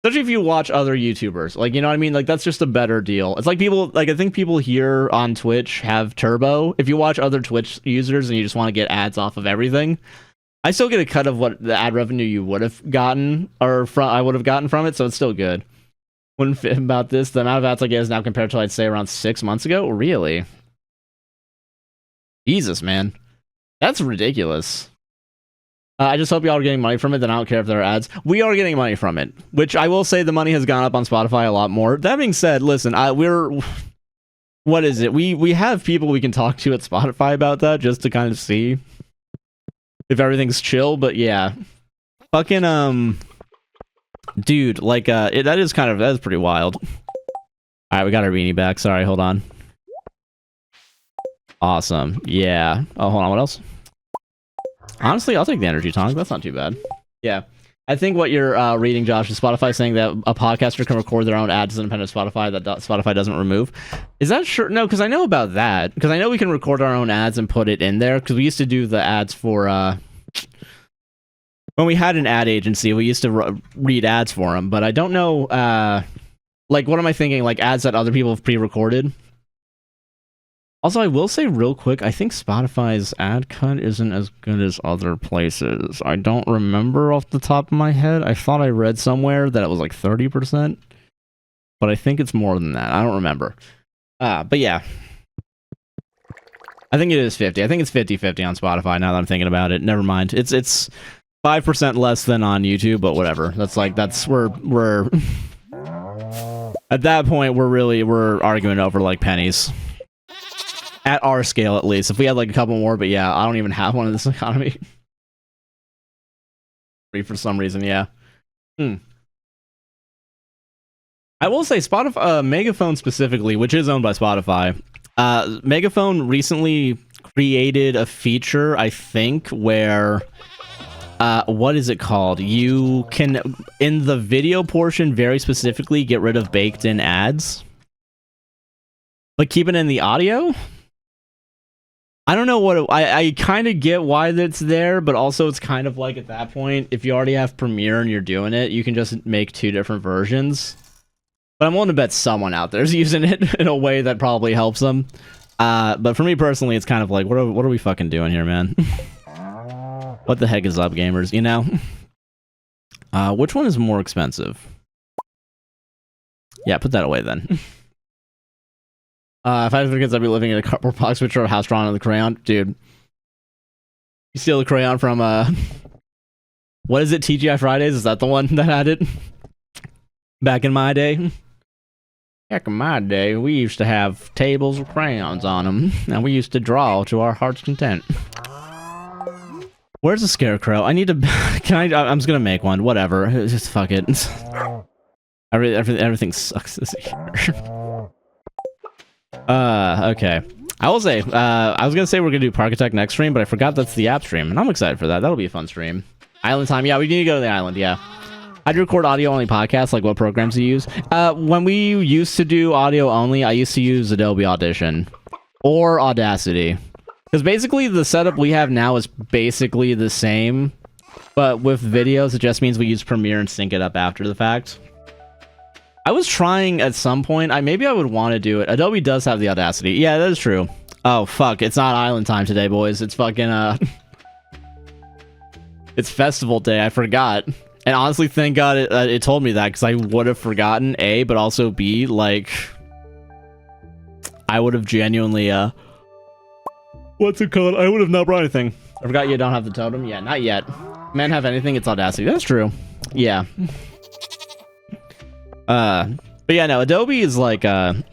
Especially if you watch other YouTubers. Like, you know what I mean? Like, that's just a better deal. It's like people, like, I think people here on Twitch have Turbo. If you watch other Twitch users and you just want to get ads off of everything, I still get a cut of what the ad revenue you would have gotten, or I would have gotten from it, so it's still good. Wouldn't fit about this. The amount of ads I get is now compared to, I'd say, around 6 months ago. Really? Jesus, man. That's ridiculous. I just hope y'all are getting money from it, then I don't care if there are ads. We are getting money from it, which I will say the money has gone up on Spotify a lot more. That being said, listen, what is it? We have people we can talk to at Spotify about that, just to kind of see if everything's chill, but yeah. Fucking, dude, like, that is pretty wild. Alright, we got our beanie back. Sorry, hold on. Awesome. Yeah. Oh, hold on, what else? Honestly, I'll take the energy tonic. That's not too bad. Yeah. I think what you're reading, Josh, is Spotify saying that a podcaster can record their own ads independent of Spotify that Spotify doesn't remove. Is that sure? No, because I know about that. Because I know we can record our own ads and put it in there. Because we used to do the ads for when we had an ad agency, we used to read ads for them. But I don't know. Like, what am I thinking? Like ads that other people have pre-recorded. Also, I will say real quick, I think Spotify's ad cut isn't as good as other places. I don't remember off the top of my head. I thought I read somewhere that it was like 30%, but I think it's more than that. I don't remember. But yeah. I think it is 50. I think it's 50-50 on Spotify now that I'm thinking about it. Never mind. It's 5% less than on YouTube, but whatever. We're at that point we're arguing over like pennies. At our scale, at least. If we had like a couple more, but yeah, I don't even have one in this economy. Free for some reason, yeah. I will say Spotify, Megaphone specifically, which is owned by Spotify. Megaphone recently created a feature, I think, where what is it called? You can, in the video portion, very specifically get rid of baked-in ads, but keep it in the audio. I don't know what I kind of get why that's there, but also it's kind of like at that point, if you already have Premiere and you're doing it, you can just make 2 different versions. But I'm willing to bet someone out there is using it in a way that probably helps them. But for me personally, it's kind of like, what are we fucking doing here, man? What the heck is up, gamers? You know? Which one is more expensive? Yeah, put that away then. If I had 3 kids, I'd be living in a cardboard box with a house drawn on the crayon. Dude. You steal the crayon from, what is it, TGI Fridays? Is that the one that had it? Back in my day? Back in my day, we used to have tables with crayons on them, and we used to draw to our heart's content. Where's the scarecrow? I need to... I'm just gonna make one. Whatever. Just fuck it. Everything sucks this year. Okay. I will say, I was gonna say we're gonna do Parkitect next stream, but I forgot that's the app stream, and I'm excited for that. That'll be a fun stream. Island time. Yeah, we need to go to the island, yeah. How do you record audio-only podcasts? Like, what programs do you use? When we used to do audio-only, I used to use Adobe Audition. Or Audacity. Because basically, the setup we have now is basically the same, but with videos, it just means we use Premiere and sync it up after the fact. I was trying at some point, maybe I would want to do it. Adobe does have the Audacity. Yeah, that is true. Oh, fuck. It's not island time today, boys. It's fucking, it's festival day. I forgot. And honestly, thank God it told me that, because I would have forgotten, A, but also B, like, I would have genuinely, what's it called? I would have not brought anything. I forgot you don't have the totem? Yeah, not yet. Men have anything, it's Audacity. That's true. Yeah. But yeah, no, Adobe is like, and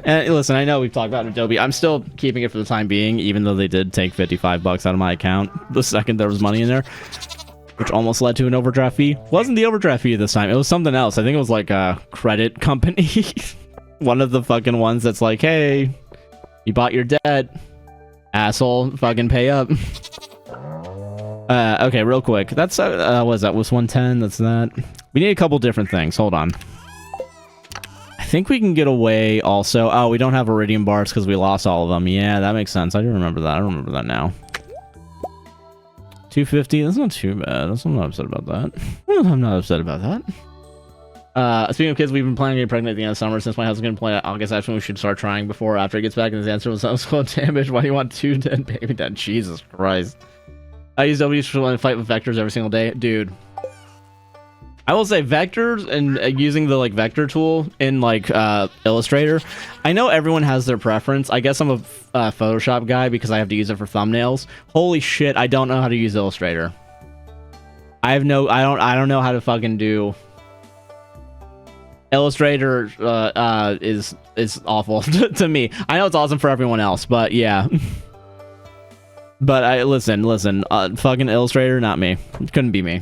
listen, I know we've talked about Adobe. I'm still keeping it for the time being, even though they did take $55 out of my account the second there was money in there, which almost led to an overdraft fee. Wasn't the overdraft fee this time. It was something else. I think it was like a credit company. One of the fucking ones that's like, hey, you bought your debt. Asshole, fucking pay up. Okay, real quick. That's, what is that? Was 110? That's that. We need a couple different things. Hold on. I think we can get away also. Oh, we don't have iridium bars because we lost all of them. Yeah, that makes sense. I do remember that. I remember that now. 250. That's not too bad. I'm not upset about that. I'm not upset about that. Speaking of kids, we've been planning to get pregnant at the end of summer. Since my husband's going to play August, that's when we should start trying before or after he gets back. And his answer was unschooled damage. Why do you want 2 dead baby dead? Jesus Christ. I use W's to fight with vectors every single day. Dude. I will say vectors and using the like vector tool in like Illustrator. I know everyone has their preference. I guess I'm a Photoshop guy because I have to use it for thumbnails. Holy shit, I don't know how to use Illustrator. I don't know how to fucking do Illustrator. Is awful to me. I know it's awesome for everyone else, but yeah. But I listen, fucking Illustrator, not me. It couldn't be me.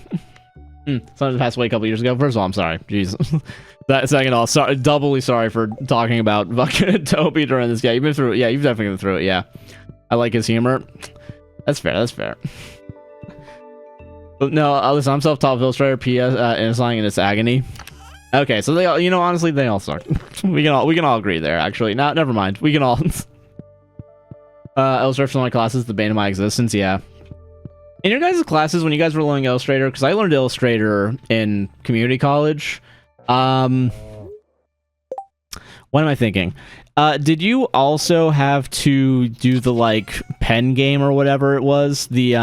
Someone passed away a couple years ago. First of all, I'm sorry. Jesus. Second of all, sorry, doubly sorry for talking about fucking Toby during this. Yeah, you've been through it. Yeah, you've definitely been through it. Yeah. I like his humor. That's fair. That's fair. No, listen, I'm self-taught Illustrator, PS, and it's lying in its agony. Okay, so they all, you know, honestly, they all suck. we can all agree there, actually. No, never mind. We can all... Illustrator for my classes, the bane of my existence, yeah. In your guys' classes, when you guys were learning Illustrator, because I learned Illustrator in community college, what am I thinking? Did you also have to do the, like, pen game or whatever it was? The,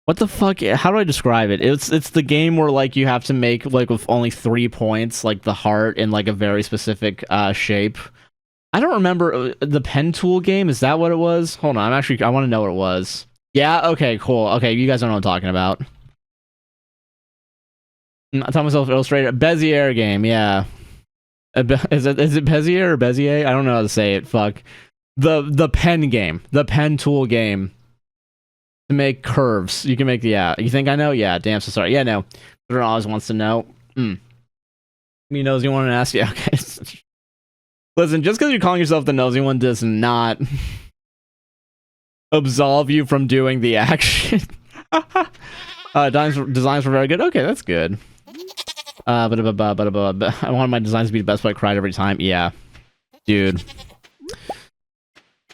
what the fuck? How do I describe it? It's the game where, like, you have to make, like, with only 3 points, like, the heart in, like, a very specific, shape. I don't remember the pen tool game. Is that what it was? Hold on, I want to know what it was. Yeah, okay, cool. Okay, you guys don't know what I'm talking about. I'm talking myself Illustrator. Bezier game, yeah. Is it Bezier or Bezier? I don't know how to say it. Fuck. The pen game. The pen tool game. To make curves. You can make, yeah. You think I know? Yeah, damn, so sorry. Yeah, no. Everyone always wants to know. Me knows you want to ask? Yeah, okay. Listen, just because you're calling yourself the nosy one does not absolve you from doing the action. Designs were very good. Okay, that's good. I want my designs to be the best, but I cried every time. Yeah. Dude.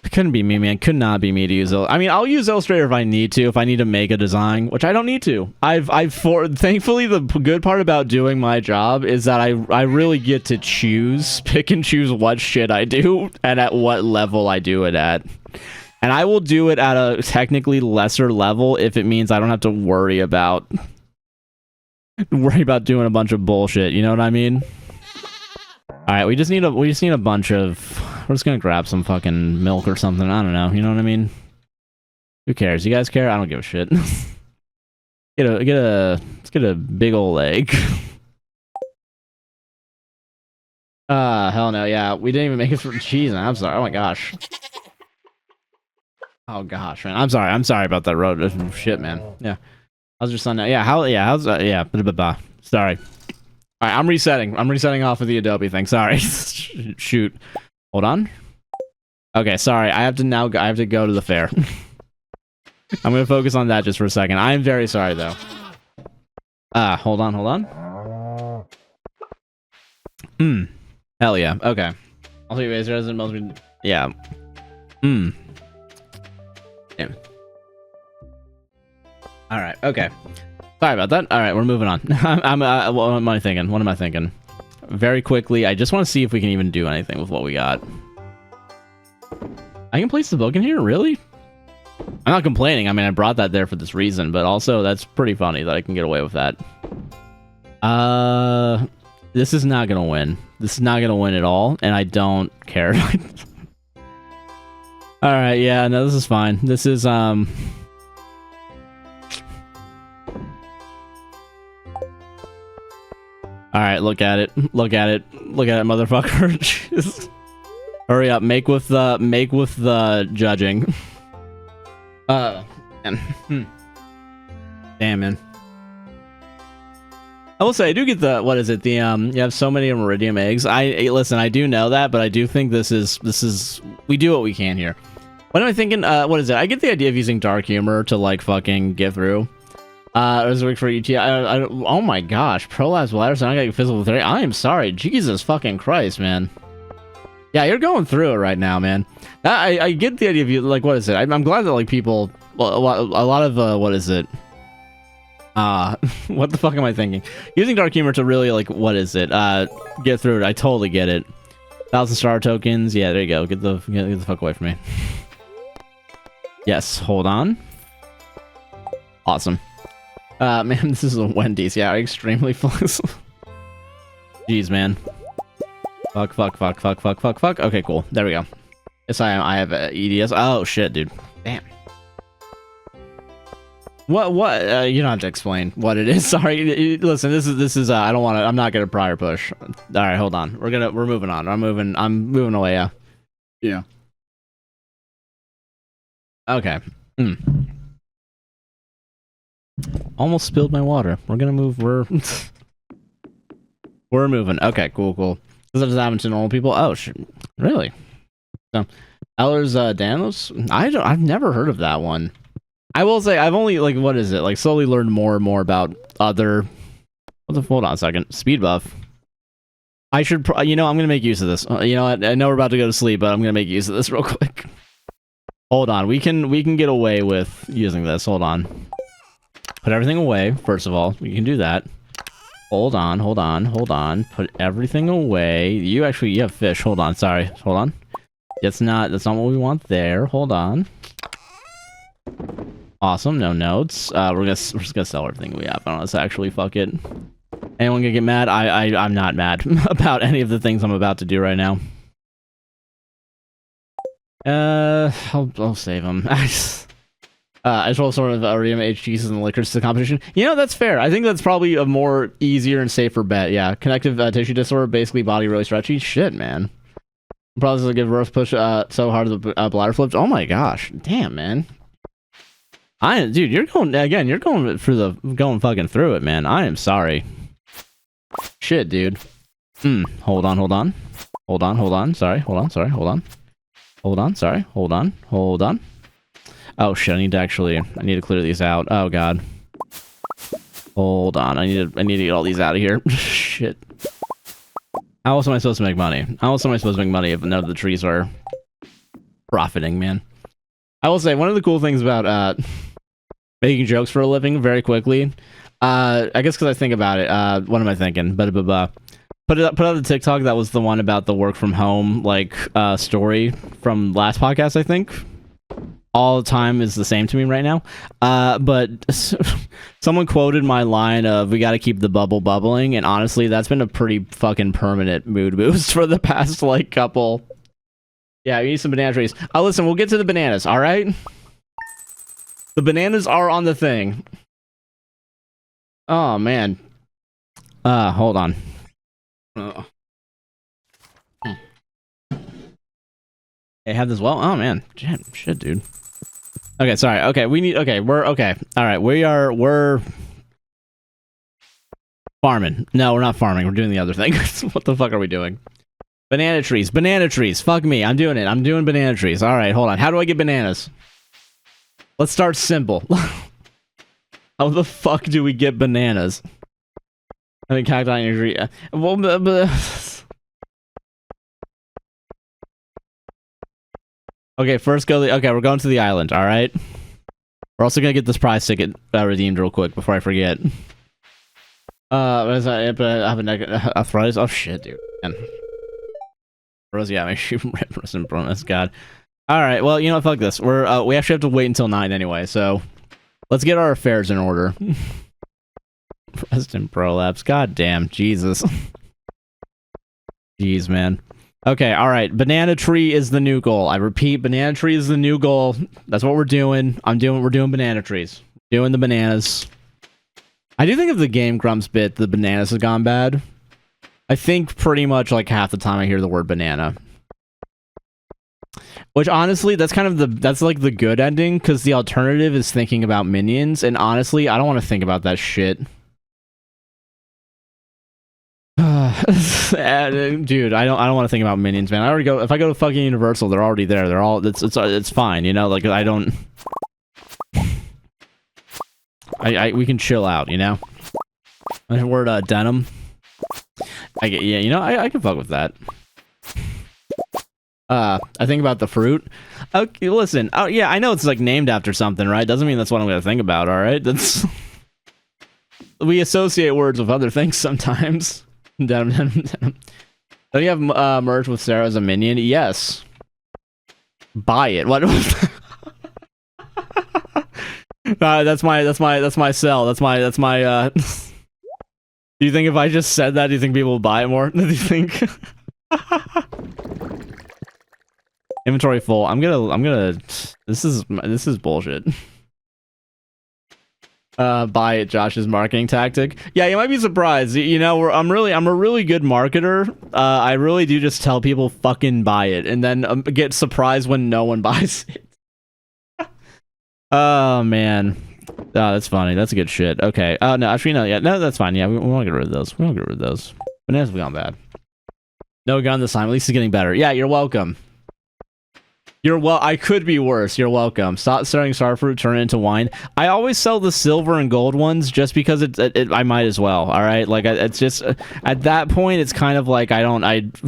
It couldn't be me, man. Could not be me to use I mean, I'll use Illustrator if I need to, if I need to make a design, which I don't need to. Thankfully, the good part about doing my job is that I really get to pick and choose what shit I do and at what level I do it at. And I will do it at a technically lesser level if it means I don't have to worry about doing a bunch of bullshit. You know what I mean? All right, we just need a bunch of. We're just gonna grab some fucking milk or something. I don't know. You know what I mean? Who cares? You guys care? I don't give a shit. Let's get a big old egg. Hell no. Yeah, we didn't even make it through cheese. I'm sorry. Oh my gosh. Oh gosh, man. I'm sorry about that road. Shit, man. Yeah. How's your son now? Yeah. Yeah. Sorry. All right, I'm resetting off of the Adobe thing. Sorry. Shoot. Hold on. Okay, sorry. I have to go to the fair. I'm gonna focus on that just for a second. I am very sorry though. Hold on. Hell yeah. Okay. I'll see you guys. Yeah. Damn. All right. Okay. Sorry about that. All right, we're moving on. What am I thinking? Very quickly, I just want to see if we can even do anything with what we got. I can place the book in here? Really? I'm not complaining. I mean, I brought that there for this reason, but also that's pretty funny that I can get away with that. This is not gonna win. This is not gonna win at all, and I don't care. Alright, yeah, no, this is fine. This is, Alright, look at it, motherfucker. Just hurry up, make with the judging. Man. Damn, man. I will say, I do get the, what is it, the, you have so many iridium eggs. Listen, I do know that, but I do think this is, we do what we can here. What am I thinking, what is it? I get the idea of using dark humor to, like, fucking get through. It was a week for ET. Oh my gosh, Prolapse Bladder, so I gotta get physical therapy. I am sorry, Jesus fucking Christ, man. Yeah, you're going through it right now, man. I get the idea of you, like, what is it? I'm glad that, like, people, well, a lot of, what is it? What the fuck am I thinking? Using dark humor to really, like, what is it? Get through it. I totally get it. 1,000 star tokens. Yeah, there you go. Get the fuck away from me. Yes, hold on. Awesome. Man, this is a Wendy's. Yeah, extremely flexible. Jeez, man. Fuck. Okay, cool. There we go. Yes, I have EDS. Oh, shit, dude. Damn. What? You don't have to explain what it is. Sorry. Listen, this is. I don't want to. I'm not gonna prior push. All right, hold on. We're moving on. I'm moving away. Yeah. Yeah. Okay. Almost spilled my water. We're gonna move. We're moving. Okay. Cool. This doesn't happen to normal people. Oh shit. Really? So, Eller's Danos. I've never heard of that one. I will say I've only like what is it like slowly learned more and more about other. Hold on a second. Speed buff. I should, you know, I'm gonna make use of this. You know, I know we're about to go to sleep, but I'm gonna make use of this real quick. Hold on, we can get away with using this. Hold on. Put everything away. First of all, we can do that. Hold on. Put everything away. You have fish. Hold on. Sorry. Hold on. That's not what we want there. Hold on. Awesome. No notes. We're just gonna sell everything we have. I don't know. Let's actually fuck it. Anyone gonna get mad? I'm not mad about any of the things I'm about to do right now. I'll save them. I just roll sort of reanimate cheeses and liquors to the competition. You know, that's fair. I think that's probably a more easier and safer bet. Yeah, connective tissue disorder, basically body really stretchy. Shit, man. Probably gonna give rough push so hard the bladder flips. Oh my gosh, damn, man. Dude, you're going again. You're going fucking through it, man. I am sorry. Shit, dude. Hold on. Sorry. Hold on. Oh shit, I need to clear these out. Oh god. Hold on. I need to get all these out of here. Shit. How else am I supposed to make money? If none of the trees are profiting, man? I will say one of the cool things about making jokes for a living very quickly. I guess because I think about it. What am I thinking? Put out the TikTok. That was the one about the work from home story from last podcast, I think. All the time is the same to me right now. But someone quoted my line of "We got to keep the bubble bubbling," and honestly, that's been a pretty fucking permanent mood boost for the past couple. Yeah, we need some banana trees. Listen, we'll get to the bananas. All right. The bananas are on the thing. Oh man. Hold on. Hey, have this well. Oh man, shit, dude. Okay, sorry. Okay, we're okay. All right, we're farming. No, we're not farming. We're doing the other thing. What the fuck are we doing? Banana trees. Fuck me. I'm doing it. I'm doing banana trees. All right, hold on. How do I get bananas? Let's start simple. How the fuck do we get bananas? I mean, cacti injury. Okay, first okay, we're going to the island, alright? We're also gonna get this prize ticket redeemed real quick before I forget. What is that? I have a arthritis. Oh shit, dude. Man. Rosie, yeah, my shoe and bonus, god. Alright, well, you know what, fuck this. We actually have to wait until 9 anyway, so let's get our affairs in order. Rest in prolapse. God damn, Jesus. Jeez, man. Okay, alright. Banana tree is the new goal. I repeat, banana tree is the new goal. That's what we're doing. We're doing banana trees. Doing the bananas. I do think if the Game Grumps bit, the bananas have gone bad. I think pretty much half the time I hear the word banana. Which honestly, that's kind of that's like the good ending, because the alternative is thinking about minions, and honestly, I don't want to think about that shit. Dude, I don't want to think about minions, man. If I go to fucking Universal, they're already there. They're all it's fine, you know. I don't. We can chill out, you know. The word denim. Yeah, you know, I can fuck with that. I think about the fruit. Okay, listen. Oh yeah, I know it's named after something, right? Doesn't mean that's what I'm gonna think about. All right, that's. We associate words with other things sometimes. Denim. Don't you have merged with Sarah as a minion? Yes. Buy it. What? That's my sell. That's my. Do you think if I just said that, do you think people will buy it more? Do you think? Inventory full. I'm gonna. This is bullshit. Buy it, Josh's marketing tactic. Yeah, you might be surprised. You know, I'm a really good marketer. I really do just tell people fucking buy it, and then get surprised when no one buys it. Oh man, that's funny. That's good shit. Okay. Oh no, actually no. Yeah, no, that's fine. Yeah, we want to get rid of those. Bananas have gone bad. No gun this time. At least it's getting better. Yeah, you're welcome. I could be worse. You're welcome. Stop selling starfruit, turn it into wine. I always sell the silver and gold ones just because I might as well. All right, like it's just at that point, it's kind of like it's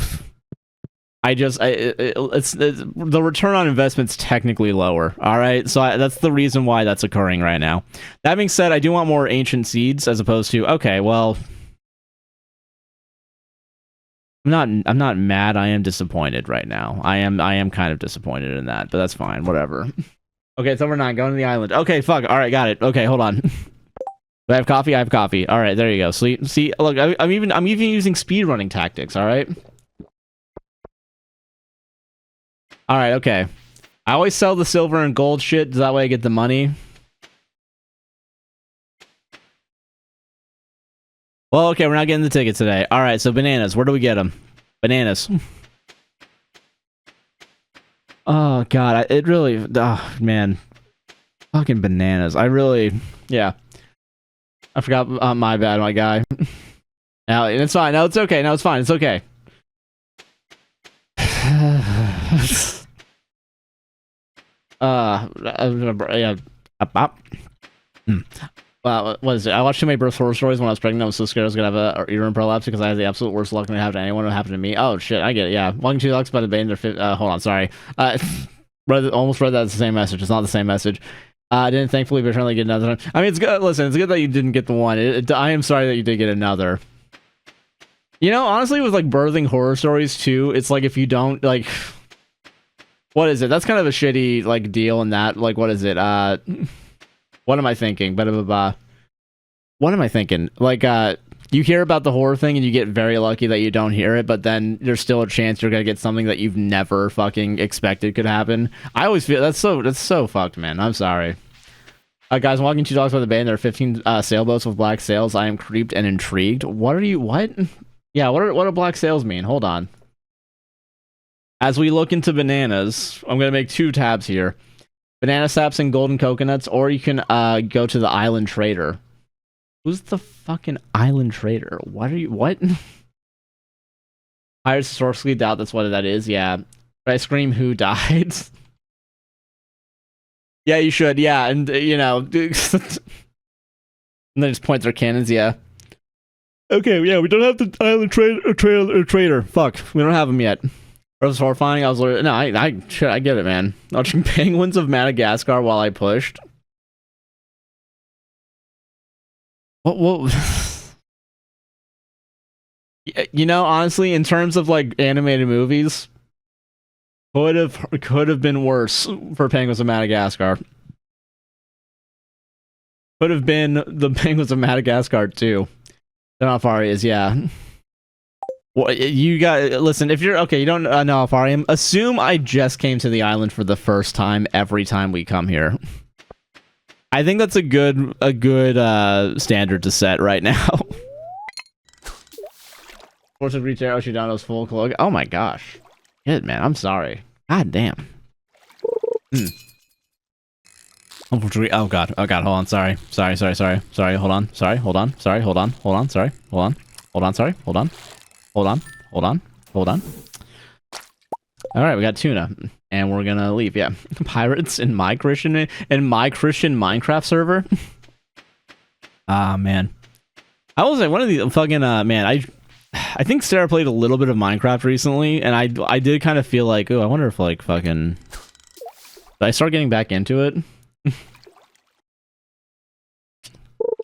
the return on investment's technically lower. All right, so that's the reason why that's occurring right now. That being said, I do want more ancient seeds as opposed to okay, well. I'm not mad. I am disappointed right now. I am kind of disappointed in that, but that's fine. Whatever. Okay, it's over 9. Going to the island. Okay, fuck. All right, got it. Okay, hold on. Do I have coffee? I have coffee. All right, there you go. See, look, I'm even using speedrunning tactics. All right. All right. Okay. I always sell the silver and gold shit. That way I get the money. Well, okay, we're not getting the ticket today. All right, so bananas. Where do we get them? Bananas. Oh, God. It really... Oh, man. Fucking bananas. I really... Yeah. I forgot. My bad, my guy. Now, it's fine. No, it's okay. No, it's fine. It's okay. Yeah. What is it? I watched too many birth horror stories when I was pregnant. I was so scared I was gonna have a uterine prolapse because I had the absolute worst luck to happen to anyone. It happened to me. Oh shit, I get it. Yeah, Welcome to Lux by the Bane. Hold on, sorry. Almost read that as the same message. It's not the same message. I didn't thankfully, but apparently get another. I mean, it's good. Listen, it's good that you didn't get the one. I am sorry that you did get another. You know, honestly, with like birthing horror stories too, it's like if you don't like, what is it? That's kind of a shitty like deal in that. Like, what is it? What am I thinking? What am I thinking? Like, you hear about the horror thing and you get very lucky that you don't hear it, but then there's still a chance you're gonna get something that you've never fucking expected could happen. I always feel that's so fucked, man. I'm sorry. Guys, I'm walking 2 dogs by the bay and there are 15 sailboats with black sails. I am creeped and intrigued. What? Yeah, what do black sails mean? Hold on. As we look into bananas, I'm gonna make 2 tabs here. Banana saps and golden coconuts, or you can go to the island trader. Who's the fucking island trader? What? I historically doubt that's what that is. Yeah. But I scream, who died? Yeah, you should. Yeah, and you know, and they just point their cannons. Yeah. Okay. Yeah, we don't have the island trader. Fuck, we don't have him yet. It was horrifying. I was literally, no, I get it, man. Watching penguins of Madagascar while I pushed. What? You know, honestly, in terms of like animated movies, could have been worse for penguins of Madagascar. Could have been the penguins of Madagascar too. Don't know how far he is. Yeah. Well, you got listen. If you're okay, you don't know how far I am. Assume I just came to the island for the first time. Every time we come here, I think that's a good standard to set right now. Force of Retail Oshidano's full cloak. Oh my gosh, shit, man. I'm sorry. God damn. Oh god. Hold on. Sorry. Hold on. Sorry. Hold on. Sorry. Hold on. Sorry. Hold on. Sorry. Hold on. Hold on. All right, we got tuna, and we're gonna leave. Yeah, pirates in my Christian Minecraft server. Ah, man. I will say one of these fucking man. I think Sarah played a little bit of Minecraft recently, and I did kind of feel like, oh, I wonder if like fucking. Did I start getting back into it?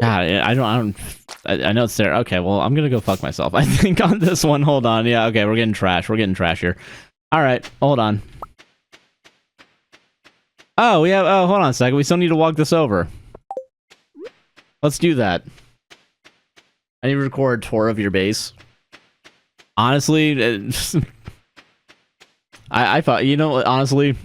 God, I know it's there. Okay, well, I'm gonna go fuck myself, I think, on this one. Hold on. Yeah, okay, we're getting trash. Here. All right, hold on. Oh, hold on a second. We still need to walk this over. Let's do that. I need to record a tour of your base. Honestly, I thought, you know, honestly,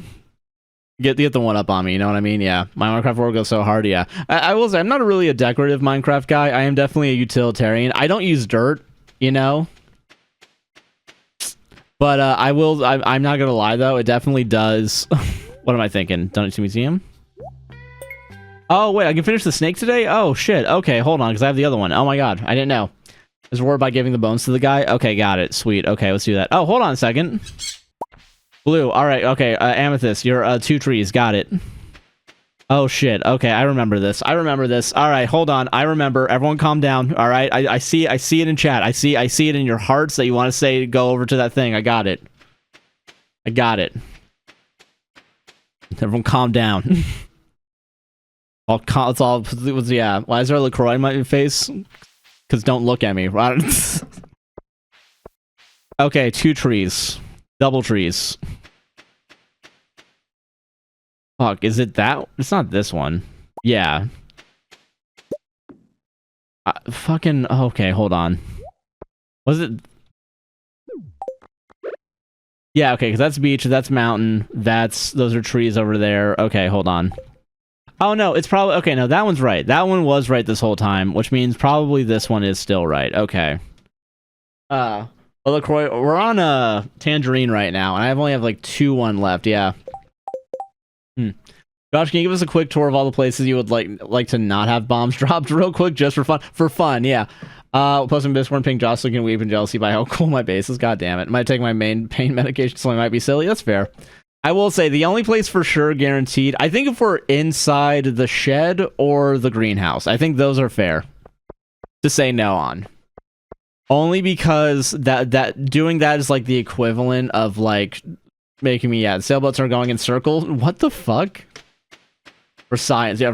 get the one up on me, you know what I mean? Yeah, my Minecraft world goes so hard. Yeah, I will say I'm not really a decorative Minecraft guy. I am definitely a utilitarian. I don't use dirt, you know, but I'm not gonna lie though, it definitely does. What am I thinking? Donate to museum. Oh wait, I can finish the snake today. Oh shit. Okay, hold on, because I have the other one. Oh my god, I didn't know. Is reward by giving the bones to the guy. Okay, got it. Sweet. Okay, let's do that. Oh, hold on a second. Blue. All right. Okay. Amethyst. You're 2 trees. Got it. Oh shit. Okay, I remember this. I remember this. All right, hold on. I remember. Everyone, calm down. All right. I see. I see it in chat. I see it in your hearts that you want to say. Go over to that thing. I got it. I got it. Everyone, calm down. Let's all. Yeah. Why is there a LaCroix in my face? Because don't look at me. Okay, 2 trees. Double trees. Fuck, is it that? It's not this one. Yeah. Fucking... Okay, hold on. Was it... Yeah, okay, because that's beach, that's mountain, those are trees over there. Okay, hold on. Oh, no, it's probably... Okay, no, that one's right. That one was right this whole time, which means probably this one is still right. Okay. Well, LaCroix, we're on a Tangerine right now, and I only have like 2-1 left, yeah. Josh, can you give us a quick tour of all the places you would like to not have bombs dropped real quick, just for fun? For fun, yeah. Plus, in Discord, Pink Josh looking weep and jealousy by how cool my base is. God damn it. Might take my main pain medication, so I might be silly. That's fair. I will say, the only place for sure guaranteed, I think if we're inside the shed or the greenhouse, I think those are fair to say no on. Only because doing that is like the equivalent of like making me, yeah, sailboats are going in circles. What the fuck? For science, yeah,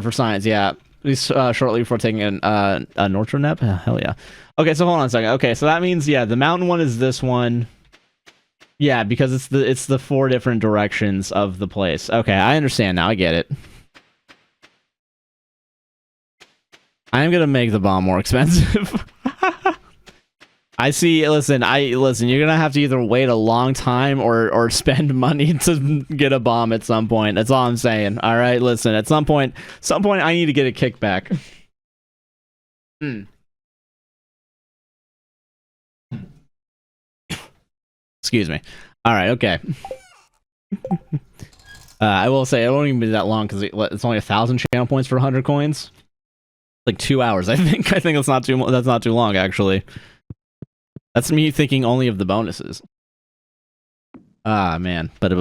At least shortly before taking a Nortro nap. Hell yeah. Okay, so hold on a second. Okay, so that means, yeah, the mountain one is this one. Yeah, because it's the 4 different directions of the place. Okay, I understand now. I get it. I am gonna make the bomb more expensive. I see. Listen. You're gonna have to either wait a long time or spend money to get a bomb at some point. That's all I'm saying. All right. Listen. At some point, I need to get a kickback. Excuse me. All right. Okay. I will say it won't even be that long because it's only 1,000 channel points for 100 coins. Like 2 hours, I think. I think that's not too long, actually. That's me thinking only of the bonuses. Ah, man. But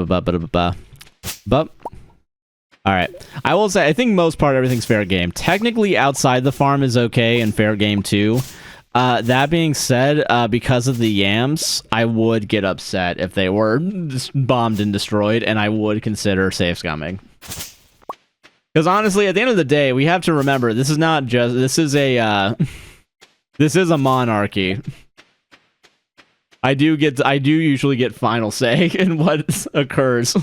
alright. I will say, I think most part everything's fair game. Technically, outside the farm is okay and fair game too. That being said, because of the yams, I would get upset if they were bombed and destroyed, and I would consider safe scumming. Because honestly, at the end of the day, we have to remember, this is not just... This is a monarchy. I do usually get final say in what occurs.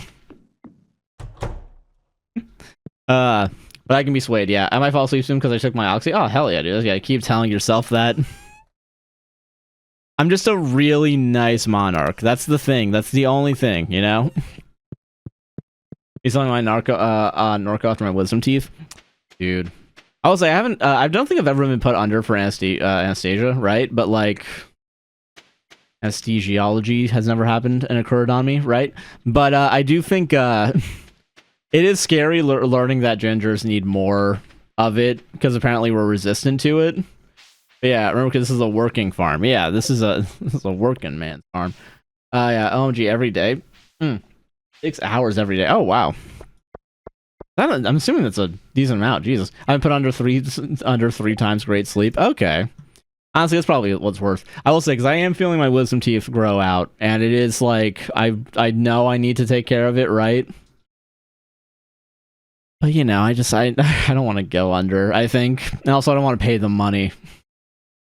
But I can be swayed, yeah. I might fall asleep soon because I took my oxy. Oh, hell yeah, dude. Yeah, keep telling yourself that. I'm just a really nice monarch. That's the thing. That's the only thing, you know? He's telling my narco after my wisdom teeth. Dude. I will say, I don't think I've ever been put under for anesthesia, right? But, like... anesthesiology has never happened and occurred on me, right? But I do think it is scary learning that gingers need more of it because apparently we're resistant to it. But yeah, remember, because this is a working farm. Yeah, this is a working man's farm. Yeah, OMG every day. 6 hours every day. Oh wow. I'm assuming that's a decent amount. Jesus, I've been put under 3 times great sleep. Okay. Honestly, that's probably what's worth. I will say, because I am feeling my wisdom teeth grow out, and it is like, I know I need to take care of it, right? But, you know, I don't want to go under, I think. And also, I don't want to pay the money.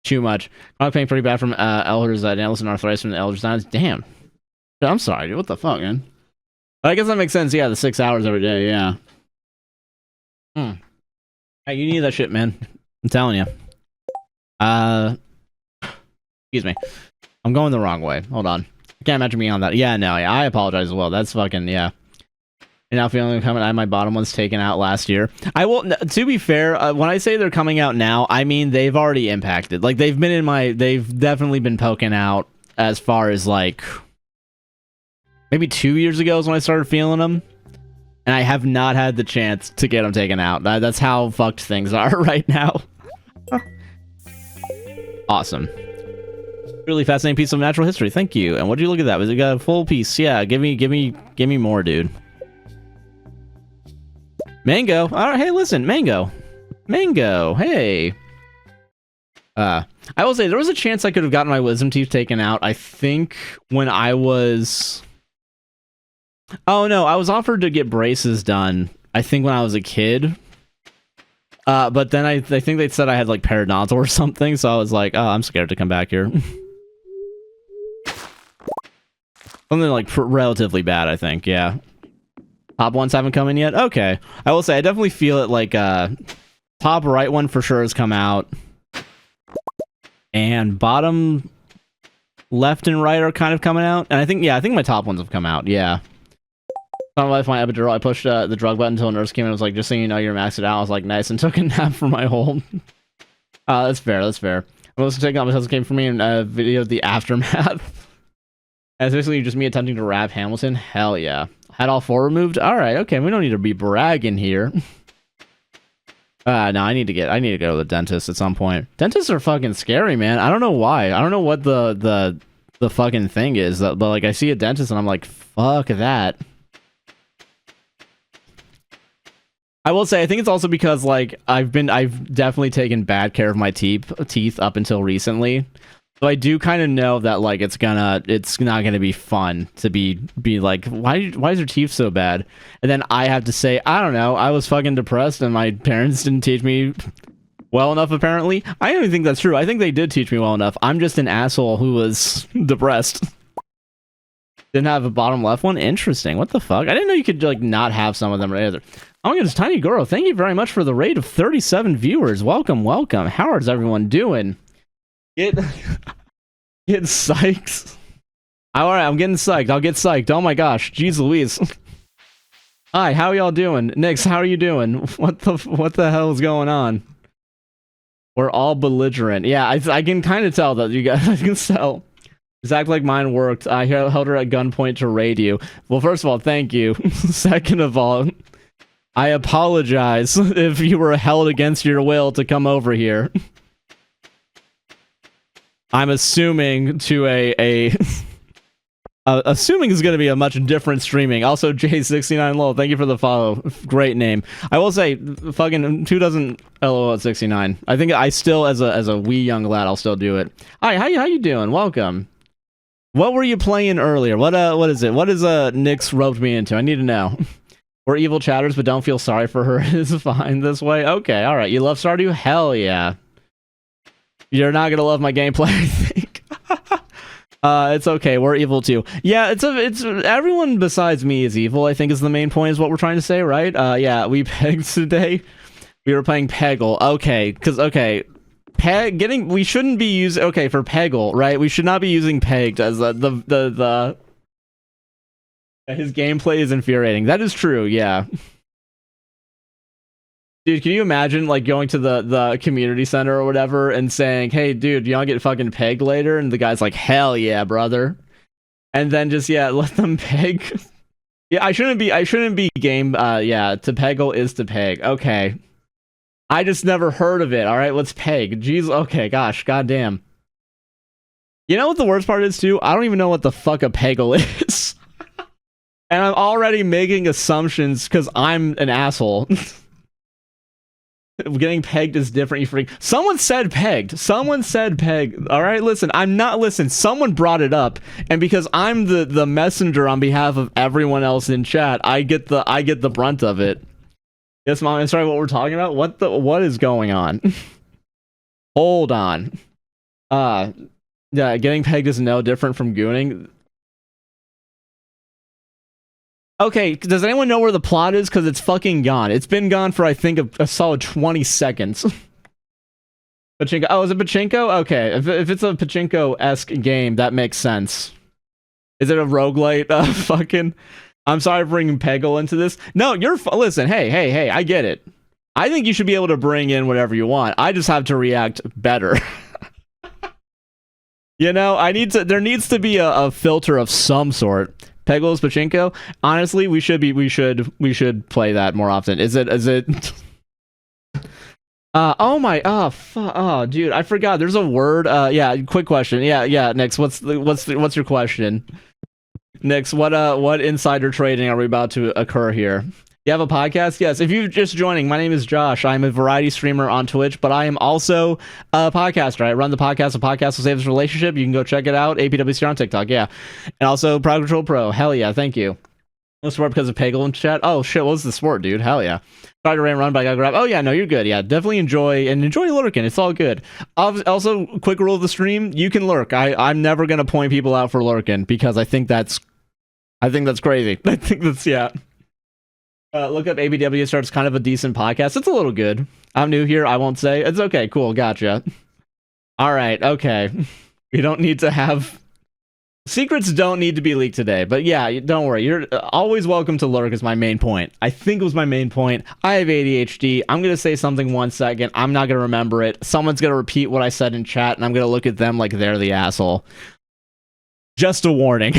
Too much. I'm paying pretty bad from elders, analysts and arthritis from the elders. Damn. I'm sorry, dude. What the fuck, man? But I guess that makes sense. Yeah, the 6 hours every day, yeah. Hey, you need that shit, man. I'm telling you. Excuse me. I'm going the wrong way. Hold on. I can't imagine being on that. Yeah, no, yeah, I apologize as well. That's fucking, yeah. And now feeling coming out, my bottom one's taken out last year. I will, to be fair, when I say they're coming out now, I mean they've already impacted. Like, they've definitely been poking out as far as, like, maybe 2 years ago is when I started feeling them. And I have not had the chance to get them taken out. That's how fucked things are right now. Awesome. Really fascinating piece of natural history. Thank you. And what did you look at that? Was it got a full piece? Yeah, give me more, dude. Mango. All right, hey, listen, Mango. Mango, hey. I will say there was a chance I could have gotten my wisdom teeth taken out. I think when I was... Oh no, I was offered to get braces done. I think when I was a kid. But then I think they said I had like periodontal or something, so I was like, oh, I'm scared to come back here. Something like relatively bad, I think. Yeah. Top ones haven't come in yet. Okay, I will say I definitely feel it. Like top right one for sure has come out, and bottom left and right are kind of coming out. And I think my top ones have come out. Yeah. My life, my epidural. I pushed the drug button until a nurse came in and was like, "Just so you know, you're maxed out." I was like, "Nice," and took a nap for my hold. That's fair. That's fair. Most taking off myself came for me in a video of the aftermath. And basically just me attempting to rap Hamilton. Hell yeah. Had all 4 removed. All right. Okay. We don't need to be bragging here. No, I need to go to the dentist at some point. Dentists are fucking scary, man. I don't know why. I don't know what the fucking thing is, but like I see a dentist and I'm like, fuck that. I will say, I think it's also because like I've definitely taken bad care of my teeth up until recently. So I do kind of know that like it's not gonna be fun to be like, why is your teeth so bad? And then I have to say, I don't know, I was fucking depressed and my parents didn't teach me well enough, apparently. I don't even think that's true. I think they did teach me well enough. I'm just an asshole who was depressed. Didn't have a bottom left one? Interesting. What the fuck? I didn't know you could like not have some of them either. Oh my goodness, Tiny Girl, thank you very much for the raid of 37 viewers. Welcome, welcome. How is everyone doing? Get psyched. Alright, I'm getting psyched. I'll get psyched. Oh my gosh. Jeez Louise. Hi, how y'all doing? Nix, how are you doing? What the hell is going on? We're all belligerent. Yeah, I can kind of tell that you guys, I can tell. Exactly like mine worked. I held her at gunpoint to raid you. Well, first of all, thank you. Second of all, I apologize if you were held against your will to come over here. I'm assuming assuming is going to be a much different streaming. Also, J69 lol, thank you for the follow. Great name. I will say, fucking, who doesn't LOL at 69? I think I still, as a wee young lad, I'll still do it. Hi, how you doing? Welcome. What were you playing earlier? What is it? What is Nyx roped me into? I need to know. We're evil chatters, but don't feel sorry for her. It's fine this way. Okay, all right. You love Stardew? Hell yeah. You're not gonna love my gameplay, I think. It's okay. We're evil too. Yeah, it's everyone besides me is evil, I think is the main point, is what we're trying to say, right? Yeah, we pegged today. We were playing Peggle. Okay, because we shouldn't be using, okay, for Peggle, right? We should not be using pegged as his gameplay is infuriating. That is true, yeah. Dude, can you imagine, like, going to the community center or whatever and saying, hey, dude, you want to get fucking pegged later? And the guy's like, hell yeah, brother. And then just, yeah, let them peg. Yeah, I shouldn't be game, yeah, to peggle is to peg. Okay. I just never heard of it. All right, let's peg. Jeez, okay, gosh, goddamn. You know what the worst part is, too? I don't even know what the fuck a peggle is. And I'm already making assumptions because I'm an asshole. Getting pegged is different, you freak. Someone said pegged. Someone said pegged. All right, listen. Listen, someone brought it up, and because I'm the messenger on behalf of everyone else in chat, I get the brunt of it. Yes, Mom. I'm sorry. What we're talking about? What is going on? Hold on. Yeah, getting pegged is no different from gooning. Okay, does anyone know where the plot is? Because it's fucking gone. It's been gone for, I think, a solid 20 seconds. Pachinko. Oh, is it Pachinko? Okay, if it's a Pachinko-esque game, that makes sense. Is it a roguelite? Fucking... I'm sorry for bringing Peggle into this. No, listen, hey, I get it. I think you should be able to bring in whatever you want. I just have to react better. You know, there needs to be a filter of some sort. Peggle's Pachinko. Honestly, we should play that more often. Is it Oh my, dude, I forgot. There's a word. Yeah, quick question. Yeah, Nix, what's your question? Nix, what insider trading are we about to occur here? You have a podcast? Yes. If you're just joining, my name is Josh. I'm a variety streamer on Twitch, but I am also a podcaster. I run the podcast. A podcast will save this relationship. You can go check it out. APWC on TikTok. Yeah. And also Proud Control Pro. Hell yeah. Thank you. No sport because of Peggle in chat. Oh shit. What's the sport, dude? Hell yeah. Tried to run, but I gotta grab. Oh yeah. No, you're good. Yeah. Definitely enjoy lurking. It's all good. Also, quick rule of the stream. You can lurk. I'm never going to point people out for lurking because I think that's crazy. I think that's, yeah. Look up ABW starts kind of a decent podcast. It's a little good. I'm new here. I won't say. It's okay. Cool. Gotcha. All right. Okay. You don't need to have... Secrets don't need to be leaked today. But yeah, don't worry. You're always welcome to lurk is my main point. I think it was my main point. I have ADHD. I'm going to say something 1 second. I'm not going to remember it. Someone's going to repeat what I said in chat, and I'm going to look at them like they're the asshole. Just a warning.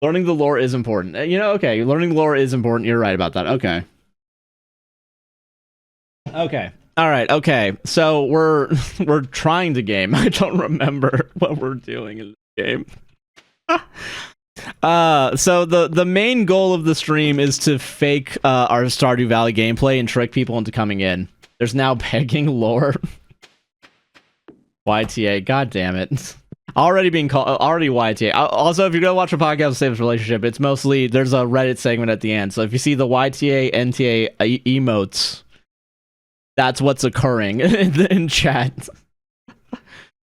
Learning the lore is important. Okay, learning the lore is important. You're right about that. Okay. Okay. All right. Okay. So we're trying to game. I don't remember what we're doing in the game. So the main goal of the stream is to fake our Stardew Valley gameplay and trick people into coming in. There's now begging lore. YTA. God damn it. Already YTA. Also, if you're gonna watch a podcast with Save's Relationship, it's mostly there's a Reddit segment at the end. So if you see the YTA NTA emotes, that's what's occurring in chat.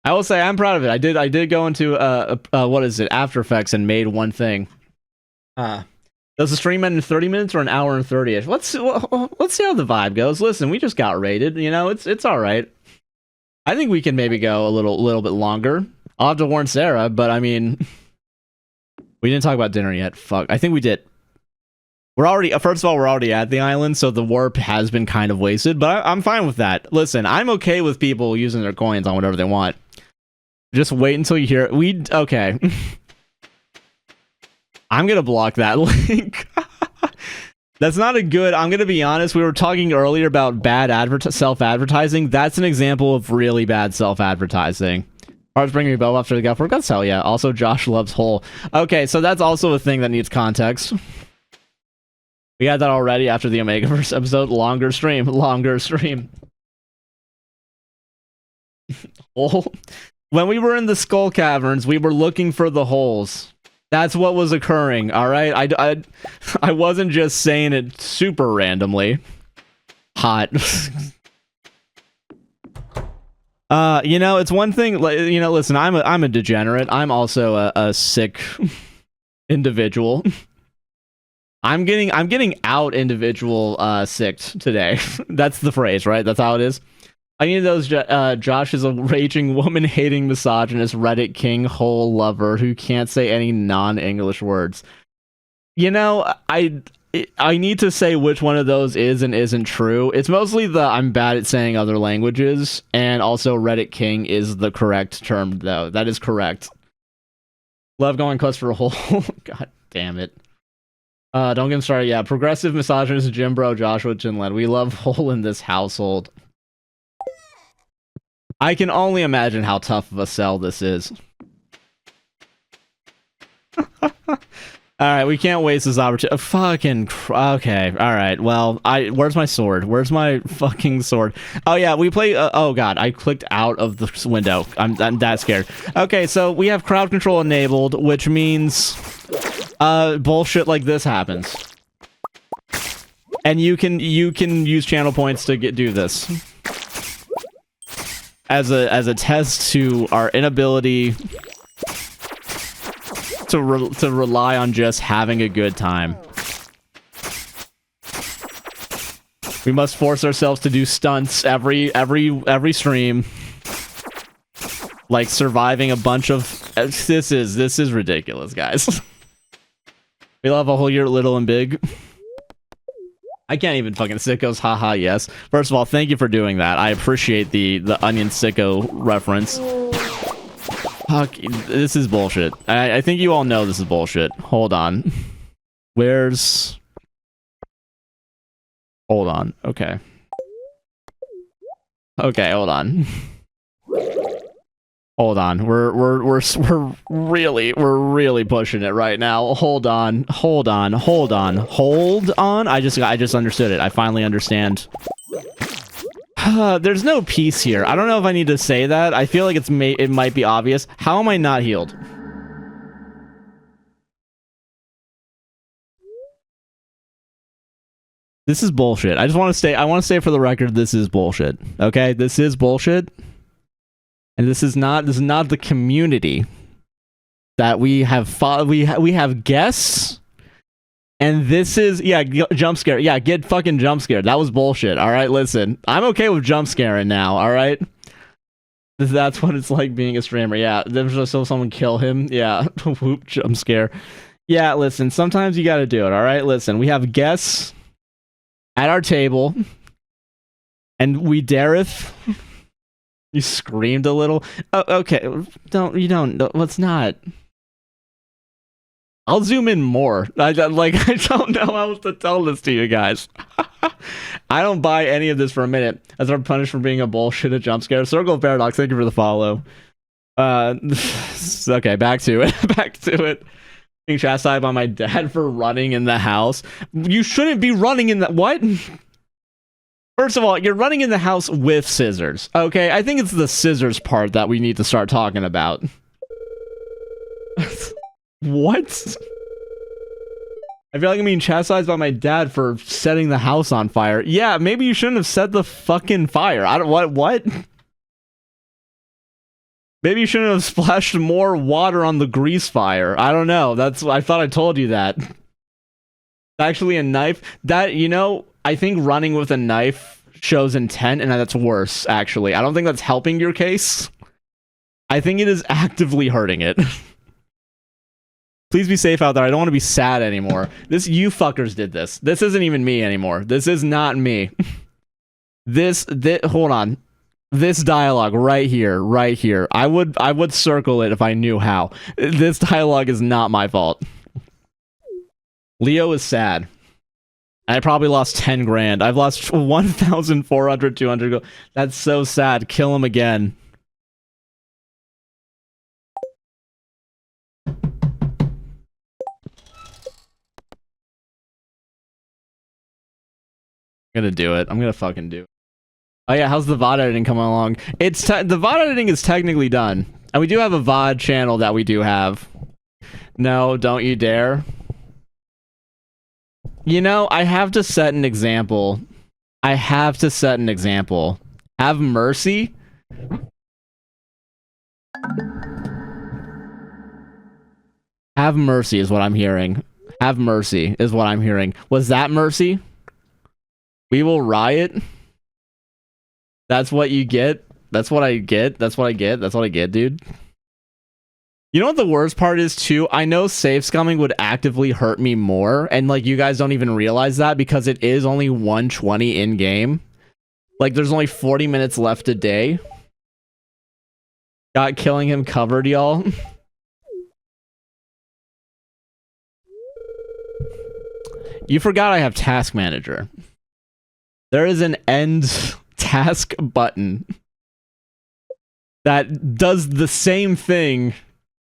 I will say I'm proud of it. I did go into what is it, After Effects, and made one thing. Does the stream end in 30 minutes or an hour and 30ish? Let's see how the vibe goes. Listen, we just got rated. It's all right. I think we can maybe go a little bit longer. I'll have to warn Sarah, but I mean, we didn't talk about dinner yet. Fuck. I think we did. First of all, we're already at the island, so the warp has been kind of wasted, but I'm fine with that. Listen, I'm okay with people using their coins on whatever they want. Just wait until you hear it. Okay. I'm gonna block that link. That's not a good... I'm gonna be honest, we were talking earlier about bad self-advertising. That's an example of really bad self-advertising. Heart's bringing me bow after the Gulf War. Guts, hell yeah. Also, Josh loves Hole. Okay, so that's also a thing that needs context. We had that already after the Omegaverse episode. Longer stream. Hole. When we were in the Skull Caverns, we were looking for the holes. That's what was occurring, alright? I wasn't just saying it super randomly. Hot. It's one thing, listen, I'm a degenerate. I'm also a sick individual. I'm getting out individual sick today. That's the phrase, right? That's how it is. I need those. Josh is a raging woman-hating misogynist Reddit king hole lover who can't say any non-English words. I need to say which one of those is and isn't true. It's mostly the I'm bad at saying other languages, and also Reddit king is the correct term, though. That is correct. Love going quest for a hole. God damn it. Don't get him started. Yeah, progressive misogynist Jim Bro Joshua Chinled. We love hole in this household. I can only imagine how tough of a sell this is. Alright, we can't waste this opportunity. Okay, alright, well, where's my sword? Where's my fucking sword? Oh yeah, we play, oh god, I clicked out of the window. I'm that scared. Okay, so we have crowd control enabled, which means, bullshit like this happens. And you can use channel points to do this. As a test to our inability to rely on just having a good time. We must force ourselves to do stunts every stream. Like surviving a bunch of... This is ridiculous, guys. We love a whole year little and big. I can't even fucking sickos, haha, yes. First of all, thank you for doing that. I appreciate the onion sicko reference. Fuck, this is bullshit. I think you all know this is bullshit. Hold on. Hold on, okay. Okay, hold on. Hold on. We're really pushing it right now. Hold on. I just understood it. I finally understand. There's no peace here. I don't know if I need to say that. I feel like it might be obvious. How am I not healed? This is bullshit. I want to say for the record, this is bullshit. Okay? This is bullshit. And this is not the community that we have we have guests. And this is, yeah, jump scare. Yeah, get fucking jump scared. That was bullshit. All right, listen. I'm okay with jump scaring now, all right? That's what it's like being a streamer. Yeah, there's just someone kill him. Yeah, whoop, jump scare. Yeah, listen, sometimes you gotta do it, all right? Listen, we have guests at our table, and we dareth. You screamed a little. Oh, okay, let's not. I'll zoom in more. I don't know how to tell this to you guys. I don't buy any of this for a minute. As I'm punished for being a bullshit at jump scare. Circle of Paradox, thank you for the follow. Okay, back to it. Being chastised by my dad for running in the house. You shouldn't be running in the... What? First of all, you're running in the house with scissors. Okay, I think it's the scissors part that we need to start talking about. What? I feel like I'm being chastised by my dad for setting the house on fire. Yeah, maybe you shouldn't have set the fucking fire. I don't... What? Maybe you shouldn't have splashed more water on the grease fire. I don't know. I thought I told you that. Actually, a knife. That, I think running with a knife shows intent, and that's worse, actually. I don't think that's helping your case. I think it is actively hurting it. Please be safe out there. I don't want to be sad anymore. You fuckers did this. This isn't even me anymore. This is not me. Hold on. This dialogue right here. I would circle it if I knew how. This dialogue is not my fault. Leo is sad. I probably lost 10 grand. I've lost 1,400, 200. That's so sad. Kill him again. I'm gonna do it. I'm gonna fucking do it. Oh yeah, how's the VOD editing coming along? The VOD editing is technically done. And we do have a VOD channel that we do have. No, don't you dare. I have to set an example. Have mercy. Have mercy is what I'm hearing. Have mercy is what I'm hearing. Was that mercy? We will riot. That's what you get. That's what I get. That's what I get, dude. You know what the worst part is, too? I know safe scumming would actively hurt me more, and, you guys don't even realize that because it is only 120 in-game. There's only 40 minutes left a day. Got killing him covered, y'all. You forgot I have Task Manager. There is an end task button that does the same thing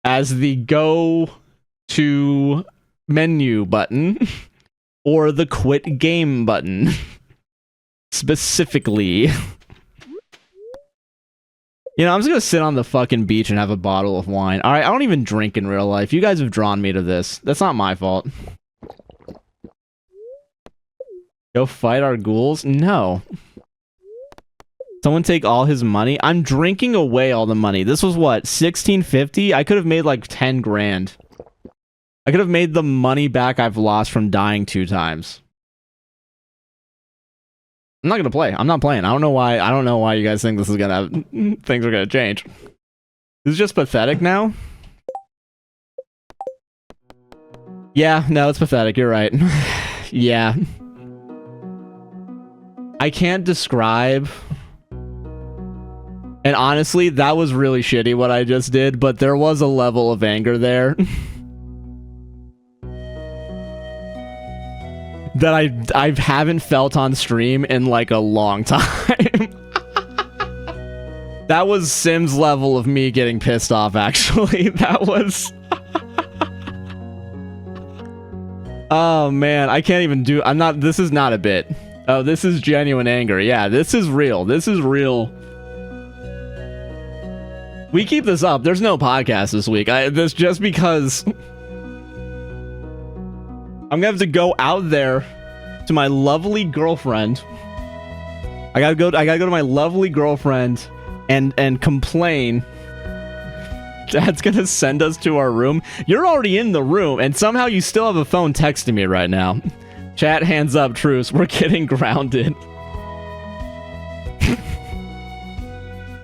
as the go to menu button or the quit game button. Specifically. I'm just gonna sit on the fucking beach and have a bottle of wine. Alright, I don't even drink in real life. You guys have drawn me to this. That's not my fault. Go fight our ghouls? No. Someone take all his money? I'm drinking away all the money. This was what, 1650? I could have made 10 grand. I could have made the money back I've lost from dying 2 times. I'm not gonna play. I'm not playing. I don't know why you guys think this is gonna things are gonna change. This is just pathetic now. Yeah, no, it's pathetic. You're right. Yeah. I can't describe. And honestly, that was really shitty what I just did, but there was a level of anger there. that I haven't felt on stream in a long time. That was Sims level of me getting pissed off, actually. That was... Oh, man. I can't even do... This is not a bit. Oh, this is genuine anger. Yeah, this is real. This is real. We keep this up. There's no podcast this week. This just because... I'm gonna have to go out there to my lovely girlfriend. I gotta go to my lovely girlfriend and complain. Dad's gonna send us to our room. You're already in the room, and somehow you still have a phone texting me right now. Chat, hands up, truce. We're getting grounded.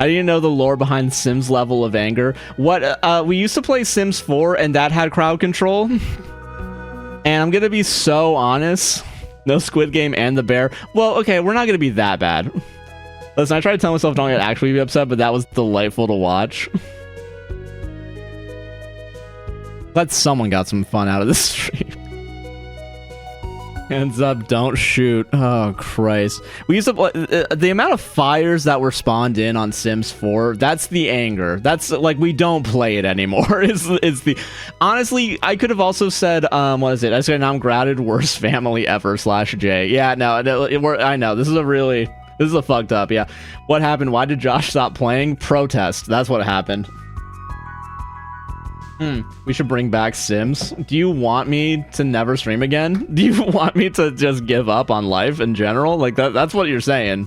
I didn't know the lore behind Sims level of anger. What? We used to play Sims 4, and that had crowd control. And I'm gonna be so honest. No Squid Game and the bear. Well, okay, we're not gonna be that bad. Listen, I tried to tell myself don't actually be upset, but that was delightful to watch. Glad someone got some fun out of this stream. Hands up, don't shoot. Oh, Christ. We used to play... the amount of fires that were spawned in on Sims 4, that's the anger. That's, like, we don't play it anymore. It's the... Honestly, I could have also said, what is it? I said, I'm grounded, worst family ever, /J. Yeah, no, I know. This is a really... This is a fucked up, yeah. What happened? Why did Josh stop playing? Protest. That's what happened. We should bring back Sims. Do you want me to never stream again? Do you want me to just give up on life in general? Like, that's what you're saying.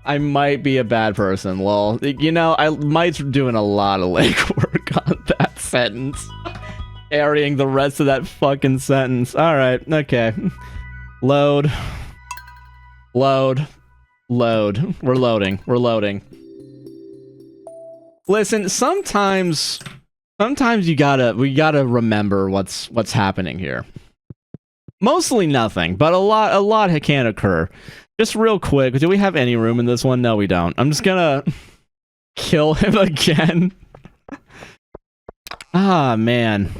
I might be a bad person. Well, you know, I might be doing a lot of legwork on that sentence. Carrying the rest of that fucking sentence. Alright, okay. Load. Load. Load. We're loading. We're loading. Listen, sometimes we gotta remember what's happening here. Mostly nothing, but a lot can occur. Just real quick, do we have any room in this one? No, we don't. I'm just gonna kill him again. Ah, man.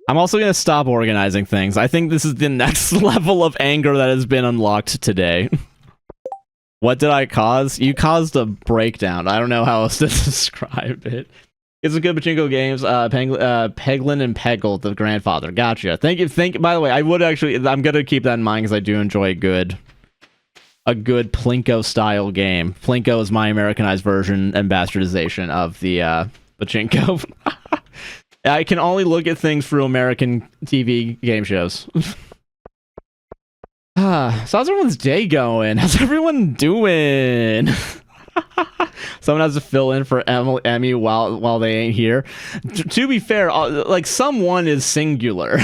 I'm also gonna stop organizing things. I think this is the next level of anger that has been unlocked today. What did I cause? You caused a breakdown. I don't know how else to describe it. It's a good pachinko games. Peglin and Peggle, the grandfather. Gotcha. Thank you. By the way, I'm gonna keep that in mind because I do enjoy a good Plinko style game. Plinko is my Americanized version and bastardization of the pachinko. I can only look at things through American TV game shows. So how's everyone's day going? How's everyone doing? Someone has to fill in for Emmy while they ain't here. To be fair, like, someone is singular.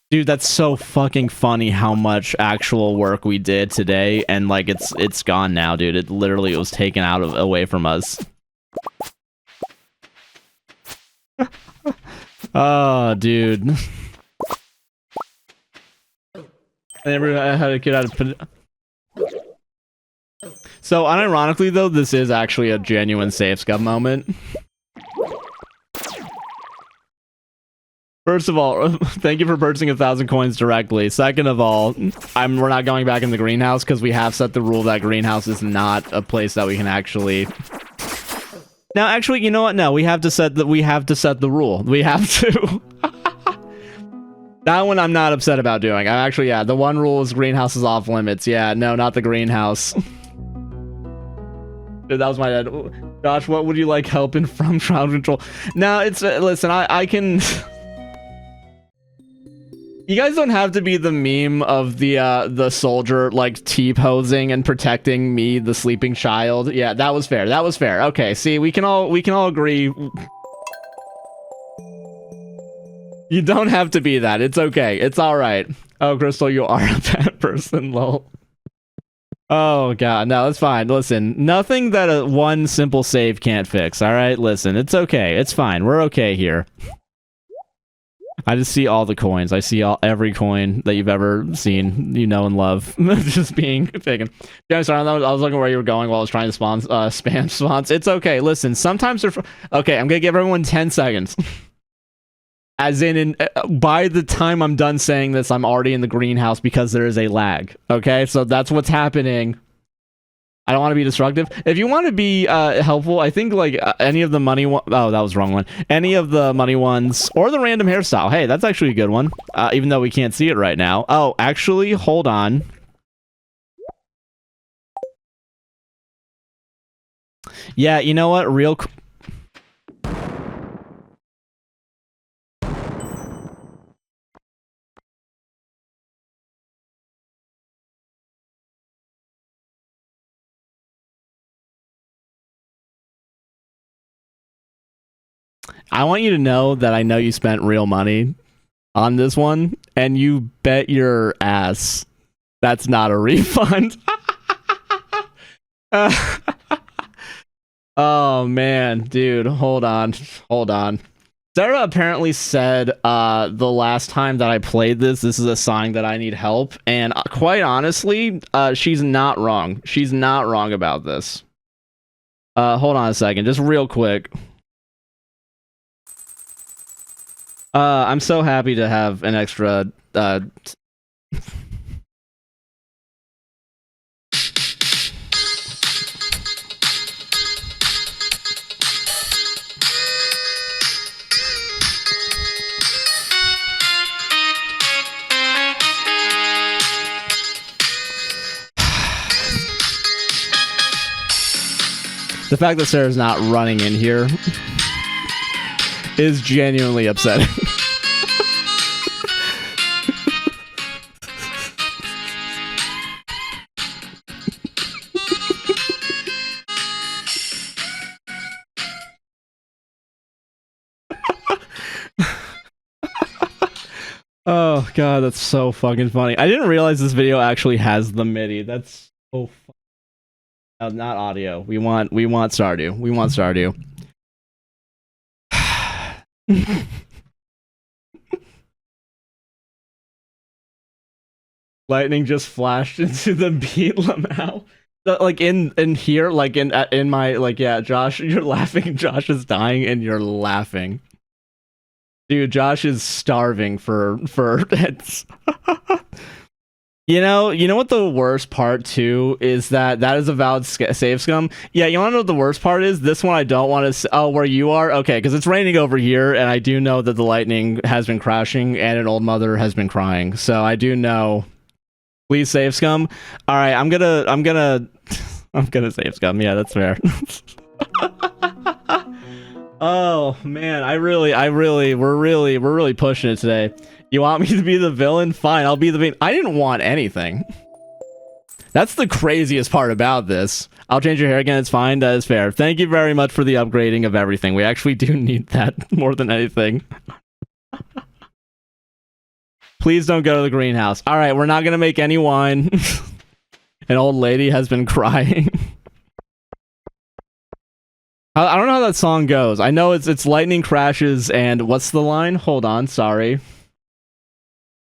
Dude, that's so fucking funny how much actual work we did today, and like it's gone now, dude. It literally was taken away from us. Oh, dude. I had to get out of... So, unironically, though, this is actually a genuine save scum moment. First of all, thank you for purchasing 1,000 coins directly. Second of all, we're not going back in the greenhouse because we have set the rule that greenhouse is not a place that we can actually... Now, actually, you know what? No, we have to set the rule. We have to... That one I'm not upset about doing. I'm actually, yeah, the one rule is greenhouse is off limits. Yeah, no, not the greenhouse. Dude, that was my dad. Josh, what would you like help in from crowd control? No, it's, listen, I can... You guys don't have to be the meme of the soldier, like, T-posing and protecting me, the sleeping child. Yeah, that was fair. That was fair. Okay, see, we can all agree... You don't have to be that. It's okay. It's alright. Oh, Crystal, you are a bad person, lol. Oh, God. No, it's fine. Listen, nothing that one simple save can't fix, alright? Listen, it's okay. It's fine. We're okay here. I just see all the coins. I see every coin that you've ever seen, you know, and love. Just being taken. Yeah, I'm sorry. I was looking where you were going while I was trying to spam spawns. It's okay. Listen, sometimes they're... Okay, I'm gonna give everyone 10 seconds. As in by the time I'm done saying this, I'm already in the greenhouse because there is a lag. Okay, so that's what's happening. I don't want to be destructive. If you want to be helpful, I think like any of the money oh, that was the wrong one. Any of the money ones or the random hairstyle. Hey, that's actually a good one. Even though we can't see it right now. Oh, actually, hold on. Yeah, you know what? I want you to know that I know you spent real money on this one, and you bet your ass that's not a refund. Oh man, dude, hold on. Sarah apparently said the last time that I played this is a sign that I need help, and quite honestly, she's not wrong. She's not wrong about this. Hold on a second, just real quick. I'm so happy to have an extra the fact that Sarah's not running in here is genuinely upsetting. Oh god, that's so fucking funny. I didn't realize this video actually has the MIDI. That's so funny. Not audio. We want Stardew. We want Stardew. Lightning just flashed into the beat Lamau. Like in here, like in my like yeah, Josh, you're laughing. Josh is dying, and you're laughing. Dude, Josh is starving for it's. You know what the worst part too is that is a valid save scum. Yeah, you want to know what the worst part is? This one I don't want to. Oh, where you are? Okay, because it's raining over here, and I do know that the lightning has been crashing, and an old mother has been crying. So I do know. Please save scum. All right, I'm gonna save scum. Yeah, that's fair. Oh man, we're really pushing it today. You want me to be the villain? Fine, I'll be the villain. I didn't want anything. That's the craziest part about this. I'll change your hair again, it's fine, that is fair. Thank you very much for the upgrading of everything. We actually do need that more than anything. Please don't go to the greenhouse. Alright, we're not gonna make any wine. An old lady has been crying. I don't know how that song goes. I know it's lightning crashes and what's the line? Hold on, sorry.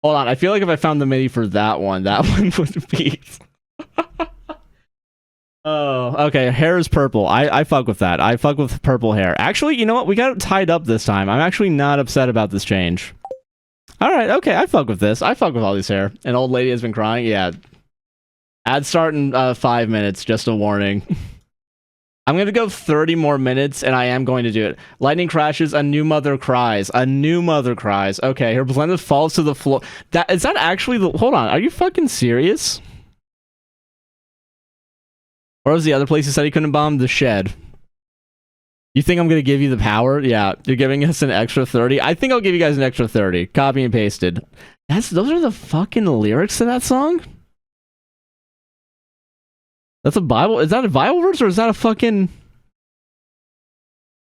Hold on, I feel like if I found the MIDI for that one would be... Oh, okay, hair is purple. I fuck with that. I fuck with purple hair. Actually, you know what? We got it tied up this time. I'm actually not upset about this change. Alright, okay, I fuck with this. I fuck with all these hair. An old lady has been crying? Yeah. Ad start in 5 minutes, just a warning. I'm gonna go 30 more minutes, and I am going to do it. Lightning crashes, a new mother cries. A new mother cries. Okay, her blended falls to the floor. Is that actually the... Hold on, are you fucking serious? Or was the other place he said he couldn't bomb? The shed. You think I'm gonna give you the power? Yeah, you're giving us an extra 30? I think I'll give you guys an extra 30. Copy and pasted. Those are the fucking lyrics to that song? That's a Bible? Is that a Bible verse or is that a fucking...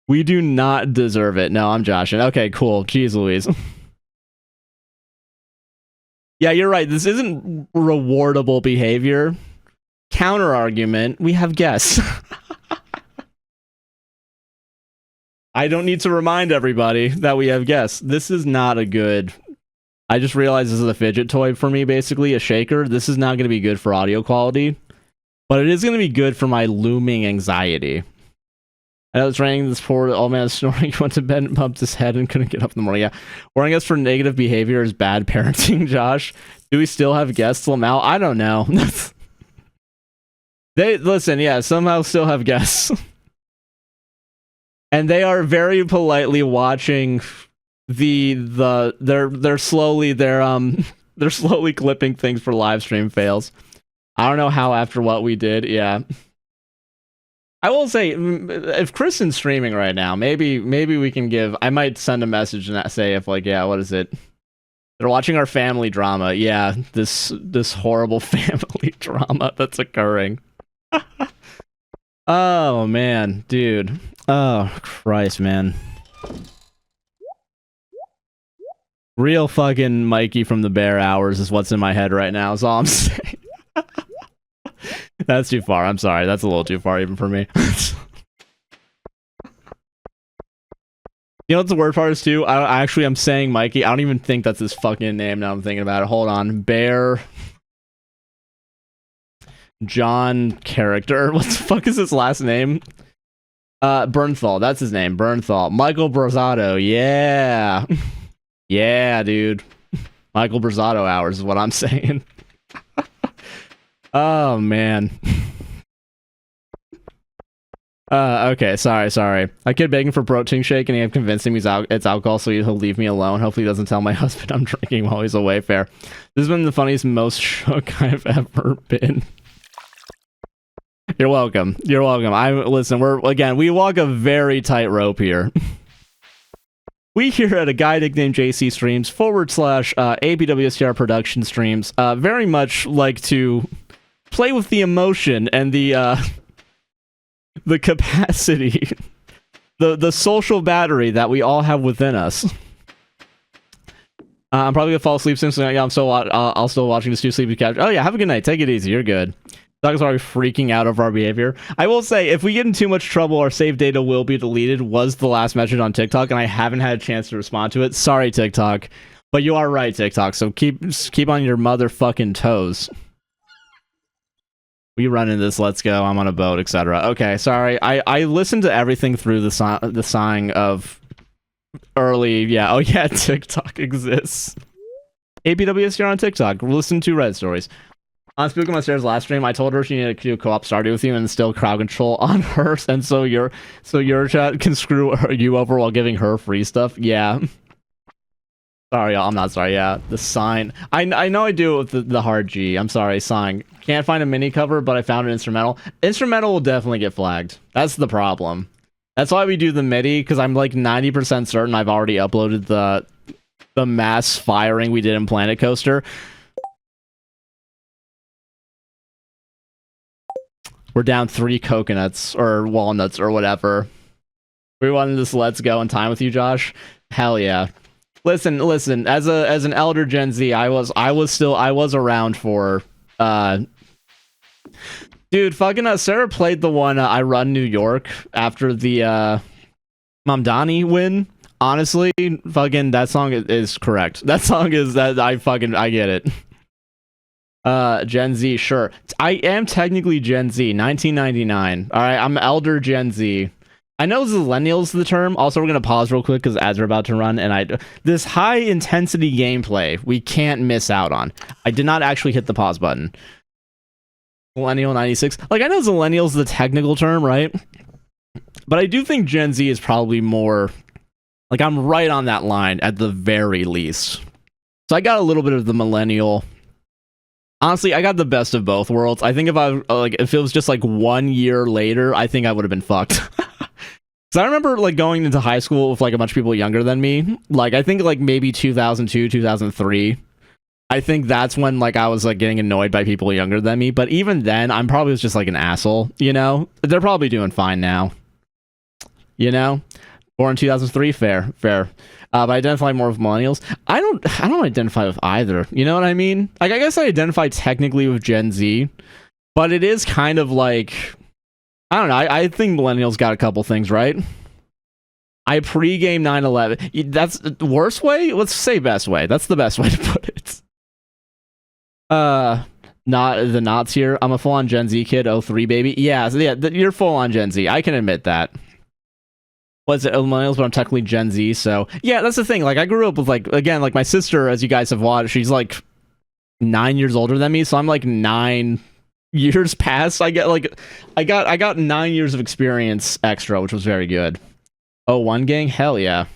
We do not deserve it. No, I'm joshing. Okay, cool. Jeez Louise. Yeah, you're right. This isn't rewardable behavior. Counter argument. We have guests. I don't need to remind everybody that we have guests. This is not a good... I just realized this is a fidget toy for me, basically. A shaker. This is not going to be good for audio quality. But it is going to be good for my looming anxiety. I know it's raining. This poor old man is snoring. He went to bed and bumped his head and couldn't get up in the morning. Yeah. Warning us for negative behavior is bad parenting, Josh. Do we still have guests, Lamau? I don't know. They listen, yeah, somehow still have guests. And they are very politely watching they're slowly clipping things for live stream fails. I don't know how after what we did, yeah. I will say, if Kristen's streaming right now, maybe we can give. I might send a message and say if like, yeah, what is it? They're watching our family drama. Yeah, this horrible family drama that's occurring. Oh man, dude. Oh Christ, man. Real fucking Mikey from the Bear Hours is what's in my head right now. Is all I'm saying. That's too far. I'm sorry. That's a little too far even for me. You know what the word part is too? I'm saying Mikey. I don't even think that's his fucking name now I'm thinking about it. Hold on. Bear John character. What the fuck is his last name? Bernthal. That's his name. Bernthal. Michael Brozzato. Yeah. Yeah, dude. Michael Brozzato hours is what I'm saying. Oh man. Okay, sorry. A kid begging for protein shake and I'm convincing him it's alcohol so he'll leave me alone. Hopefully he doesn't tell my husband I'm drinking while he's away. Fair. This has been the funniest, most shook I've ever been. You're welcome. Listen, we walk a very tight rope here. We here at AGuyNicknamedJC streams / ABWSTR production streams very much like to play with the emotion and the capacity, the social battery that we all have within us. I'm probably gonna fall asleep soon, so yeah, I'll still watching this too sleepy couch. Oh yeah, have a good night. Take it easy. You're good. Dogs are freaking out over our behavior. I will say, if we get in too much trouble, our save data will be deleted. Was the last message on TikTok, and I haven't had a chance to respond to it. Sorry, TikTok, but you are right, TikTok. So keep on your motherfucking toes. We run into this. Let's go. I'm on a boat, etc. Okay, sorry. I listened to everything through the sighing of early. Yeah. Oh yeah, TikTok exists. APWSR on TikTok. Listen to Red Stories. On Spook on my stairs last stream, I told her she needed to do co-op Stardew with you and instill crowd control on her, and so your chat can screw you over while giving her free stuff. Yeah. Sorry, y'all. I'm not sorry. Yeah, the sign. I know I do it with the hard G. I'm sorry, sign. Can't find a mini cover, but I found an instrumental. Instrumental will definitely get flagged. That's the problem. That's why we do the MIDI, because I'm like 90% certain I've already uploaded the mass firing we did in Planet Coaster. We're down 3 coconuts or walnuts or whatever. We wanted this let's go in time with you, Josh. Hell yeah. Listen. As an elder Gen Z, I was around for. Dude, fucking Sarah played the one I Run New York after the Mamdani win. Honestly, fucking that song is correct. That song is that I get it. Gen Z, sure. I am technically Gen Z, 1999. All right, I'm elder Gen Z. I know Zillennial's the term. Also, we're gonna pause real quick because ads are about to run, and this high intensity gameplay we can't miss out on. I did not actually hit the pause button. Millennial 96. Like, I know Zillennial's the technical term, right? But I do think Gen Z is probably more. Like, I'm right on that line at the very least. So I got a little bit of the millennial. Honestly, I got the best of both worlds. I think if it was just like 1 year later, I think I would have been fucked. So I remember like going into high school with like a bunch of people younger than me. Like I think like maybe 2002, 2003. I think that's when like I was like getting annoyed by people younger than me. But even then, I'm probably just like an asshole. You know, they're probably doing fine now. You know, born in 2003, fair. But I identify more with millennials. I don't identify with either. You know what I mean? Like, I guess I identify technically with Gen Z, but it is kind of like, I don't know. I think millennials got a couple things right. I pregame 9/11. That's the worst way? Let's say best way. That's the best way to put it. Not the knots here. I'm a full-on Gen Z kid, 03 baby. Yeah, so yeah, you're full-on Gen Z. I can admit that. was it millennials, but I'm technically Gen Z, so yeah, that's the thing. Like I grew up with like again, like my sister, as you guys have watched, she's like 9 years older than me, so I'm like 9 years past. I got 9 years of experience extra, which was very good. Oh, one gang? Hell yeah.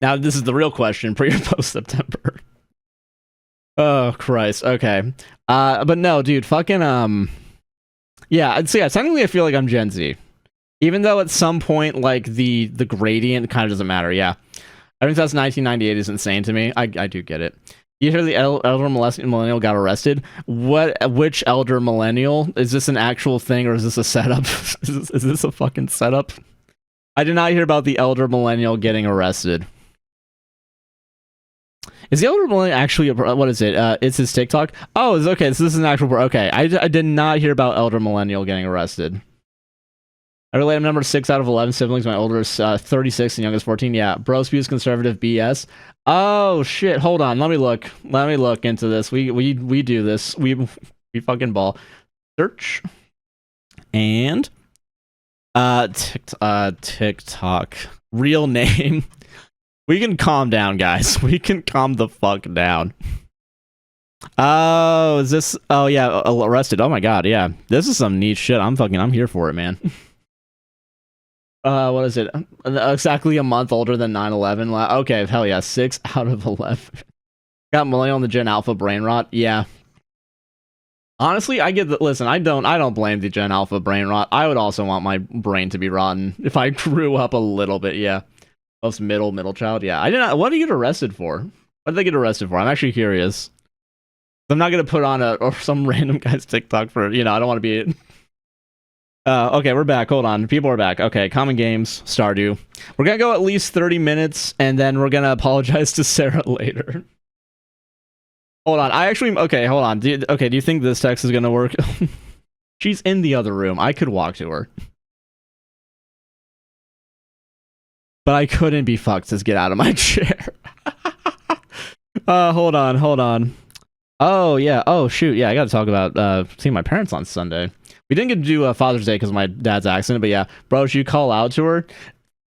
Now this is the real question, pre or post September. Oh Christ. Okay. But no, dude, fucking yeah, so yeah, technically I feel like I'm Gen Z. Even though at some point, like, the gradient kind of doesn't matter, yeah. I think that's 1998 is insane to me. I do get it. You hear the elder millennial got arrested? Which elder millennial? Is this an actual thing, or is this a setup? is this a fucking setup? I did not hear about the elder millennial getting arrested. Is the elder millennial actually what is it? It's his TikTok? Oh, it's okay. So this is an actual... Okay, I did not hear about elder millennial getting arrested. I relate I'm number 6 out of 11 siblings. My older is 36 and youngest 14. Yeah, bro spews conservative BS. Oh shit! Hold on. Let me look. Let me look into this. We do this. We fucking ball. Search and TikTok real name. We can calm down, guys. We can calm the fuck down. Oh, is this? Oh yeah, arrested. Oh my god, yeah. This is some neat shit. I'm here for it, man. What is it? Exactly a month older than 9/11. Okay, hell yeah, 6 out of 11. Got millennial in the Gen Alpha brain rot. Yeah. Honestly, I get that. Listen, I don't blame the Gen Alpha brain rot. I would also want my brain to be rotten if I grew up a little bit. Yeah. Most middle child. Yeah. I didn't. What did you get arrested for? What did they get arrested for? I'm actually curious. I'm not gonna put on or some random guy's TikTok for, you know, I don't want to be. Okay, we're back. Hold on. People are back. Okay, Common Games, Stardew. We're gonna go at least 30 minutes, and then we're gonna apologize to Sarah later. Hold on. Okay, hold on. Do you think this text is gonna work? She's in the other room. I could walk to her. But I couldn't be fucked. Just get out of my chair. Hold on. Oh, yeah. Oh, shoot. Yeah, I gotta talk about seeing my parents on Sunday. We didn't get to do Father's Day because of my dad's accident, but yeah, bro, should you call out to her?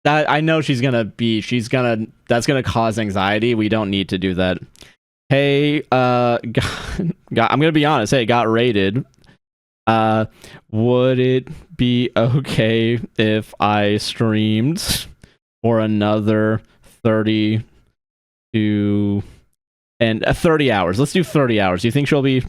That I know that's gonna cause anxiety. We don't need to do that. Hey, I'm gonna be honest. Hey, got raided. Would it be okay if I streamed for another 30 hours? Let's do 30 hours. Do you think she'll be...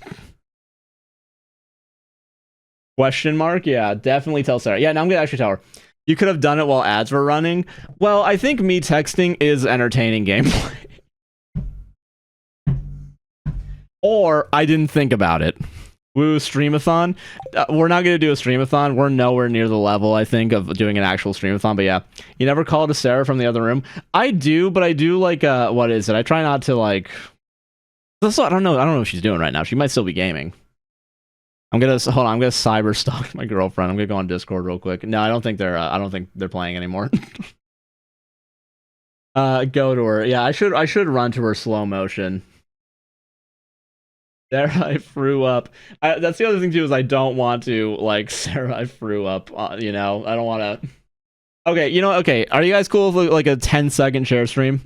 Question mark? Yeah, definitely tell Sarah. Yeah, no, I'm gonna actually tell her. You could have done it while ads were running. Well, I think me texting is entertaining gameplay. Or I didn't think about it. Woo, streamathon. We're not gonna do a streamathon. We're nowhere near the level, I think, of doing an actual streamathon. But yeah, you never call to Sarah from the other room. I do, but I do like what is it? I try not to like. Also, I don't know what she's doing right now. She might still be gaming. I'm gonna cyber stalk my girlfriend. I'm gonna go on Discord real quick. No, I don't think they're playing anymore. Go to her. Yeah, I should run to her slow motion. There, I threw up. That's the other thing too, is I don't want to, like, Sarah, I threw up. You know, I don't want to. Okay, you know what? Okay, are you guys cool with like a 10-second share stream?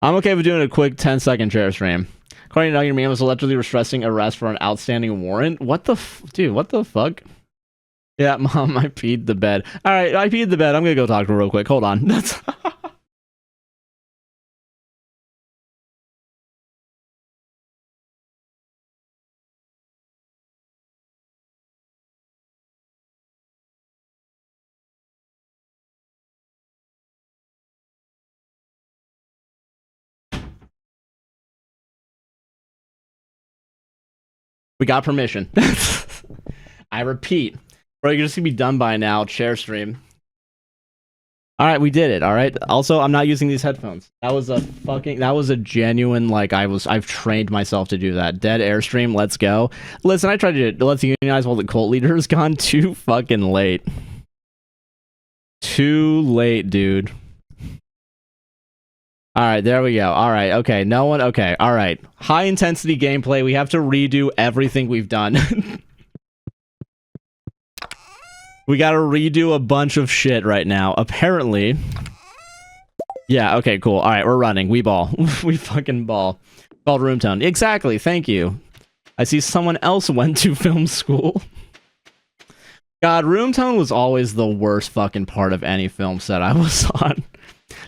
I'm okay with doing a quick 10-second share stream. According to your man, was allegedly requesting arrest for an outstanding warrant. What the dude? What the fuck? Yeah, mom, I peed the bed. All right, I peed the bed. I'm gonna go talk to her real quick. Hold on. That's. We got permission. I repeat. Bro, you're just gonna be done by now. Share stream. Alright, we did it, alright? Also, I'm not using these headphones. That was a genuine, like, I've trained myself to do that. Dead airstream, let's go. Listen, I tried to let's unionize while the cult leader has gone too fucking late. Too late, dude. Alright, there we go. Alright, okay, no one, okay, alright. High intensity gameplay, we have to redo everything we've done. We gotta redo a bunch of shit right now. Apparently. Yeah, okay, cool. Alright, we're running. We ball. We fucking ball. Called room tone. Exactly, thank you. I see someone else went to film school. God, room tone was always the worst fucking part of any film set I was on.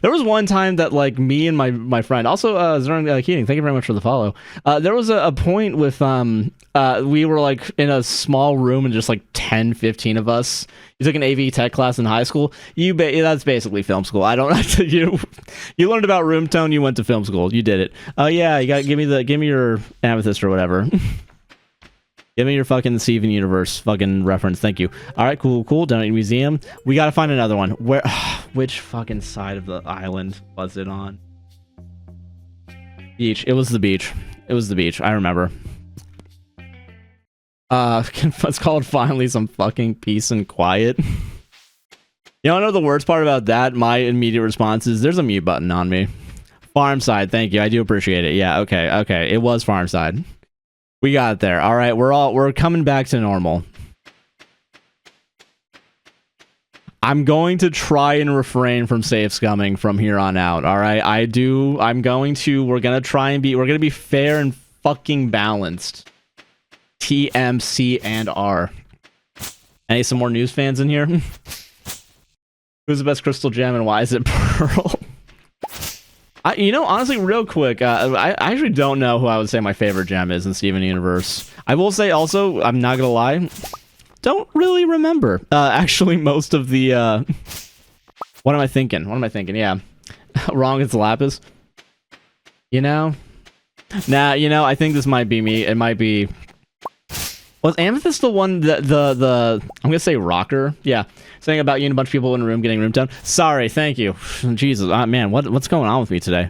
There was one time that, like, me and my friend, also, Zern Keating, thank you very much for the follow. There was a point with, we were, like, in a small room and just, like, 10, 15 of us. You took an AV tech class in high school. That's basically film school. I don't, you learned about room tone, you went to film school. You did it. Oh, yeah, you gotta give me your amethyst or whatever. Give me your fucking Steven Universe fucking reference. Thank you. All right, cool. Down at museum. We gotta find another one. Where? Which fucking side of the island was it on? Beach. It was the beach. It was the beach. I remember. It's called finally some fucking peace and quiet. You know the worst part about that? My immediate response is there's a mute button on me. Farm side. Thank you. I do appreciate it. Yeah. Okay. It was farm side. We got it there. All right, we're coming back to normal. I'm going to try and refrain from safe scumming from here on out. All right, we're gonna be fair and fucking balanced. T, M, C, and R. Any some more news fans in here? Who's the best crystal gem and why is it pearl? Honestly, real quick, I actually don't know who I would say my favorite gem is in Steven Universe. I will say also, I'm not gonna lie, don't really remember. Actually, most of the, what am I thinking? Yeah. Wrong, it's Lapis. Nah, I think this might be me. It might be... Was Amethyst the one that I'm gonna say rocker? Yeah. Saying about you and a bunch of people in a room getting room tone. Sorry, thank you. Jesus, man, what's going on with me today?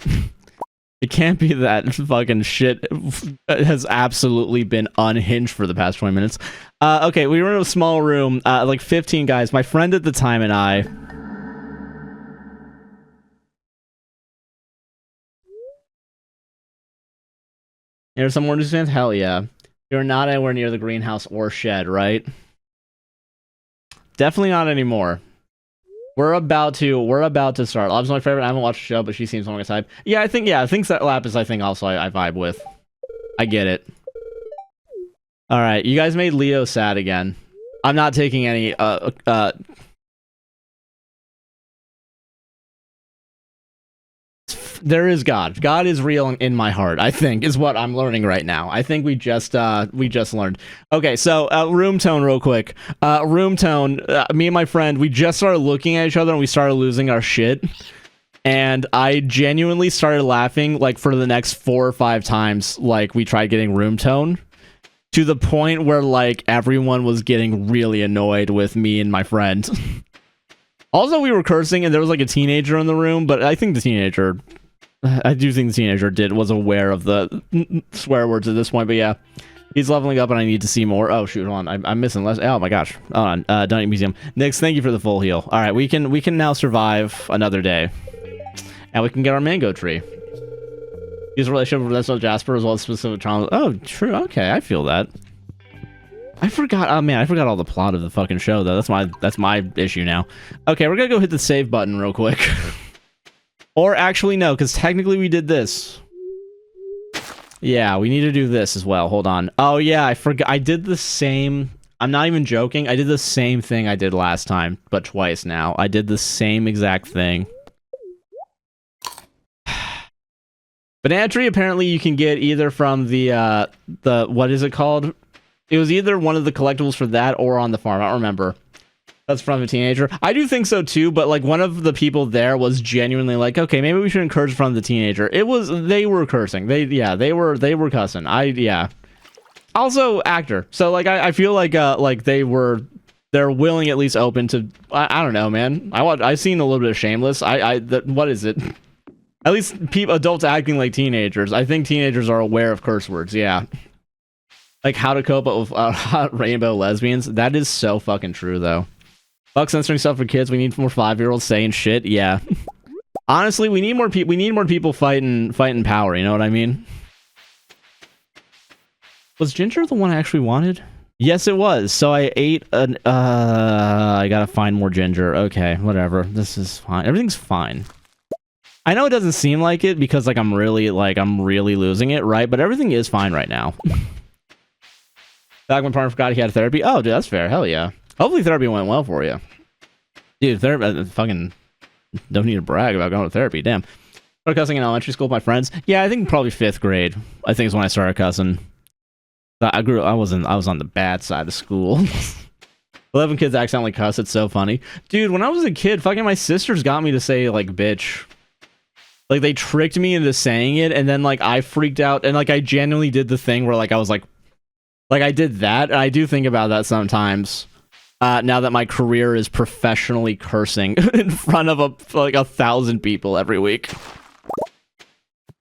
It can't be that fucking shit has absolutely been unhinged for the past 20 minutes. Okay, we were in a small room, like 15 guys. My friend at the time and I... There's some more news fans? Hell yeah. You're not anywhere near the greenhouse or shed, right? Definitely not anymore. We're about to start. Lapis is my favorite. I haven't watched the show, but she seems on my type. Yeah, I think that Lapis, I vibe with. I get it. Alright, you guys made Leo sad again. I'm not taking any, There is God. God is real in my heart, I think, is what I'm learning right now. I think we just learned. Okay, so, room tone real quick. Room tone, me and my friend, we just started looking at each other and we started losing our shit. And I genuinely started laughing, like, for the next 4 or 5 times, like, we tried getting room tone. To the point where, like, everyone was getting really annoyed with me and my friend. Also, we were cursing and there was, like, a teenager in the room, but I think the teenager... I do think the teenager was aware of the swear words at this point, but yeah. He's leveling up and I need to see more. Oh, shoot, hold on. I'm missing less. Oh my gosh. Hold on. Dunning Museum. Nix, thank you for the full heal. Alright, we can now survive another day. And we can get our mango tree. Use a relationship with Leslie Jasper as well as specific trauma. Oh, true. Okay, I feel that. I forgot. Oh man, I forgot all the plot of the fucking show though. That's my issue now. Okay, we're gonna go hit the save button real quick. Or actually no, because technically we did this. Yeah, we need to do this as well. Hold on. Oh yeah, I forgot. I did the same. I'm not even joking. I did the same thing I did last time, but twice now. I did the same exact thing. Banana tree apparently you can get either from the what is it called? It was either one of the collectibles for that or on the farm. I don't remember. That's from a teenager. I do think so too, but like one of the people there was genuinely like, okay, maybe we should encourage from the teenager. They were cursing. They were cussing. Yeah. Also actor. So like I feel like they're willing at least open to I don't know, man. I've seen a little bit of Shameless. What is it? At least adults acting like teenagers. I think teenagers are aware of curse words. Yeah. Like how to cope up with rainbow lesbians. That is so fucking true though. Fuck censoring stuff for kids. We need more 5-year-olds saying shit. Yeah. Honestly, we need more people. We need more people fighting power. You know what I mean? Was Ginger the one I actually wanted? Yes, it was. So I ate an. I gotta find more ginger. Okay, whatever. This is fine. Everything's fine. I know it doesn't seem like it because I'm really losing it, right? But everything is fine right now. Back when partner forgot he had therapy. Oh, dude, that's fair. Hell yeah. Hopefully therapy went well for you, dude. Therapy, fucking don't need to brag about going to therapy. Damn. Started cussing in elementary school with my friends. Yeah, I think probably 5th grade. I think is when I started cussing. I was on the bad side of school. 11 kids accidentally cuss. It's so funny, dude. When I was a kid, fucking my sisters got me to say like bitch. Like they tricked me into saying it, and then like I freaked out, and like I genuinely did the thing where like I was like I did that. And I do think about that sometimes. Now that my career is professionally cursing in front of like 1,000 people every week.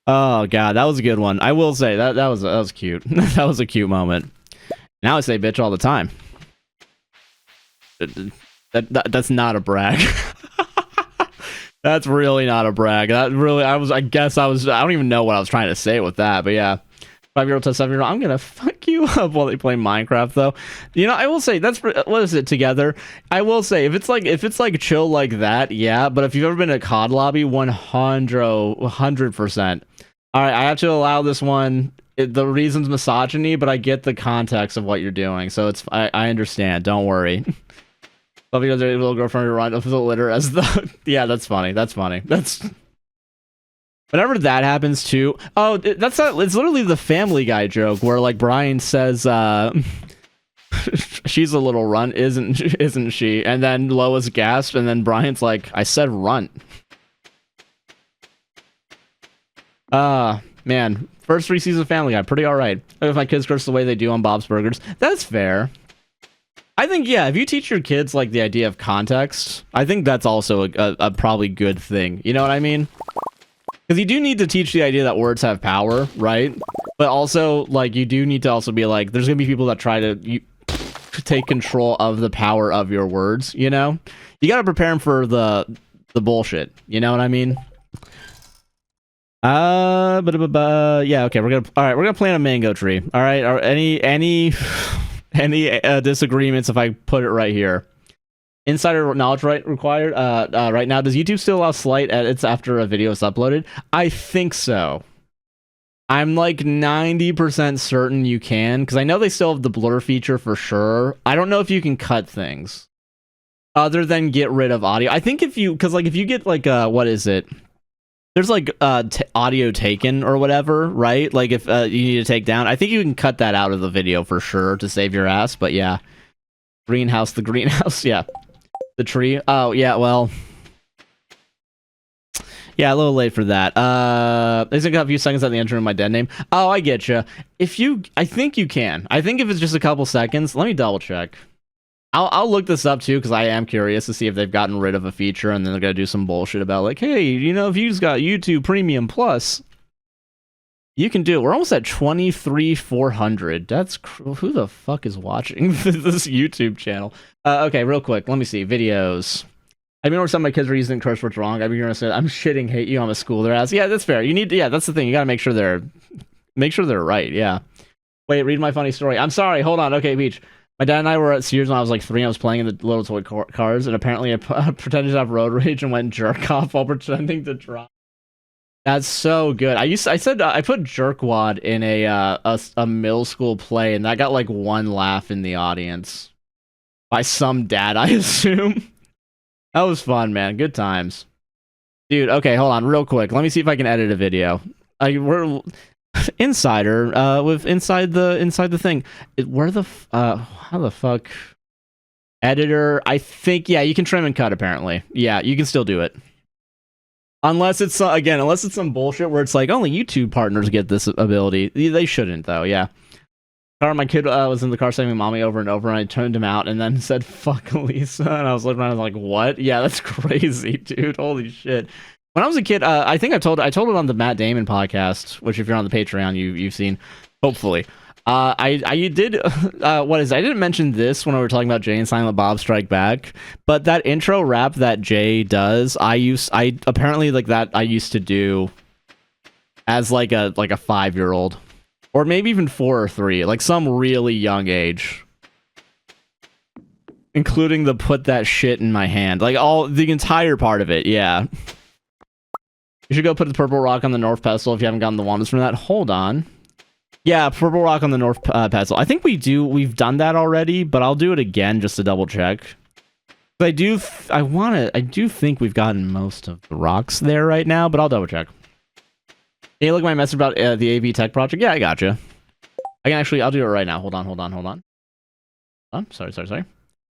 Oh god, that was a good one. I will say that was cute. That was a cute moment. Now I say bitch all the time. That's not a brag. That's really not a brag. That really, I don't even know what I was trying to say with that, but yeah. 5-year-old to 7-year-old, I'm gonna fuck you up while they play Minecraft, though. You know, I will say that's what is it together. I will say if it's like chill like that, yeah. But if you've ever been to a COD lobby, 100%. All right, I have to allow this one. The reason's misogyny, but I get the context of what you're doing, so it's I understand. Don't worry. Love you guys, your little girlfriend run off the litter as the yeah. That's funny. That's whenever that happens too. Oh, it's literally the Family Guy joke where like Brian says, "She's a little runt, isn't she?" And then Lois gasped, and then Brian's like, "I said runt." Man, first 3 seasons of Family Guy, pretty all right. If my kids curse the way they do on Bob's Burgers, that's fair. I think, yeah, if you teach your kids like the idea of context, I think that's also a probably good thing. You know what I mean? Because you do need to teach the idea that words have power, right? But also, like, you do need to also be like, there's gonna be people that try to take control of the power of your words. You know, you gotta prepare them for the bullshit. You know what I mean? Yeah, okay, we're gonna plant a mango tree. All right, any disagreements if I put it right here? Insider knowledge required. Right now, does YouTube still allow slight edits after a video is uploaded? I think so. I'm like 90% certain you can, because I know they still have the blur feature for sure. I don't know if you can cut things other than get rid of audio. I think if you get like what is it? There's like audio taken or whatever, right? Like if you need to take down, I think you can cut that out of the video for sure to save your ass. But yeah, the greenhouse, yeah, the tree. Oh yeah, well, yeah, a little late for that. There's a few seconds at the entry of my dead name. Oh, I get you. I think you can. I think if it's just a couple seconds, let me double check. I'll look this up too, because I am curious to see if they've gotten rid of a feature and then they're gonna do some bullshit about like, hey, you know, if you just got YouTube Premium Plus, you can do it. We're almost at 23,400. That's who the fuck is watching this YouTube channel? Okay, real quick, let me see videos. I mean, some of my kids are using curse words wrong. I'm gonna say, I'm shitting, hate you. I'm a school their ass. Yeah, that's fair. You need to, yeah, that's the thing. You gotta make sure they're right. Yeah. Wait, read my funny story. I'm sorry. Hold on. Okay, Beach. My dad and I were at Sears when I was like 3. I was playing in the little toy cars, and apparently I pretended to have road rage and went jerk off while pretending to drive. That's so good. I put jerkwad in a middle school play, and that got like 1 laugh in the audience by some dad, I assume. That was fun, man. Good times, dude. Okay, hold on, real quick. Let me see if I can edit a video. We're insider with inside the thing. Where the how the fuck editor? I think yeah, you can trim and cut. Apparently, yeah, you can still do it. Unless it's some bullshit where it's like only YouTube partners get this ability. They shouldn't though. Yeah. My kid was in the car saying mommy over and over, and I turned him out and then said fuck Lisa, and I was looking around, I was like, what? Yeah, that's crazy, dude. Holy shit. When I was a kid, I think I told it on the Matt Damon podcast, which if you're on the Patreon, you've seen, hopefully. I did I didn't mention this when we were talking about Jay and Silent Bob Strike Back, but that intro rap that Jay does, I apparently like that I used to do as like a 5-year-old, or maybe even 4 or 3, like some really young age. Including the put that shit in my hand. Like, the entire part of it, yeah. You should go put the purple rock on the north pedestal if you haven't gotten the walnuts from that. Hold on. Yeah, purple rock on the north pedestal. I think we've done that already, but I'll do it again just to double check. But I do think we've gotten most of the rocks there right now, but I'll double check. Hey, look at my message about the AV Tech project. Yeah, I gotcha. I'll do it right now. Hold on. Oh, sorry.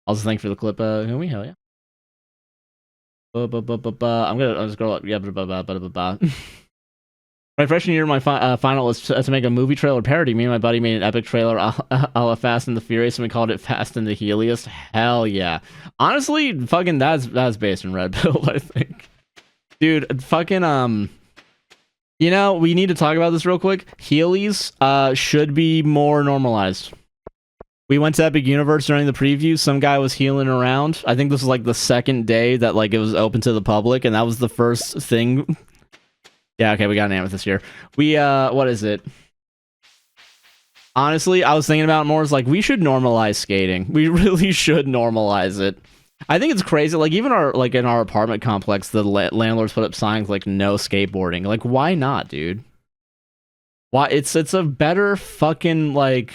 I'll just thank you for the clip, Humi. Hell yeah. I'm gonna scroll up. Yeah, my freshman year, my final was to make a movie trailer parody. Me and my buddy made an epic trailer, a la Fast and the Furious, and we called it Fast and the Helios. Hell yeah. Honestly, fucking that's based in Red Pill, I think. Dude, fucking, you know, we need to talk about this real quick. Heelys, should be more normalized. We went to Epic Universe during the preview. Some guy was healing around. I think this was like the second day that like it was open to the public, and that was the first thing. Yeah, okay, we got an amethyst here. We, what is it? Honestly, I was thinking about it more as like, we should normalize skating. We really should normalize it. I think it's crazy. Like, even in our apartment complex, the landlords put up signs like, no skateboarding. Like, why not, dude? Why? It's a better fucking, like...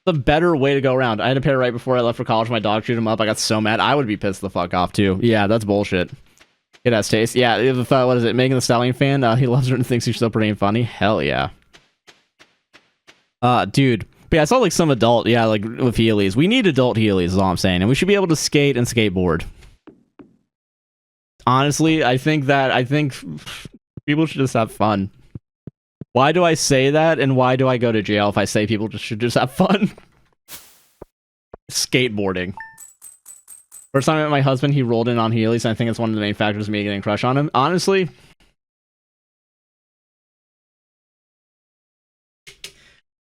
a better way to go around. I had a pair right before I left for college. My dog chewed him up. I got so mad. I would be pissed the fuck off, too. Yeah, that's bullshit. It has taste. Yeah, if, what is it? Megan the Stallion fan? He loves her and thinks she's so pretty and funny. Hell yeah. Dude. But yeah, I saw like some adult, yeah, like with Heelys. We need adult Heelys is all I'm saying. And we should be able to skate and skateboard. Honestly, I think people should just have fun. Why do I say that, and why do I go to jail if I say people should just have fun? Skateboarding. First time I met my husband, he rolled in on Heelys, and I think it's one of the main factors of me getting a crush on him. Honestly...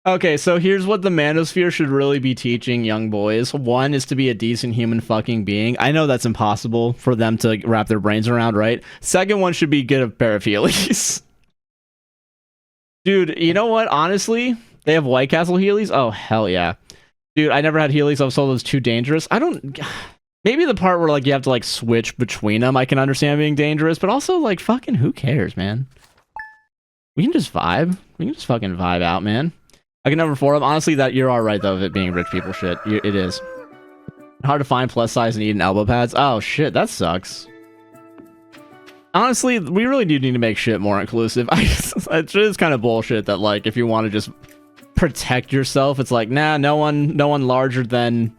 Okay, so here's what the manosphere should really be teaching young boys. One is to be a decent human fucking being. I know that's impossible for them to wrap their brains around, right? Second one should be get a pair of Heelys. Dude, you know what? Honestly, they have White Castle Heelys? Oh, hell yeah. Dude, I never had Heelys. I was told it was too dangerous. Maybe the part where, like, you have to, like, switch between them, I can understand being dangerous, but also, like, fucking who cares, man? We can just vibe. We can just fucking vibe out, man. I can never afford them. Honestly, that you're alright, though, of it being rich people shit. It is. Hard to find plus size and eat elbow pads. Oh, shit, that sucks. Honestly, we really do need to make shit more inclusive. It's just kind of bullshit that, like, if you want to just protect yourself, it's like, nah, no one larger than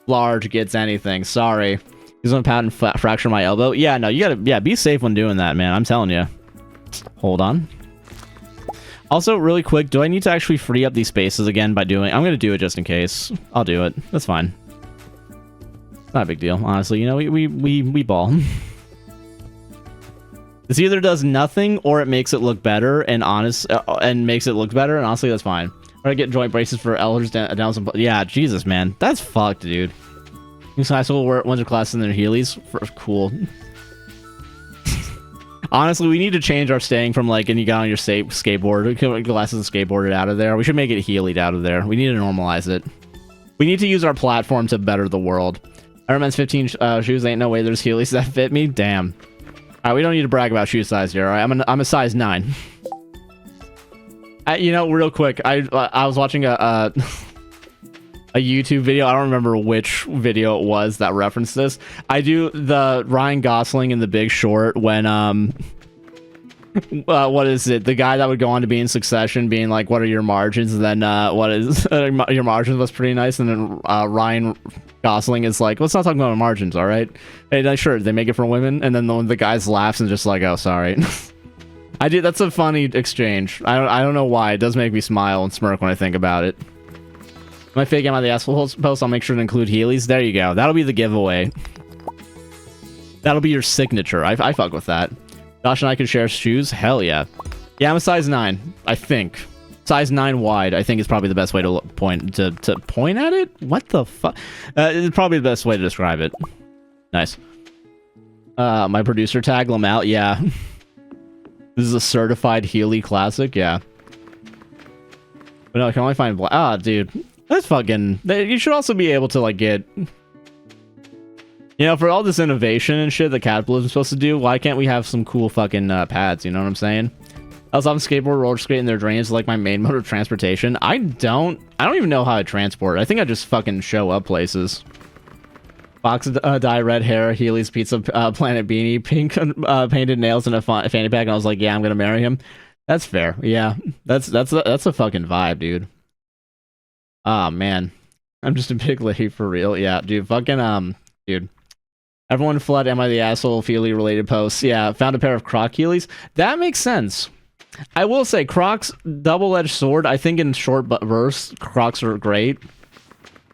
large gets anything. Sorry. He's gonna pat and fracture my elbow. Yeah, no, you gotta, yeah, be safe when doing that, man. I'm telling you. Hold on. Also, really quick, do I need to actually free up these spaces again by doing... I'm gonna do it just in case. I'll do it. That's fine. Not a big deal, honestly. You know, we ball. This either does nothing or it makes it look better and honestly, that's fine. Or I get joint braces for elders down some... Yeah, Jesus, man. That's fucked, dude. These high school ones are classes in their Heelys. Cool. Honestly, we need to change our staying from, like, and you got on your skateboard, glasses and skateboarded out of there. We should make it Heelyd out of there. We need to normalize it. We need to use our platform to better the world. Iron Man's 15 shoes. Ain't no way there's Heelys that fit me. Damn. Alright, we don't need to brag about shoe size here, alright? I'm a size 9. You know, real quick, I was watching a YouTube video. I don't remember which video it was that referenced this. I do the Ryan Gosling in The Big Short when what is it? The guy that would go on to be in Succession, being like, "What are your margins?" And then what is your margins was pretty nice. And then Ryan Gosling is like, "Let's not talk about margins, all right?" Hey, sure, they make it for women. And then the guys laughs and just like, "Oh, sorry." I did. That's a funny exchange. I don't know why. It does make me smile and smirk when I think about it. My fake out of the asshole post, I'll make sure to include Heelys. There you go. That'll be the giveaway. That'll be your signature. I fuck with that. Josh and I could share shoes. Hell yeah. Yeah, I'm a size 9. I think. Size 9 wide. I think is probably the best way to point at it. What the fuck? It's probably the best way to describe it. Nice. My producer tag them out. Yeah. This is a certified Heely classic. Yeah. But no, I can only find black. Ah, dude. That's fucking... You should also be able to, like, get... You know, for all this innovation and shit that capitalism's supposed to do, why can't we have some cool fucking pads, you know what I'm saying? I was on skateboard, roller skate, and their drains like my main mode of transportation. I don't even know how I transport. I think I just fucking show up places. Fox dye, red hair, Healy's Pizza Planet beanie, pink painted nails, and a fanny pack, and I was like, yeah, I'm gonna marry him. That's fair. Yeah, that's a fucking vibe, dude. Ah, man. I'm just a big lady for real. Yeah, dude, fucking, dude. Everyone flood Am I the Asshole Feely related posts. Yeah, found a pair of Croc Heelys. That makes sense. I will say, Crocs, double-edged sword, I think in short bursts, Crocs are great.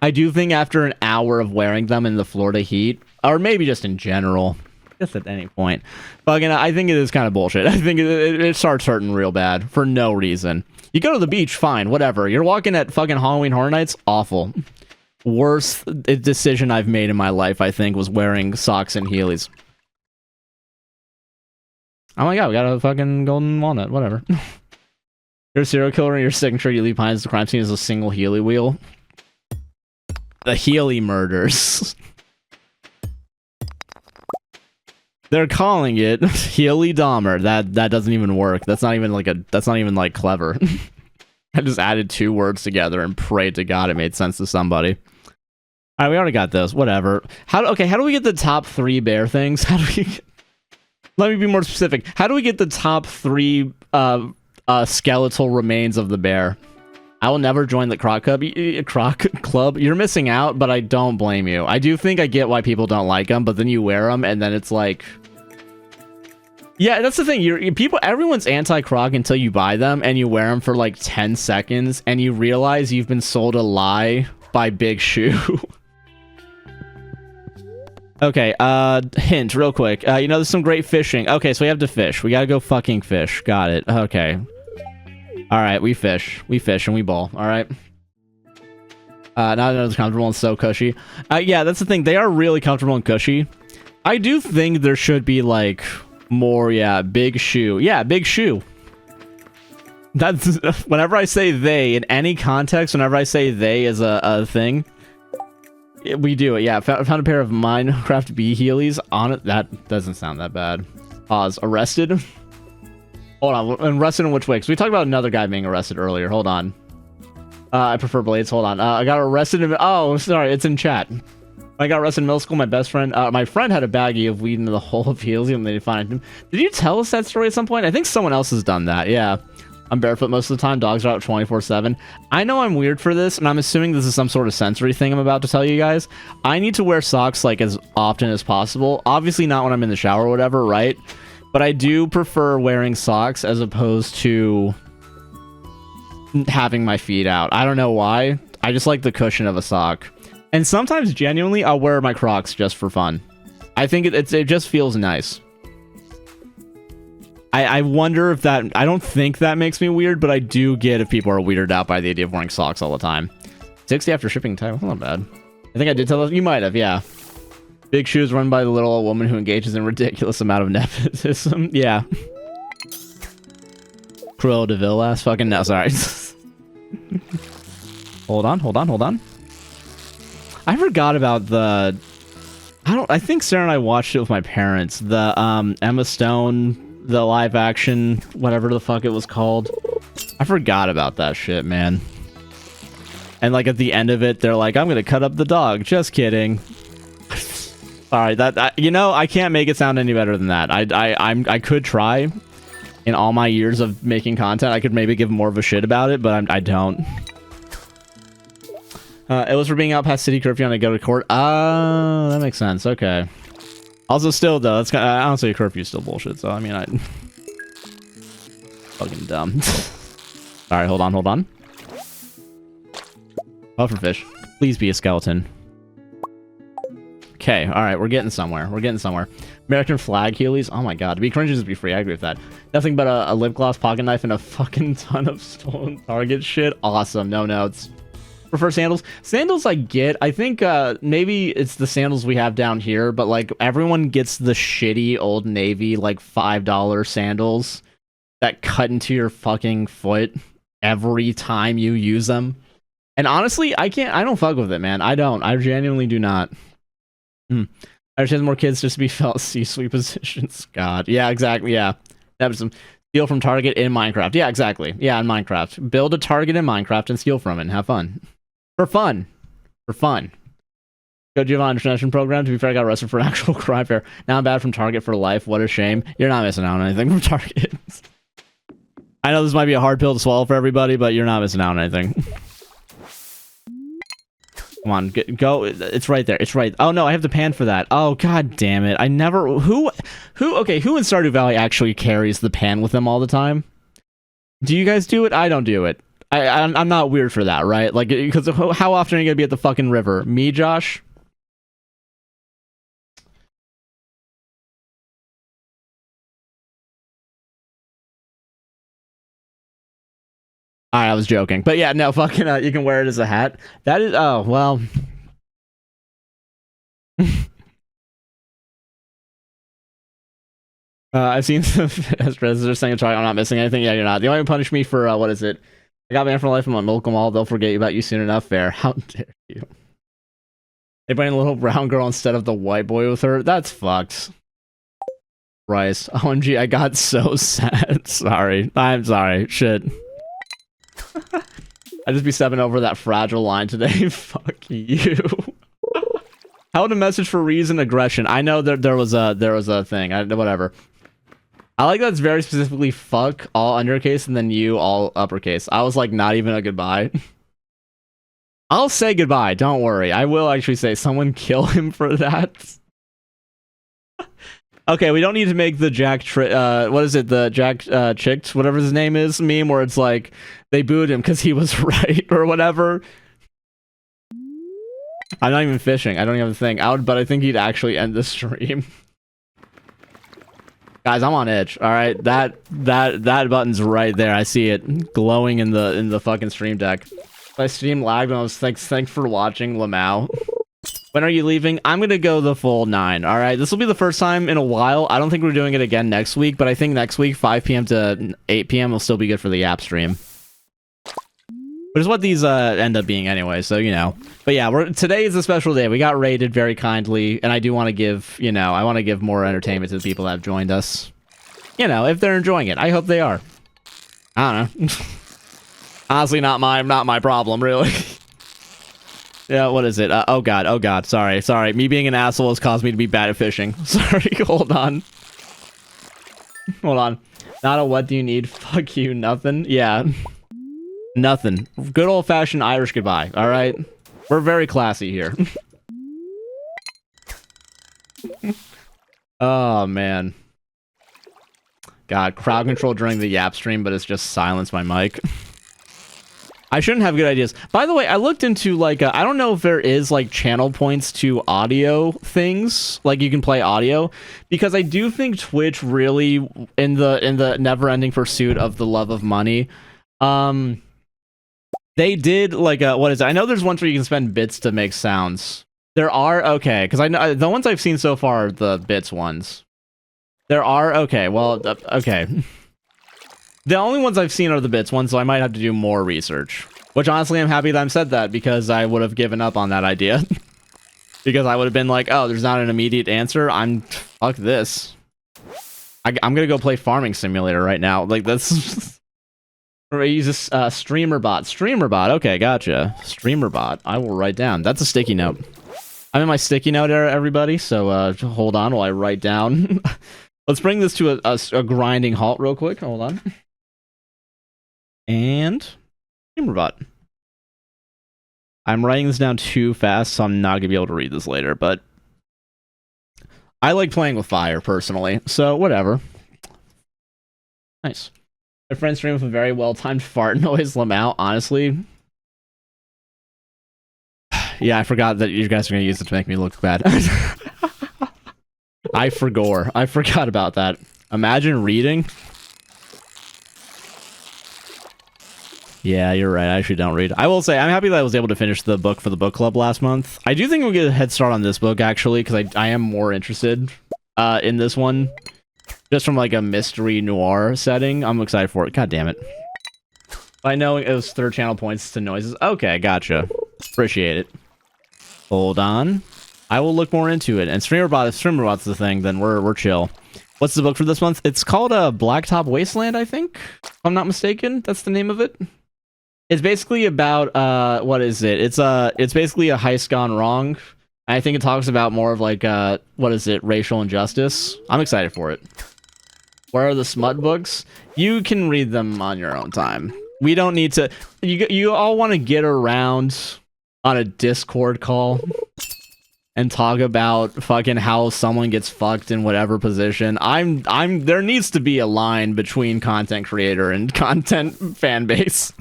I do think after an hour of wearing them in the Florida heat, or maybe just in general, just at any point, fucking, I think it is kind of bullshit. I think it starts hurting real bad for no reason. You go to the beach, fine, whatever. You're walking at fucking Halloween Horror Nights, awful. Worst decision I've made in my life, I think, was wearing socks and Heelys. Oh my god, we got a fucking golden walnut, whatever. You're a serial killer and your signature you leave behind as the crime scene is a single Heely wheel. The Heely murders. They're calling it Heely Dahmer. That doesn't even work. That's not even like clever. I just added 2 words together and prayed to God it made sense to somebody. Alright, we already got this. Whatever. How do we get the top 3 bear things? How do we... Let me be more specific. How do we get the top 3 skeletal remains of the bear? I will never join the Croc Club. You're missing out, but I don't blame you. I do think I get why people don't like them, but then you wear them, and then it's like... Yeah, that's the thing. Everyone's anti-Croc until you buy them, and you wear them for like 10 seconds, and you realize you've been sold a lie by Big Shoe. Okay, hint, real quick. You know, there's some great fishing. Okay, so we have to fish. We gotta go fucking fish. Got it. Okay. Alright, we fish. We fish and we ball. Alright. Now that it's comfortable and so cushy. Yeah, that's the thing. They are really comfortable and cushy. I do think there should be, like, more, yeah, Big Shoe. Yeah, Big Shoe. That's... Whenever I say they, in any context, whenever I say they as a thing... We do it, yeah. Found a pair of Minecraft bee Heelys on it. That doesn't sound that bad. Pause. Arrested? Hold on. Arrested in which way? Because we talked about another guy being arrested earlier. Hold on. I prefer blades. Hold on. I got arrested in... Oh, sorry. It's in chat. I got arrested in middle school. My best friend... my friend had a baggie of weed in the hole of Heelys and they didn't find him. Did you tell us that story at some point? I think someone else has done that. Yeah. I'm barefoot most of the time. Dogs are out 24/7. I know I'm weird for this, and I'm assuming this is some sort of sensory thing I'm about to tell you guys. I need to wear socks, like, as often as possible. Obviously not when I'm in the shower or whatever, right? But I do prefer wearing socks as opposed to having my feet out. I don't know why. I just like the cushion of a sock. And sometimes, genuinely, I'll wear my Crocs just for fun. I think it just feels nice. I wonder if that... I don't think that makes me weird, but I do get if people are weirded out by the idea of wearing socks all the time. 60 after shipping time. That's not bad. I think I did tell us. You might have, yeah. Big Shoes run by the little old woman who engages in a ridiculous amount of nepotism. Yeah. Cruella de Vil ass fucking... No, sorry. Hold on. I forgot about the... I think Sarah and I watched it with my parents. The Emma Stone... The live action, whatever the fuck it was called. I forgot about that shit, man. And like at the end of it, they're like, I'm gonna cut up the dog. Just kidding. Alright, you know, I can't make it sound any better than that. I could try. In all my years of making content, I could maybe give more of a shit about it, but I don't. It was for being out past city curfew and I go to court. That makes sense. Okay. Also, still, though, that's kind of, honestly, curfew's still bullshit, so, I mean, fucking dumb. Alright, hold on. Pufferfish. Please be a skeleton. Okay, alright, we're getting somewhere. American flag Heelys? Oh my god, to be cringy is to be free, I agree with that. Nothing but a lip gloss, pocket knife, and a fucking ton of stolen Target shit. Awesome, no notes. Prefer sandals. Sandals I get. I think maybe it's the sandals we have down here, but like everyone gets the shitty Old Navy like $5 sandals that cut into your fucking foot every time you use them. And honestly, I don't fuck with it, man. I don't. I genuinely do not. I wish I had more kids just to be felt C-suite positions. God. Yeah, exactly. Yeah. That was some steal from Target in Minecraft. Yeah, exactly. Yeah, in Minecraft. Build a Target in Minecraft and steal from it and have fun. For fun. For fun. Go Giovanni International Program. To be fair, I got arrested for an actual crime fair. Now I'm bad from Target for life. What a shame. You're not missing out on anything from Target. I know this might be a hard pill to swallow for everybody, but you're not missing out on anything. Come on, go. It's right there. It's right. Oh no, I have the pan for that. Oh god damn it. I never. Who in Stardew Valley actually carries the pan with them all the time? Do you guys do it? I don't do it. I'm not weird for that, right? Like, because how often are you gonna be at the fucking river? Me, Josh? I was joking, but yeah, no, fucking, you can wear it as a hat. That is, oh well. I've seen some they're saying I'm not missing anything. Yeah, you're not. They only punish me for what is it? I got banned for life from Milcom All. They'll forget about you soon enough. Fair. How dare you? They bring a little brown girl instead of the white boy with her. That's fucked. Bryce. OMG, I got so sad. Sorry. I'm sorry. Shit. I just be stepping over that fragile line today. Fuck you. How would a message for reason aggression? I know that there was a thing. Whatever. I like that it's very specifically fuck all undercase and then you all uppercase. I was like not even a goodbye. I'll say goodbye. Don't worry. I will actually say someone kill him for that. Okay, we don't need to make the what is it? The Jack Chicked, whatever his name is, meme where it's like they booed him because he was right or whatever. I'm not even fishing. I don't even have the thing out, but I think he'd actually end the stream. Guys, I'm on edge. All right, that button's right there. I see it glowing in the fucking stream deck. My stream lagged and I was thanks for watching, Lamau. When are you leaving? I'm gonna go the full 9. All right, this will be the first time in a while. I don't think we're doing it again next week, but I think next week 5 p.m. to 8 p.m. will still be good for the app stream. Which is what these end up being anyway, so you know. But yeah, today is a special day. We got rated very kindly, and I do want to give, you know, I want to give more entertainment to the people that have joined us. You know, if they're enjoying it. I hope they are. I don't know. Honestly, not my problem, really. Yeah, what is it? Oh god, sorry. Me being an asshole has caused me to be bad at fishing. Sorry, hold on. Not a what do you need? Fuck you, nothing. Yeah. Nothing. Good old-fashioned Irish goodbye, alright? We're very classy here. Oh, man. God, crowd control during the Yap stream, but it's just silence my mic. I shouldn't have good ideas. By the way, I looked into, like, I don't know if there is, like, channel points to audio things. Like, you can play audio. Because I do think Twitch really, in the never-ending pursuit of the love of money, they did, like, what is it? I know there's ones where you can spend bits to make sounds. There are? Okay, because I know the ones I've seen so far are the bits ones. There are? Okay, well, okay. The only ones I've seen are the bits ones, so I might have to do more research. Which, honestly, I'm happy that I'm said that, because I would have given up on that idea. Because I would have been like, oh, there's not an immediate answer. Fuck this. I'm gonna go play Farming Simulator right now. Like, that's... Use a StreamerBot. StreamerBot, okay, gotcha. StreamerBot, I will write down. That's a sticky note. I'm in my sticky note era, everybody, so hold on while I write down. Let's bring this to a grinding halt real quick. Hold on. And StreamerBot. I'm writing this down too fast, so I'm not gonna be able to read this later, but I like playing with fire, personally, so whatever. Nice. My friend streamed with a very well-timed fart noise, Lamau, honestly. Yeah, I forgot that you guys are gonna use it to make me look bad. I forgot about that. Imagine reading. Yeah, you're right. I actually don't read. I will say, I'm happy that I was able to finish the book for the book club last month. I do think we'll get a head start on this book, actually, because I am more interested in this one. Just from, like, a mystery noir setting. I'm excited for it. God damn it. By knowing it was third channel points to noises. Okay, gotcha. Appreciate it. Hold on. I will look more into it. And StreamerBot's the thing, then we're chill. What's the book for this month? It's called Blacktop Wasteland, I think. If I'm not mistaken, that's the name of it. It's basically about what is it? It's basically a heist gone wrong. I think it talks about more of like what is it? Racial injustice. I'm excited for it. Where are the smut books? You can read them on your own time. We don't need to. You all want to get around on a Discord call and talk about fucking how someone gets fucked in whatever position. There needs to be a line between content creator and content fan base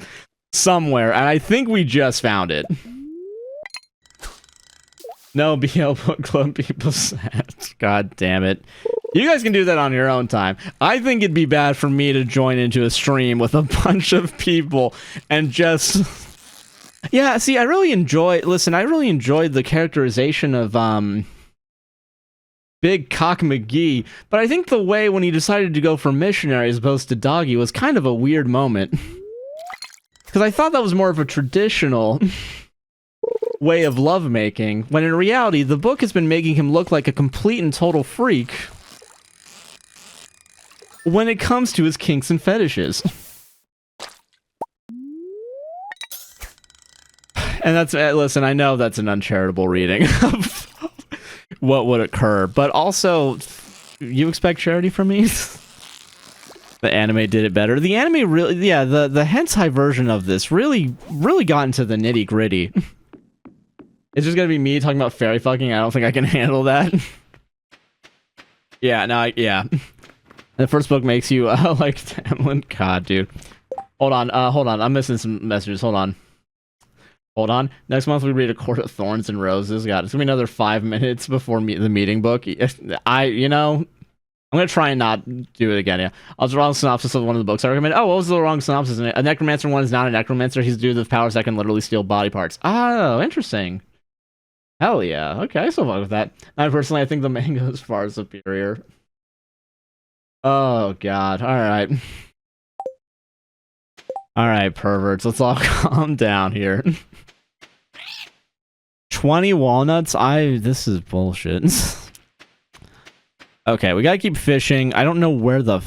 somewhere, and I think we just found it. No BL Book Club people said. God damn it. You guys can do that on your own time. I think it'd be bad for me to join into a stream with a bunch of people and just... Yeah, see, I really enjoyed the characterization of, Big Cock McGee, but I think the way when he decided to go for missionary as opposed to doggy was kind of a weird moment. Because I thought that was more of a traditional way of lovemaking, when in reality, the book has been making him look like a complete and total freak when it comes to his kinks and fetishes. And that's, listen, I know that's an uncharitable reading of what would occur, but also, you expect charity from me? The anime did it better. The anime really, yeah, the hentai version of this really got into the nitty gritty. It's just gonna be me talking about fairy fucking. I don't think I can handle that. Yeah, no, yeah. The first book makes you like Tamlin. God, dude. Hold on. I'm missing some messages. Hold on. Next month we read A Court of Thorns and Roses. God, it's gonna be another 5 minutes before the meeting book. I'm gonna try and not do it again. Yeah, I'll draw a synopsis of one of the books I recommend. Oh, what was the wrong synopsis? A necromancer one is not a necromancer. He's due to the powers that can literally steal body parts. Oh, interesting. Hell yeah. Okay, I still fuck with that. I personally, I think the manga is far superior. Oh god. Alright. Alright, perverts. Let's all calm down here. 20 walnuts? This is bullshit. Okay, we gotta keep fishing. I don't know where the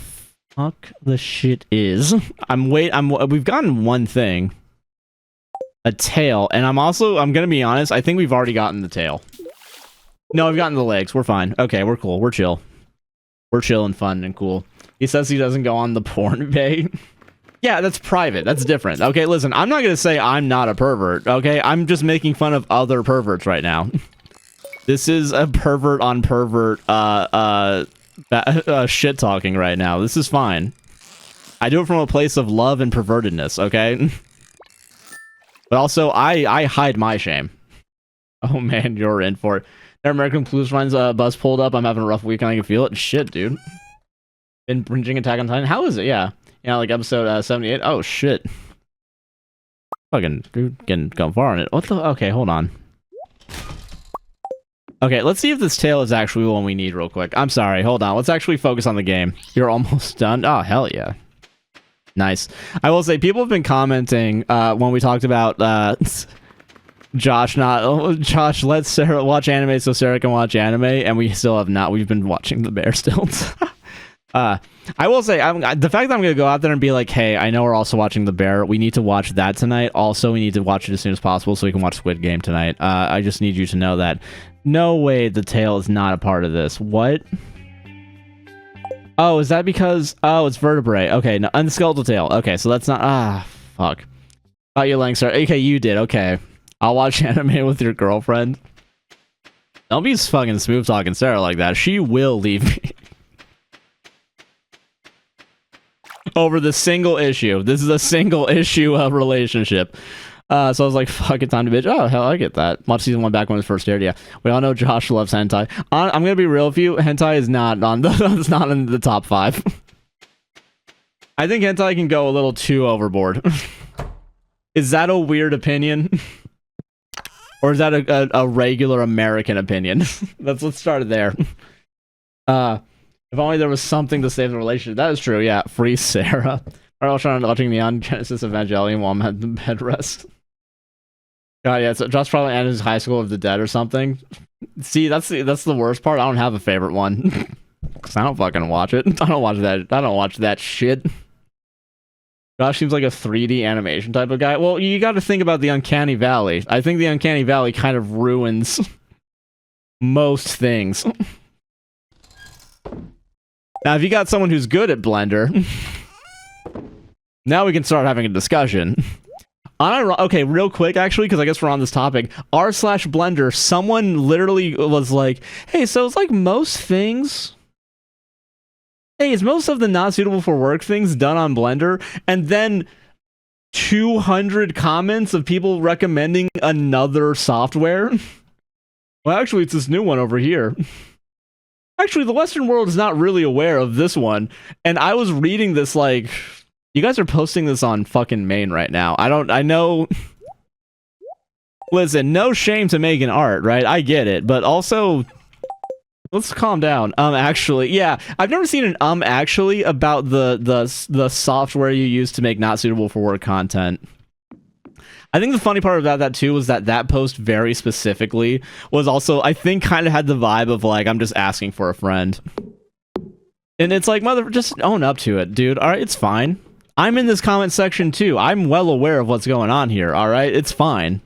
fuck the shit is. We've gotten one thing. A tail, and I'm gonna be honest, I think we've already gotten the tail. No, we've gotten the legs. We're fine. Okay, we're cool. We're chill. We're chill and fun and cool. He says he doesn't go on the porn bay. Yeah, that's private. That's different. Okay, listen, I'm not gonna say I'm not a pervert, okay? I'm just making fun of other perverts right now. This is a pervert on pervert, shit talking right now. This is fine. I do it from a place of love and pervertedness, okay? But also, I hide my shame. Oh man, you're in for it. Their American Blues Friends bus pulled up. I'm having a rough weekend. I can feel it. Shit, dude. Been binging Attack on Titan. How is it? Yeah. Yeah, like episode 78. Oh, shit. Fucking, dude, getting far on it. What the? Okay, hold on. Okay, let's see if this tail is actually one we need real quick. I'm sorry, hold on. Let's actually focus on the game. You're almost done? Oh, hell yeah. Nice. I will say, people have been commenting when we talked about Josh, let Sarah watch anime so Sarah can watch anime, and we still have not. We've been watching The Bear still. I will say, the fact that I'm going to go out there and be like, hey, I know we're also watching The Bear. We need to watch that tonight. Also, we need to watch it as soon as possible so we can watch Squid Game tonight. I just need you to know that. No way the tail is not a part of this. What? Oh, is that because... Oh, it's vertebrae. Okay, no, unskeletal tail. Okay, so that's not... Ah, fuck. Oh, you're letting Sarah... Okay, you did. Okay. I'll watch anime with your girlfriend. Don't be fucking smooth-talking Sarah like that. She will leave me. Over the single issue. This is a single issue of relationship. So I was like, fuck it, time to bitch. Oh, hell, I get that. Watch season 1 back when it first aired, yeah. We all know Josh loves hentai. I'm gonna be real with you, hentai is not on the, it's not in the top 5. I think hentai can go a little too overboard. Is that a weird opinion? Or is that a regular American opinion? Let's start there. If only there was something to save the relationship. That is true, yeah. Free Sarah. I was watching Neon Genesis Evangelion while I'm at the bed rest. God, yeah, so Josh probably ended his High School of the Dead or something. See, that's the worst part. I don't have a favorite one. Cause I don't fucking watch it. I don't watch that shit. Josh seems like a 3D animation type of guy. Well, you got to think about the Uncanny Valley. I think the Uncanny Valley kind of ruins most things. Now, if you got someone who's good at Blender, now we can start having a discussion. Okay, real quick, actually, because I guess we're on this topic. r/Blender, someone literally was like, hey, so it's like most things... Hey, is most of the not suitable for work things done on Blender? And then 200 comments of people recommending another software? Well, actually, it's this new one over here. Actually, the Western world is not really aware of this one. And I was reading this like... You guys are posting this on fucking main right now. I know... Listen, no shame to making art, right? I get it. But also... Let's calm down. Actually, yeah, I've never seen an actually about the software you use to make not suitable for work content. I think the funny part about that too was that post very specifically was also, I think, kind of had the vibe of like, I'm just asking for a friend. And it's like, mother, just own up to it, dude. All right, it's fine. I'm in this comment section too. I'm well aware of what's going on here. All right, it's fine.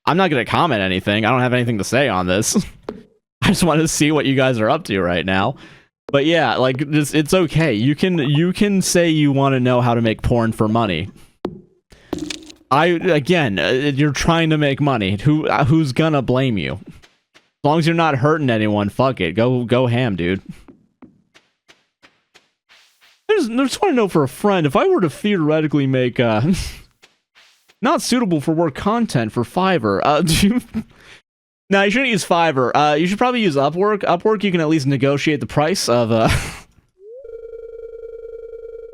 I'm not gonna comment anything. I don't have anything to say on this. I just want to see what you guys are up to right now. But yeah, like, it's okay. You can say you want to know how to make porn for money. Again, you're trying to make money. Who's gonna blame you? As long as you're not hurting anyone, fuck it. Go ham, dude. I just want to know for a friend, if I were to theoretically make not suitable for work content for Fiverr, no, you shouldn't use Fiverr. You should probably use Upwork. Upwork, you can at least negotiate the price of,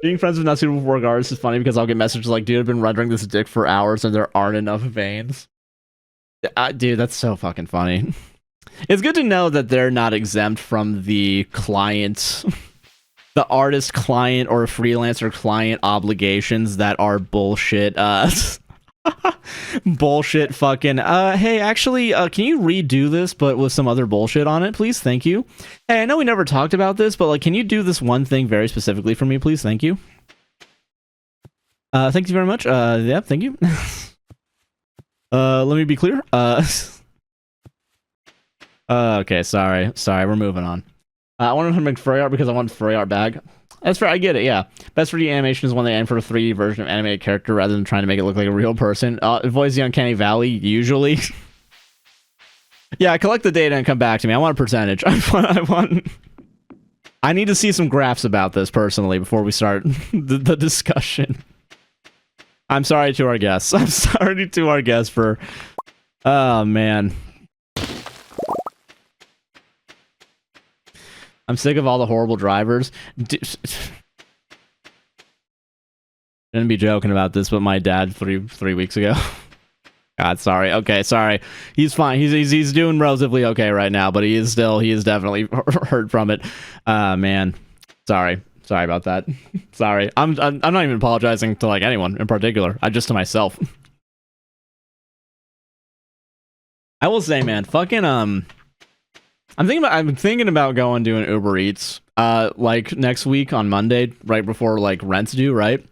Being friends with not suitable for work artists is funny because I'll get messages like, dude, I've been rendering this dick for hours and there aren't enough veins. Dude, that's so fucking funny. It's good to know that they're not exempt from the client, the artist client or freelancer client obligations that are bullshit, bullshit fucking hey, actually, can you redo this but with some other bullshit on it, please? Thank you. Hey, I know we never talked about this, but like, can you do this one thing very specifically for me, please? Thank you. Thank you very much. Yeah, thank you. Let me be clear. Okay, sorry, we're moving on. I wanted to make furry art because I want furry art bag. That's fair, I get it, yeah. Best 3D animation is when they aim for a 3D version of animated character rather than trying to make it look like a real person. Avoids the Uncanny Valley, usually. Yeah, collect the data and come back to me. I want a percentage. I need to see some graphs about this, personally, before we start the discussion. I'm sorry to our guests. I'm sorry to our guests for... Oh, man. I'm sick of all the horrible drivers. Didn't be joking about this, but my dad three weeks ago. God, sorry. Okay, sorry. He's fine. He's doing relatively okay right now, but he is definitely hurt from it. Man, sorry about that. Sorry. I'm not even apologizing to like anyone in particular. Just to myself. I will say, man, fucking I'm thinking about going doing Uber Eats, like next week on Monday, right before like rent's due, right?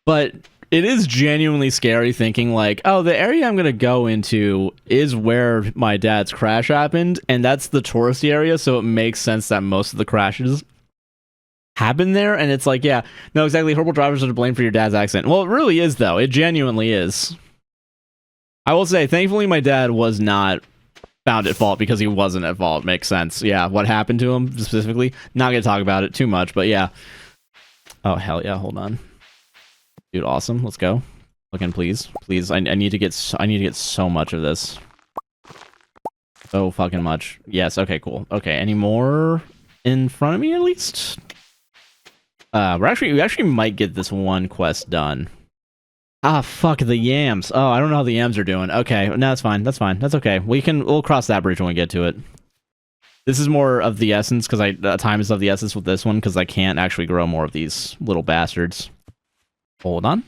But it is genuinely scary thinking like, oh, the area I'm gonna go into is where my dad's crash happened, and that's the touristy area, so it makes sense that most of the crashes happen there. And it's like, yeah, no, exactly. Horrible drivers are to blame for your dad's accident. Well, it really is, though. It genuinely is. I will say, thankfully, my dad was not found at fault because he wasn't at fault. Makes sense. Yeah, what happened to him specifically? Not gonna talk about it too much, but yeah. Oh hell yeah! Hold on, dude. Awesome. Let's go. Again, please. I need to get so much of this. So fucking much. Yes. Okay. Cool. Okay. Any more in front of me at least? We actually might get this one quest done. Ah, fuck the yams. Oh, I don't know how the yams are doing. Okay, no, that's fine. That's okay. We'll cross that bridge when we get to it. This is more of the essence, because time is of the essence with this one, because I can't actually grow more of these little bastards. Hold on.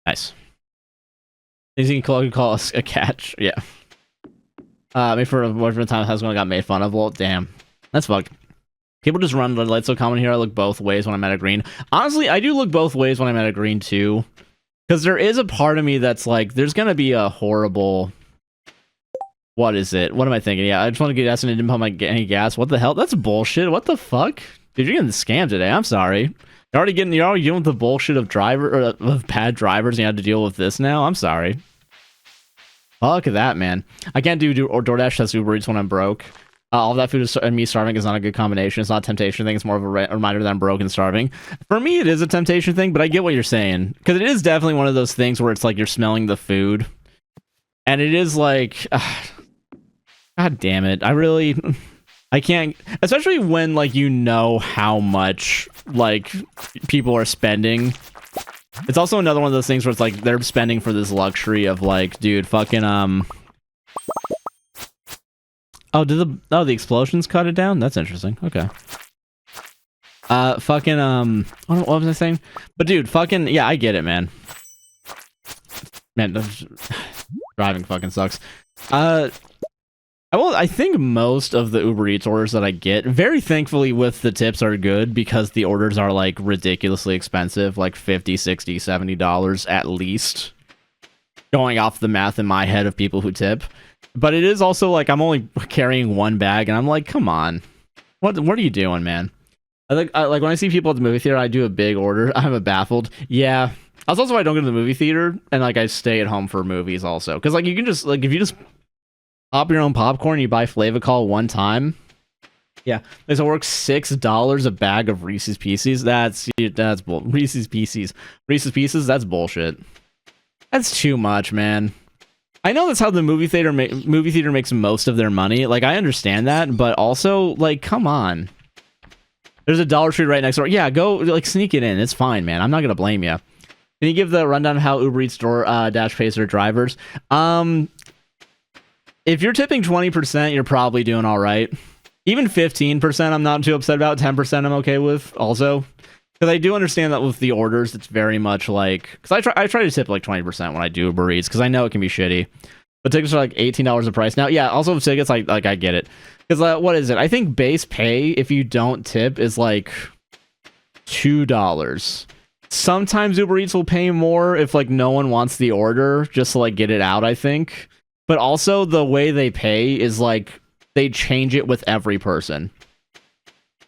Nice. Things you can call a catch. Yeah. Maybe for a time has when I got made fun of. Well, damn. That's fucked. People just run red lights so common here. I look both ways when I'm at a green. Honestly, I do look both ways when I'm at a green too. Because there is a part of me that's like, there's gonna be a horrible... What is it? What am I thinking? Yeah, I just want to get gas and I didn't pump any gas. What the hell? That's bullshit. What the fuck? Dude, you're getting scammed today. I'm sorry. You're already dealing with the bullshit of of bad drivers and you had to deal with this now? I'm sorry. Fuck that, man. I can't do DoorDash test Uber Eats when I'm broke. All that food and me starving is not a good combination. It's not a temptation thing. It's more of a reminder that I'm broke and starving. For me, it is a temptation thing, but I get what you're saying. Because it is definitely one of those things where it's like you're smelling the food. And it is like... God damn it. I can't... Especially when, like, you know how much, like, people are spending. It's also another one of those things where it's like they're spending for this luxury of, like, dude, fucking, Oh, the explosions cut it down? That's interesting. Okay. Fucking, what was I saying? But dude, fucking, yeah, I get it, man. Man, driving fucking sucks. I think most of the Uber Eats orders that I get, very thankfully with the tips, are good because the orders are, like, ridiculously expensive, like $50, $60, $70 at least. Going off the math in my head of people who tip. But it is also, like, I'm only carrying one bag, and I'm like, come on. What are you doing, man? Like when I see people at the movie theater, I do a big order. I'm baffled. Yeah. That's also why I don't go to the movie theater, and, like, I stay at home for movies also. Because, like, you can just, like, if you just pop your own popcorn, you buy Flavacol one time. Yeah. This will work $6 a bag of Reese's Pieces. That's Reese's Pieces. Reese's Pieces, that's bullshit. That's too much, man. I know that's how the movie theater makes most of their money. Like, I understand that, but also, like, come on. There's a Dollar Tree right next door. Yeah, go, like, sneak it in. It's fine, man. I'm not gonna blame you. Can you give the rundown of how Uber Eats Dash pays their drivers? If you're tipping 20%, you're probably doing all right. Even 15%, I'm not too upset about. 10%, I'm okay with also. Because I do understand that with the orders, it's very much like... Because I try to tip like 20% when I do Uber Eats, because I know it can be shitty. But tickets are like $18 a price. Now, yeah, also with tickets, like I get it. Because what is it? I think base pay, if you don't tip, is like $2. Sometimes Uber Eats will pay more if, like, no one wants the order, just to, like, get it out, I think. But also, the way they pay is, like, they change it with every person.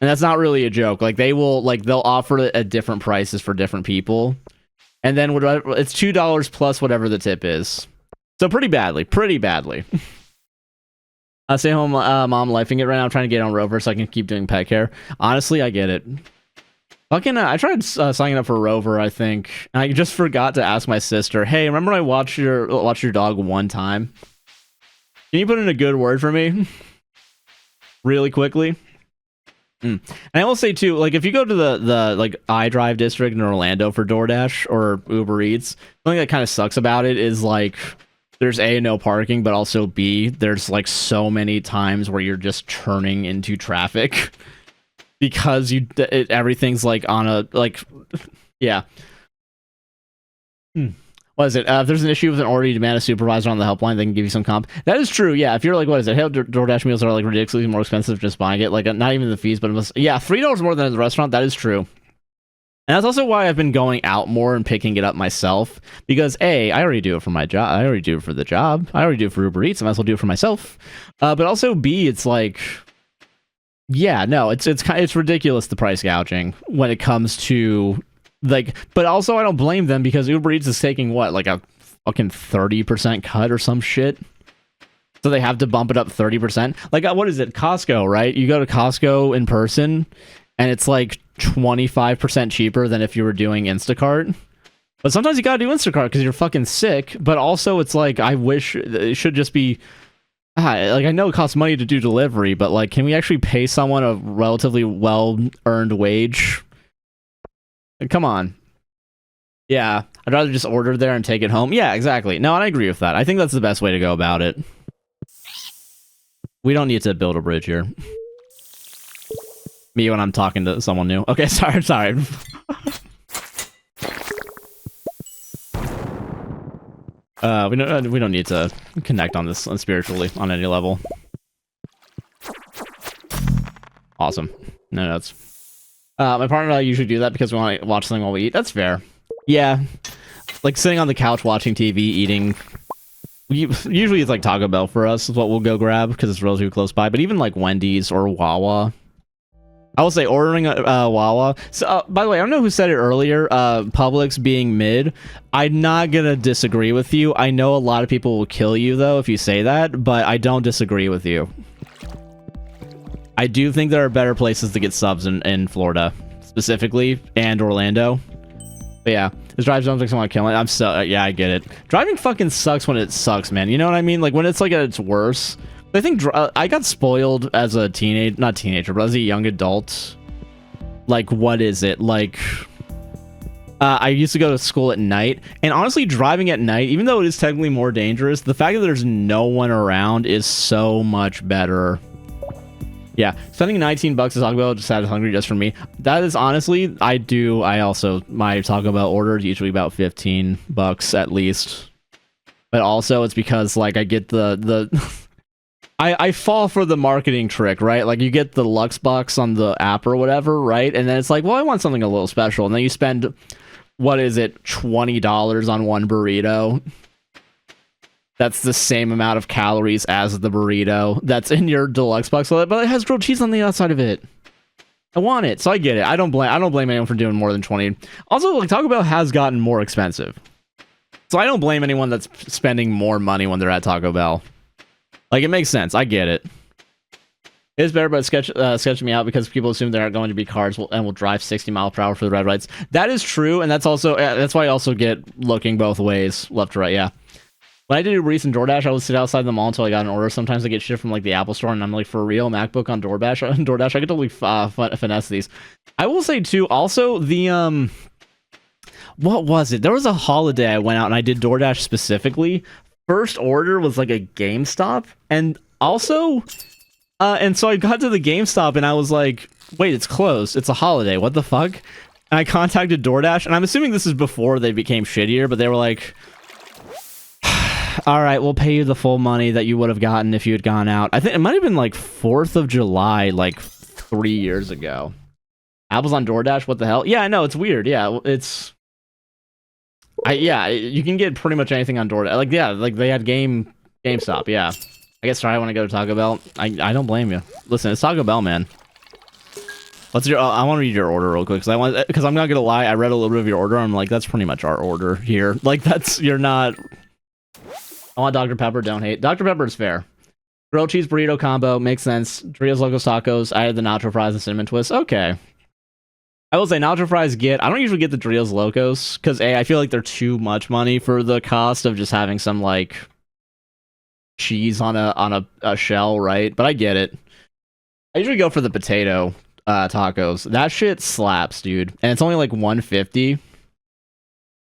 And that's not really a joke. Like, they will, like, they'll offer it at different prices for different people. And then it's $2 plus whatever the tip is. So pretty badly. Stay home, mom lifing it right now. I'm trying to get on Rover so I can keep doing pet care. Honestly, I get it. Fucking, I tried signing up for Rover, I think. And I just forgot to ask my sister, hey, remember I watched your dog one time? Can you put in a good word for me? Really quickly? And I will say, too, like, if you go to the like, iDrive district in Orlando for DoorDash or Uber Eats, something that kind of sucks about it is, like, there's A, no parking, but also B, there's, like, so many times where you're just turning into traffic. Because everything's like on a like, yeah. What is it? If there's an issue with an order, you demand a supervisor on the helpline. They can give you some comp. That is true. Yeah. If you're like, what is it? Hey, DoorDash meals are like ridiculously more expensive just buying it. Like, not even the fees, but yeah, $3 more than at the restaurant. That is true. And that's also why I've been going out more and picking it up myself. Because A, I already do it for my job. I already do it for the job. I already do it for Uber Eats. I might as well do it for myself. But also B, it's like. Yeah, no, it's ridiculous, the price gouging when it comes to, like, but also I don't blame them because Uber Eats is taking what, like a fucking 30% cut or some shit? So they have to bump it up 30%? Like, what is it? Costco, right? You go to Costco in person and it's like 25% cheaper than if you were doing Instacart. But sometimes you gotta do Instacart because you're fucking sick, but also it's like, I wish it should just be... like, I know it costs money to do delivery, but, like, can we actually pay someone a relatively well-earned wage? Come on. Yeah, I'd rather just order there and take it home. Yeah, exactly. No, and I agree with that. I think that's the best way to go about it. We don't need to build a bridge here. Me when I'm talking to someone new. Okay, sorry. We don't need to connect on this spiritually on any level. Awesome. No notes. My partner and I usually do that because we want to watch something while we eat. That's fair. Yeah. Like sitting on the couch watching TV, eating. Usually it's like Taco Bell for us is what we'll go grab because it's relatively close by. But even like Wendy's or Wawa. I will say ordering Wawa. So, by the way, I don't know who said it earlier. Publix being mid. I'm not going to disagree with you. I know a lot of people will kill you, though, if you say that. But I don't disagree with you. I do think there are better places to get subs in Florida, specifically, and Orlando. But yeah, this drive zone makes me want to kill it. I'm so yeah, I get it. Driving fucking sucks when it sucks, man. You know what I mean? Like when it's like at its worst. I think I got spoiled as a not teenager, but as a young adult. Like what is it? Like I used to go to school at night, and honestly, driving at night, even though it is technically more dangerous, the fact that there's no one around is so much better. Yeah, spending $19 at Taco Bell just had hungry just for me. That is honestly, I also, my Taco Bell order is usually about $15 at least. But also it's because like I get I fall for the marketing trick, right? Like you get the Lux Bucks on the app or whatever, right? And then it's like, well, I want something a little special. And then you spend, what is it, $20 on one burrito. That's the same amount of calories as the burrito that's in your deluxe box, but it has grilled cheese on the outside of it. I want it, so I get it. I don't blame anyone for doing more than 20. Also, like Taco Bell has gotten more expensive, so I don't blame anyone that's spending more money when they're at Taco Bell. Like it makes sense. I get it. It's better, but sketching me out because people assume there aren't going to be cars and will drive 60 miles per hour for the red lights. That is true, and that's also that's why I also get looking both ways, left to right. Yeah. When I did Uber Eats and DoorDash, I would sit outside the mall until I got an order. Sometimes I get shit from like the Apple Store, and I'm like, for real, MacBook on DoorDash. I could totally finesse these. I will say too. Also, the what was it? There was a holiday I went out and I did DoorDash specifically. First order was like a GameStop, and also, and so I got to the GameStop and I was like, wait, it's closed. It's a holiday. What the fuck? And I contacted DoorDash, and I'm assuming this is before they became shittier, but they were like, all right, we'll pay you the full money that you would have gotten if you had gone out. I think it might have been like 4th of July, like 3 years ago. Apple's on DoorDash, what the hell? Yeah, I know, it's weird. Yeah, it's... yeah, you can get pretty much anything on DoorDash. Like, yeah, like they had GameStop, yeah. I guess try when I go to Taco Bell. I don't blame you. Listen, it's Taco Bell, man. What's your... I want to read your order real quick, because I'm not gonna lie, I read a little bit of your order, I'm like, that's pretty much our order here. Like, that's... You're not... I want Dr. Pepper, don't hate. Dr. Pepper is fair. Grilled cheese burrito combo, makes sense. Doritos Locos Tacos, I had the nacho fries and cinnamon twist. Okay. I will say nacho fries I don't usually get the Doritos Locos, because I feel like they're too much money for the cost of just having some, like, cheese on a shell, right? But I get it. I usually go for the potato tacos. That shit slaps, dude. And it's only like $150.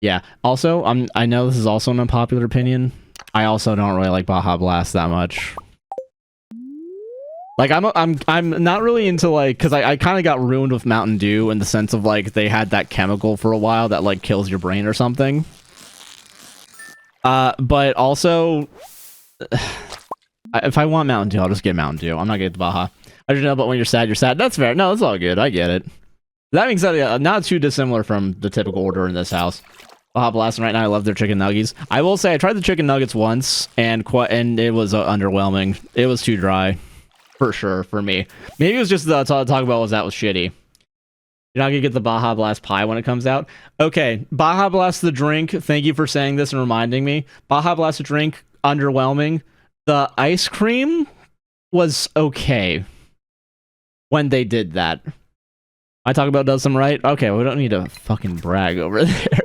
Yeah. Also, I know this is also an unpopular opinion. I also don't really like Baja Blast that much. Like I'm not really into like, because I kind of got ruined with Mountain Dew in the sense of like they had that chemical for a while that like kills your brain or something. But also, if I want Mountain Dew, I'll just get Mountain Dew. I'm not getting the Baja. I just know, but when you're sad, you're sad. That's fair. No, that's all good. I get it. That being said, not too dissimilar from the typical order in this house. Baja Blast right now. I love their chicken nuggets. I will say I tried the chicken nuggets once, and it was underwhelming. It was too dry, for sure, for me. Maybe it was just the Taco Bell was shitty. You're not gonna get the Baja Blast pie when it comes out. Okay, Baja Blast the drink. Thank you for saying this and reminding me. Baja Blast the drink, underwhelming. The ice cream was okay when they did that. I Taco Bell does them right. Okay, we don't need to fucking brag over there.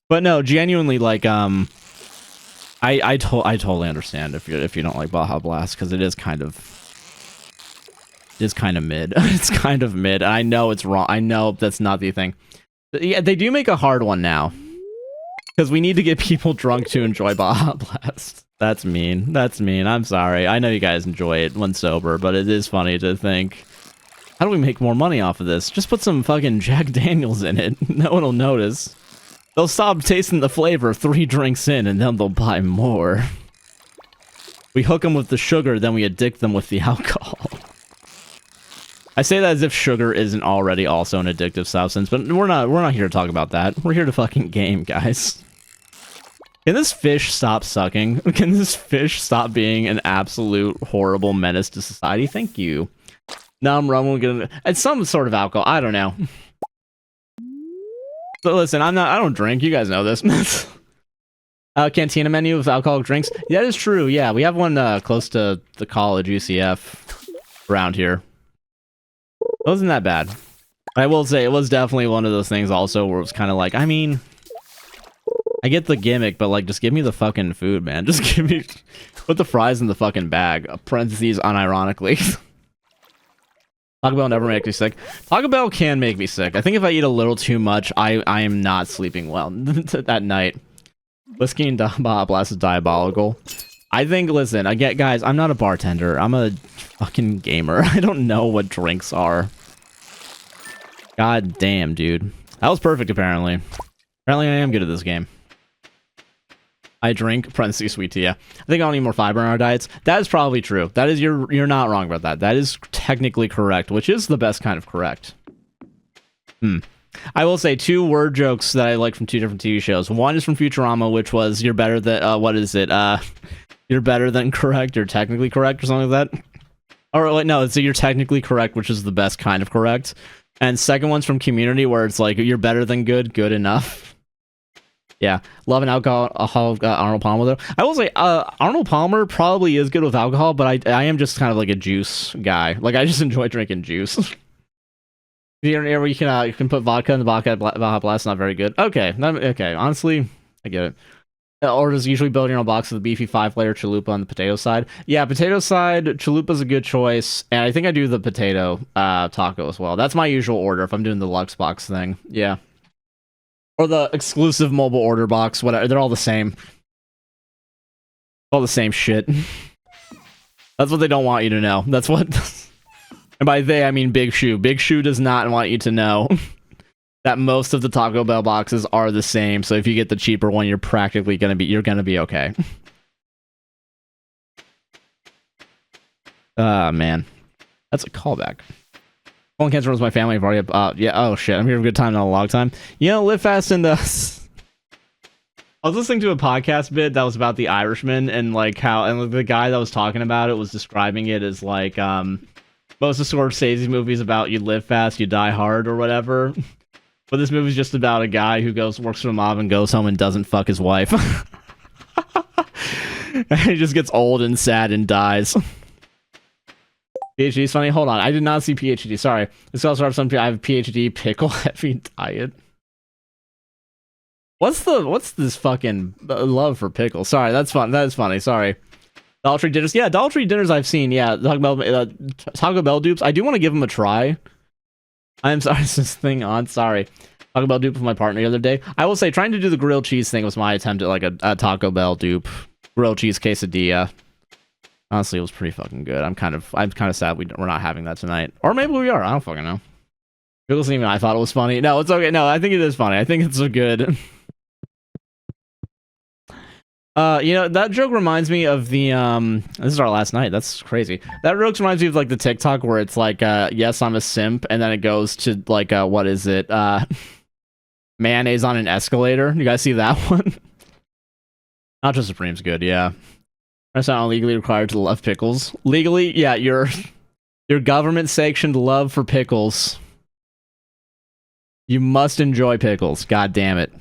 But no, genuinely, like, I totally understand if you don't like Baja Blast, because it is kind of mid. It's kind of mid. I know it's wrong. I know that's not the thing. But yeah, they do make a hard one now, because we need to get people drunk to enjoy Baja Blast. That's mean. That's mean. I'm sorry. I know you guys enjoy it when sober, but it is funny to think, how do we make more money off of this? Just put some fucking Jack Daniels in it. No one will notice. They'll stop tasting the flavor 3 drinks in, and then they'll buy more. We hook them with the sugar, then we addict them with the alcohol. I say that as if sugar isn't already also an addictive substance, but we're not here to talk about that. We're here to fucking game, guys. Can this fish stop sucking? Can this fish stop being an absolute horrible menace to society? Thank you. Now I'm rumbling. It's some sort of alcohol. I don't know. So listen, I don't drink. You guys know this. Cantina menu of alcoholic drinks. That is true. Yeah, we have one close to the college, UCF, around here. It wasn't that bad. I will say it was definitely one of those things also where it was kind of like, I mean, I get the gimmick, but like, just give me the fucking food, man. Just give me, put the fries in the fucking bag. Parentheses, unironically. Taco Bell never makes me sick. Taco Bell can make me sick. I think if I eat a little too much, I am not sleeping well that night. Whiskey and Baja Blast is diabolical. I think, listen, guys, I'm not a bartender. I'm a fucking gamer. I don't know what drinks are. God damn, dude. That was perfect, apparently. Apparently I am good at this game. I drink, parentheses, sweet tea, yeah. I think I'll need more fiber in our diets. That is probably true. That is, you're not wrong about that. That is technically correct, which is the best kind of correct. I will say 2 word jokes that I like from 2 different TV shows. One is from Futurama, which was, you're better than, what is it? You're better than correct, or technically correct, or something like that. Or, wait, no, it's you're technically correct, which is the best kind of correct. And second one's from Community, where it's like, you're better than good, good enough. Yeah, love and alcohol, Arnold Palmer, though. I will say, Arnold Palmer probably is good with alcohol, but I am just kind of like a juice guy. Like, I just enjoy drinking juice. You can put vodka in the Baja Blast, not very good. Okay, okay, honestly, I get it. Or does usually build your own box of the beefy 5-layer chalupa on the potato side? Yeah, potato side, chalupa's a good choice, and I think I do the potato taco as well. That's my usual order if I'm doing the Lux box thing. Yeah. Or the exclusive mobile order box, whatever. They're all the same. All the same shit. That's what they don't want you to know. That's what... And by they, I mean Big Shoe. Big Shoe does not want you to know that most of the Taco Bell boxes are the same. So if you get the cheaper one, you're practically gonna be okay. Man, that's a callback. Colon cancer runs my family. I've already yeah. Oh shit, I'm here for a good time, not a long time. You know, live fast and I was listening to a podcast bit that was about the Irishman and like how, and the guy that was talking about it was describing it as like most of Scorsese's movies about you live fast, you die hard, or whatever. But this movie's just about a guy who works for a mob and goes home and doesn't fuck his wife. And he just gets old and sad and dies. PhD is funny. Hold on, I did not see PhD. Sorry. This also have I have PhD pickle heavy diet. What's this fucking love for pickles? Sorry, that's fun. That is funny. Sorry. Dollar Tree dinners. Yeah, Dollar Tree dinners I've seen. Yeah, Taco Bell dupes. I do want to give them a try. I'm sorry, is this thing on? Sorry. Taco Bell dupe with my partner the other day. I will say, trying to do the grilled cheese thing was my attempt at like a Taco Bell dupe. Grilled cheese quesadilla. Honestly, it was pretty fucking good. I'm kind of sad we're not having that tonight. Or maybe we are. I don't fucking know. It wasn't even I thought it was funny. No, it's okay. No, I think it is funny. I think it's a good... you know, that joke reminds me of the, this is our last night, that's crazy. That joke reminds me of, like, the TikTok where it's like, yes, I'm a simp, and then it goes to, like, what is it, mayonnaise on an escalator. You guys see that one? Nacho Supreme's good, yeah. That's not legally required to love pickles. Legally, yeah, your government-sanctioned love for pickles. You must enjoy pickles, god damn it.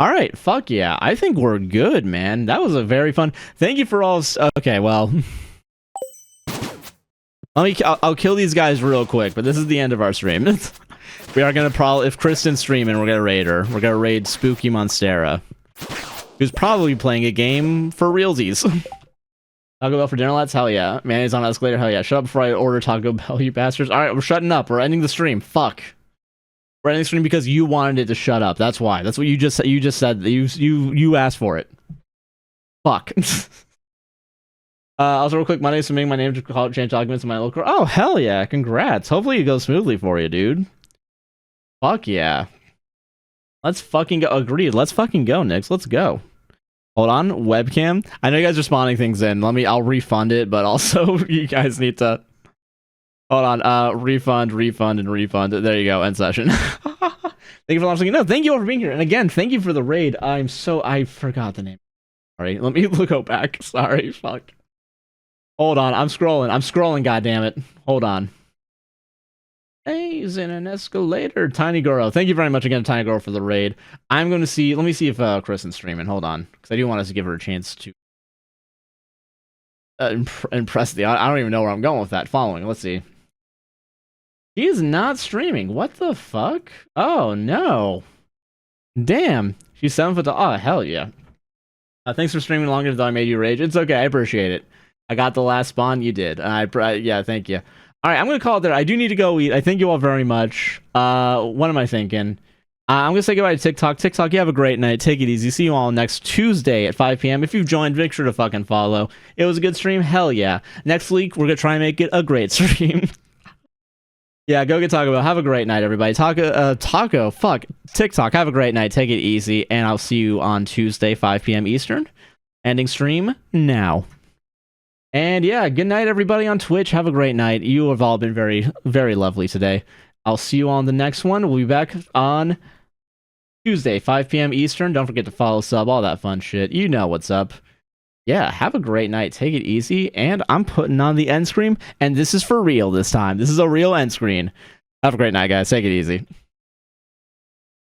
Alright, fuck yeah. I think we're good, man. That was a very fun... Thank you for all... Okay, well... I'll kill these guys real quick, but this is the end of our stream. We are gonna probably... If Kristen's streaming, we're gonna raid her. We're gonna raid Spooky Monstera, who's probably playing a game for realsies. Taco Bell for dinner, lads? Hell yeah. Mayonnaise on escalator? Hell yeah. Shut up before I order Taco Bell, you bastards. Alright, we're shutting up. We're ending the stream. Fuck. We're ending the stream because you wanted it to shut up. That's why. That's what you just said. You asked for it. Fuck. Also, real quick, my name's Scumming. My name is called change documents in my local. Oh hell yeah! Congrats. Hopefully it goes smoothly for you, dude. Fuck yeah. Let's fucking go. Agreed. Let's fucking go, Nix. Let's go. Hold on, webcam. I know you guys are spawning things in. I'll refund it, but also you guys need to. Hold on. Refund. There you go. End session. Thank you for watching. No, thank you all for being here. And again, thank you for the raid. I forgot the name. Sorry. Let me go back. Sorry. Fuck. Hold on. I'm scrolling. Goddammit. Hold on. Hey, he's in an escalator. Tiny Girl. Thank you very much again, Tiny Girl, for the raid. I'm going to see. Let me see if Kristen's streaming. Hold on. Because I do want us to give her a chance to impress the. I don't even know where I'm going with that. Following. Let's see. She is not streaming. What the fuck? Oh, no. Damn. She's 7 foot. Oh, hell yeah. Thanks for streaming longer than I made you rage. It's okay. I appreciate it. I got the last spawn. You did. Yeah, thank you. All right, I'm going to call it there. I do need to go eat. I thank you all very much. What am I thinking? I'm going to say goodbye to TikTok. TikTok, you have a great night. Take it easy. See you all next Tuesday at 5 p.m. If you've joined, make sure to fucking follow. It was a good stream. Hell yeah. Next week, we're going to try and make it a great stream. Yeah, go get Taco Bell. Have a great night, everybody. Fuck. TikTok, have a great night. Take it easy. And I'll see you on Tuesday, 5 p.m. Eastern. Ending stream now. And yeah, good night, everybody on Twitch. Have a great night. You have all been very, very lovely today. I'll see you on the next one. We'll be back on Tuesday, 5 p.m. Eastern. Don't forget to follow, sub, all that fun shit. You know what's up. Yeah, have a great night. Take it easy. And I'm putting on the end screen. And this is for real this time. This is a real end screen. Have a great night, guys. Take it easy.